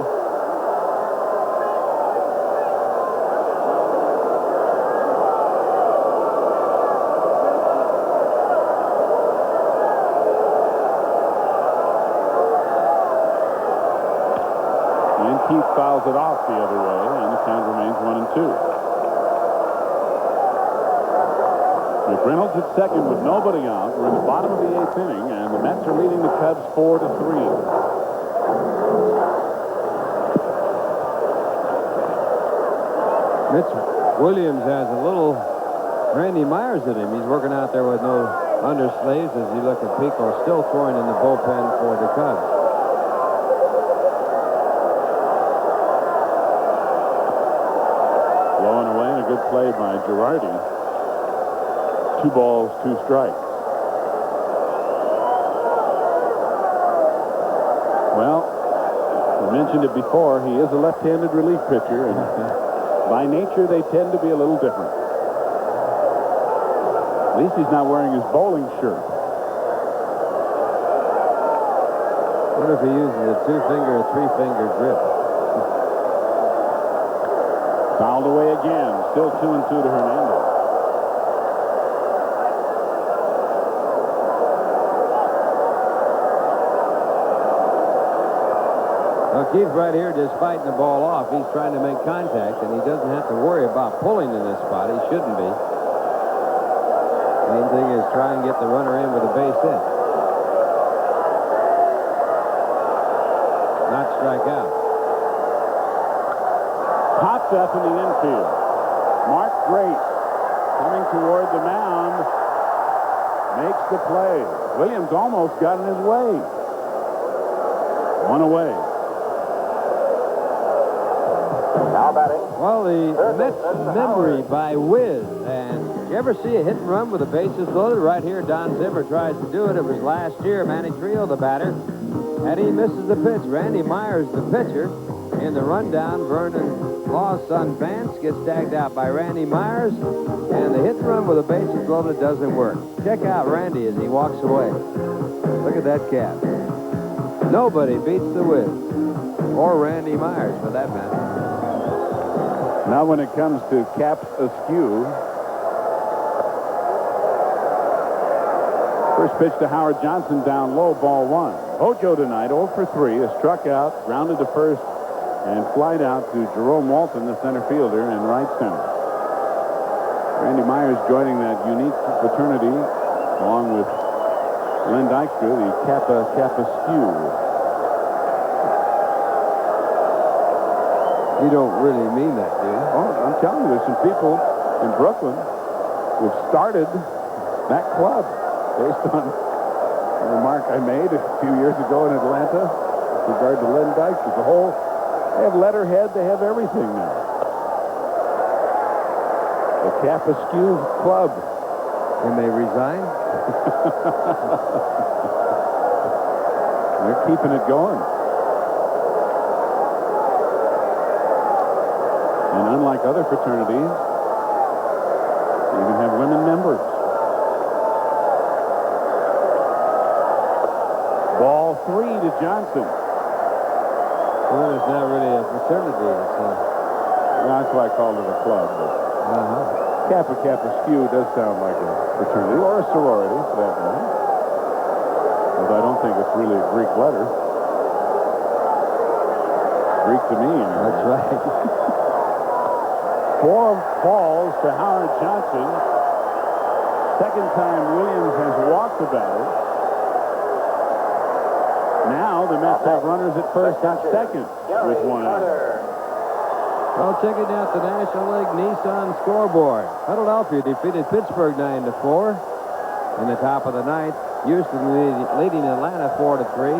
And Keith fouls it off the other way, and the count remains 1-2. McReynolds at second with nobody out. We're in the bottom of the 8th inning, and the Mets are leading the Cubs 4-3. Mitch Williams has a little Randy Myers in him. He's working out there with no underslaves as you look at Pico still throwing in the bullpen for the Cubs. Blowing away, and a good play by Schiraldi. 2 balls, 2 strikes. Well, I mentioned it before. He is a left-handed relief pitcher, and by nature, they tend to be a little different. At least he's not wearing his bowling shirt. What if he uses a 2-finger or 3-finger grip? Fouled away again. Still 2-2 to Hernandez. Well, Keith's right here just fighting the ball off. He's trying to make contact, and he doesn't have to worry about pulling in this spot. He shouldn't be. Main thing is try and get the runner in with a base hit. Not strike out. Pops up in the infield. Mark Grace coming toward the mound. Makes the play. Williams almost got in his way. One away. Now batting. Well, the Mets memory by Wiz. And did you ever see a hit and run with the bases loaded? Right here, Don Zimmer tries to do it. It was last year. Manny Trio, the batter. And he misses the pitch. Randy Myers, the pitcher. In the rundown, Vernon Law's son Vance gets tagged out by Randy Myers. And the hit and run with the bases loaded doesn't work. Check out Randy as he walks away. Look at that cap. Nobody beats the Wiz. Or Randy Myers, for that matter. Now when it comes to caps askew. First pitch to Howard Johnson down low, ball one. Hojo tonight 0 for 3, is struck out, grounded to first, and flied out to Jerome Walton, the center fielder, in right center. Randy Myers joining that unique fraternity, along with Len Dykstra, the Kappa Skew. You don't really mean that, do you? Oh, I'm telling you, there's some people in Brooklyn who've started that club based on a remark I made a few years ago in Atlanta with regard to Len Dykstra. They have letterhead, they have everything now. The Kappa Skew Club. Can they resign? They're keeping it going. And unlike other fraternities, they even have women members. Ball 3 to Johnson. Well, it's not really a fraternity. It's That's why I called it a club. Kappa Skew does sound like a fraternity or a sorority, for that matter. Although I don't think it's really a Greek letter. Greek to me, you know. That's right. 4 balls to Howard Johnson. Second time Williams has walked the batter. Now the Mets have runners at first and second with 1 out. Well, checking out the National League Nissan scoreboard. Philadelphia defeated Pittsburgh 9-4 in the top of the ninth. Houston leading Atlanta 4-3.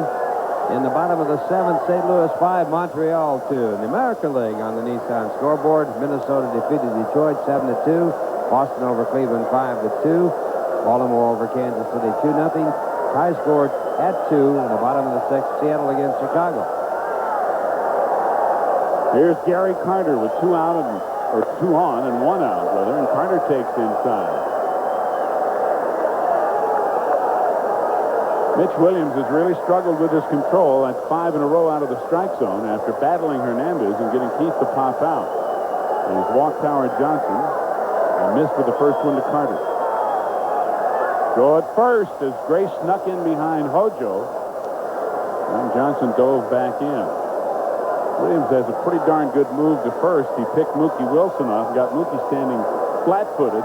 In the bottom of the 7th, St. Louis 5, Montreal 2. In the American League on the Nissan scoreboard, Minnesota defeated Detroit 7-2. Boston over Cleveland 5-2. Baltimore over Kansas City 2-0. High scored at 2 in the bottom of the 6th, Seattle against Chicago. Here's Gary Carter with 2 out or 2 on and 1 out, rather, and Carter takes inside. Mitch Williams has really struggled with his control. That's 5 in a row out of the strike zone after battling Hernandez and getting Keith to pop out. And he's walked Howard Johnson and missed with the first one to Carter. Go at first as Grace snuck in behind Hojo. And Johnson dove back in. Williams has a pretty darn good move to first. He picked Mookie Wilson off and got Mookie standing flat-footed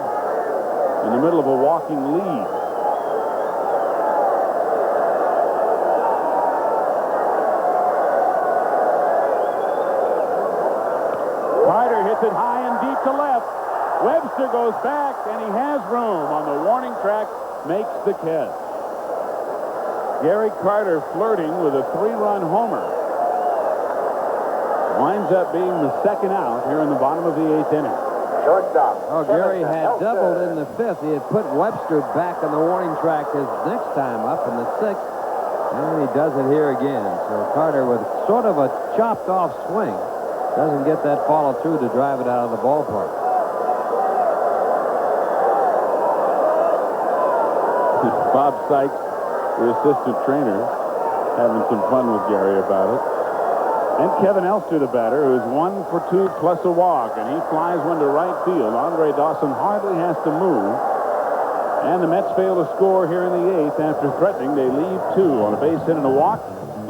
in the middle of a walking lead. Carter hits it high and deep to left. Webster goes back, and he has room on the warning track, makes the catch. Gary Carter flirting with a 3-run homer. Winds up being the second out here in the bottom of the 8th inning. Shortstop. Oh, Gary had doubled in the 5th. He had put Webster back on the warning track his next time up in the 6th. And he does it here again. So Carter, with sort of a chopped-off swing, doesn't get that follow through to drive it out of the ballpark. Bob Sykes, the assistant trainer, having some fun with Gary about it. And Kevin Elster, the batter, who's 1 for 2 plus a walk, and he flies one to right field. Andre Dawson hardly has to move. And the Mets fail to score here in the 8th after threatening. They leave 2 on a base hit and a walk.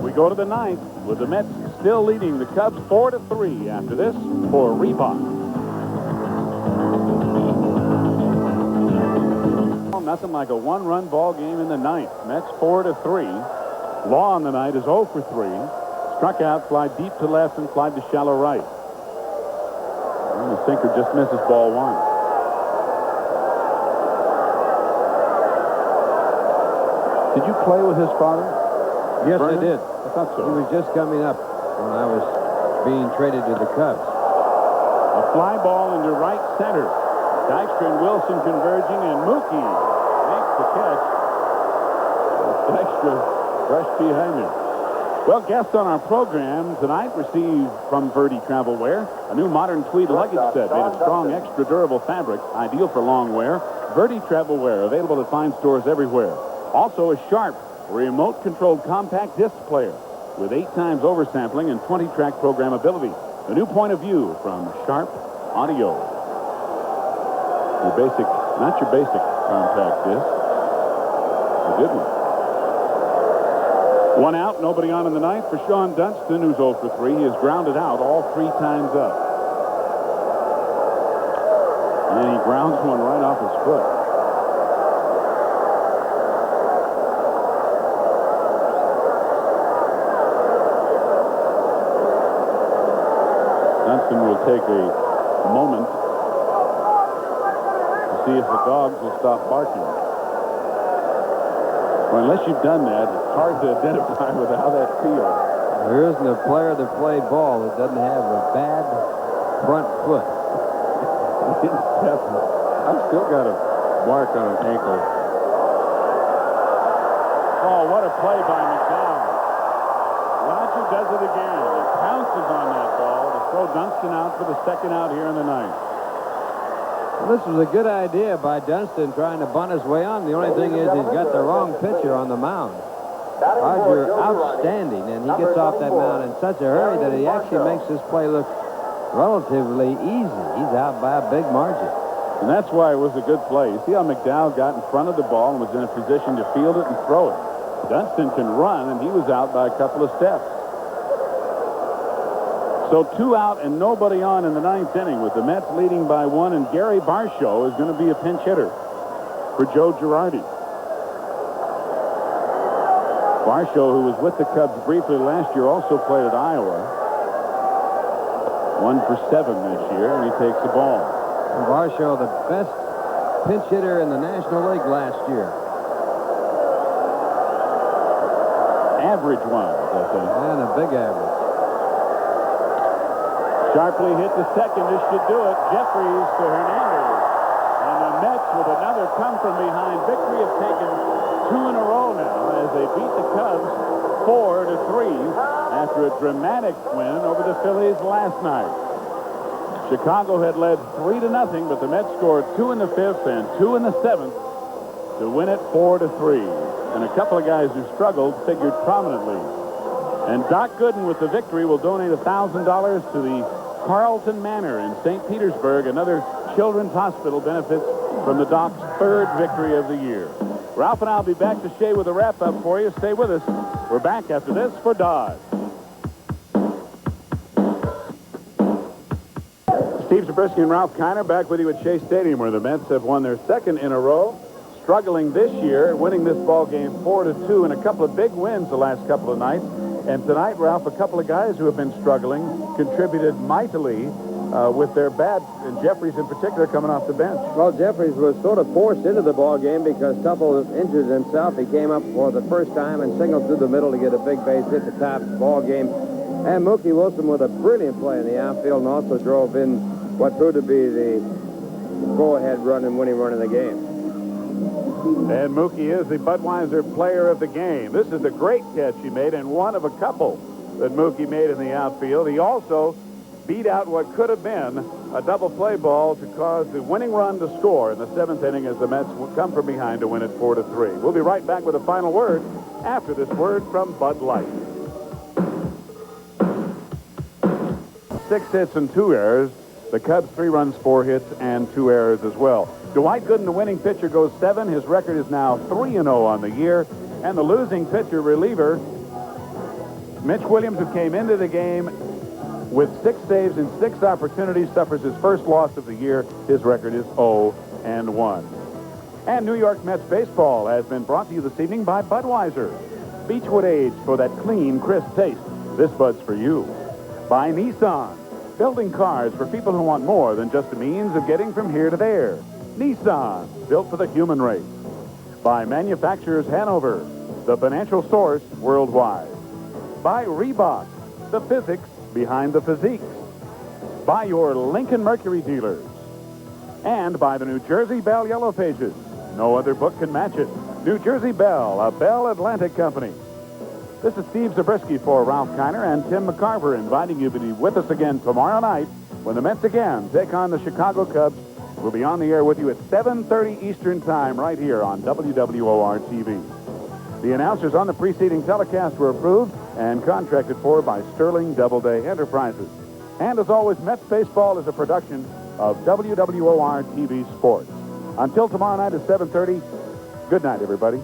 We go to the 9th with the Mets still leading the Cubs 4-3 after this for Reebok. Nothing like a one-run ball game in the 9th. Mets 4-3. Law on the night is 0 for 3. Struck out, fly deep to left, and fly to shallow right. And the sinker just misses ball 1. Did you play with his father? Yes, Vernon? I did. I thought so. He was just coming up when I was being traded to the Cubs. A fly ball into right center. Dykstra and Wilson converging, and Mookie makes the catch. Dykstra rushed behind him. Well, guests on our program tonight received from Verde Travel Wear a new modern tweed luggage set made of strong, extra durable fabric, ideal for long wear. Verde Travel Wear, available at fine stores everywhere. Also, a Sharp remote-controlled compact disc player with 8 times oversampling and 20-track programmability. A new point of view from Sharp Audio. Your basic, not your basic compact disc. A good one. 1 out, nobody on in the 9th for Sean Dunston, who's 0 for 3. He is grounded out all 3 times up. And he grounds one right off his foot. Dunston will take a moment to see if the dogs will stop barking. Well, unless you've done that, it's hard to identify with how that feels. There isn't a player that played ball that doesn't have a bad front foot. I've still got a mark on an ankle. Oh, what a play by McDowell. Roger does it again. He pounces on that ball to throw Dunston out for the 2nd out here in the 9th. Well, this was a good idea by Dunston trying to bunt his way on. The only thing is he's got the wrong pitcher on the mound. Roger, outstanding, and he gets off that mound in such a hurry that he actually makes this play look relatively easy. He's out by a big margin. And that's why it was a good play. You see how McDowell got in front of the ball and was in a position to field it and throw it. Dunston can run, and he was out by a couple of steps. So 2 out and nobody on in the 9th inning with the Mets leading by 1, and Gary Barshow is going to be a pinch hitter for Joe Girardi. Barshow, who was with the Cubs briefly last year, also played at Iowa. 1 for 7 this year, and he takes the ball. And Barshow, the best pinch hitter in the National League last year. Average ones, I think. And a big average. Sharply hit to second. This should do it. Jeffries to Hernandez. And the Mets, with another come-from-behind victory, have taken 2 in a row now as they beat the Cubs 4-3 after a dramatic win over the Phillies last night. Chicago had led 3-0, but the Mets scored 2 in the 5th and 2 in the 7th to win it 4-3. And a couple of guys who struggled figured prominently. And Doc Gooden, with the victory, will donate $1,000 to the Carlton Manor in St. Petersburg. Another children's hospital benefits from the Doc's 3rd victory of the year. Ralph and I will be back to Shea with a wrap-up for you. Stay with us. We're back after this for Dodge. Steve Zabriskie and Ralph Kiner back with you at Shea Stadium, where the Mets have won their 2nd in a row. Struggling this year, winning this ball game 4-2, and a couple of big wins the last couple of nights. And tonight, Ralph, a couple of guys who have been struggling contributed mightily with their bat, and Jeffries in particular coming off the bench. Well, Jeffries was sort of forced into the ball game because Teufel injured himself. He came up for the first time and singled through the middle to get a big base hit to top the ball game. And Mookie Wilson with a brilliant play in the outfield and also drove in what proved to be the go-ahead run and winning run in the game. And Mookie is the Budweiser player of the game. This is a great catch he made, and one of a couple that Mookie made in the outfield. He also beat out what could have been a double play ball to cause the winning run to score in the 7th inning as the Mets will come from behind to win it 4-3. We'll be right back with a final word after this word from Bud Light. 6 hits and 2 errors. The Cubs 3 runs, 4 hits, and 2 errors as well. Dwight Gooden, the winning pitcher, goes 7. His record is now 3-0 on the year. And the losing pitcher, reliever, Mitch Williams, who came into the game with 6 saves in 6 opportunities, suffers his first loss of the year. His record is 0-1. And New York Mets baseball has been brought to you this evening by Budweiser. Beechwood Age for that clean, crisp taste. This Bud's for you. By Nissan. Building cars for people who want more than just a means of getting from here to there. Nissan, built for the human race. By Manufacturers Hanover, the financial source worldwide. By Reebok, the physics behind the physiques. By your Lincoln Mercury dealers. And by the New Jersey Bell Yellow Pages. No other book can match it. New Jersey Bell, a Bell Atlantic company. This is Steve Zabriskie for Ralph Kiner and Tim McCarver, inviting you to be with us again tomorrow night when the Mets again take on the Chicago Cubs. We'll be on the air with you at 7:30 Eastern Time right here on WWOR-TV. The announcers on the preceding telecast were approved and contracted for by Sterling Doubleday Enterprises. And as always, Mets baseball is a production of WWOR-TV Sports. Until tomorrow night at 7:30, good night, everybody.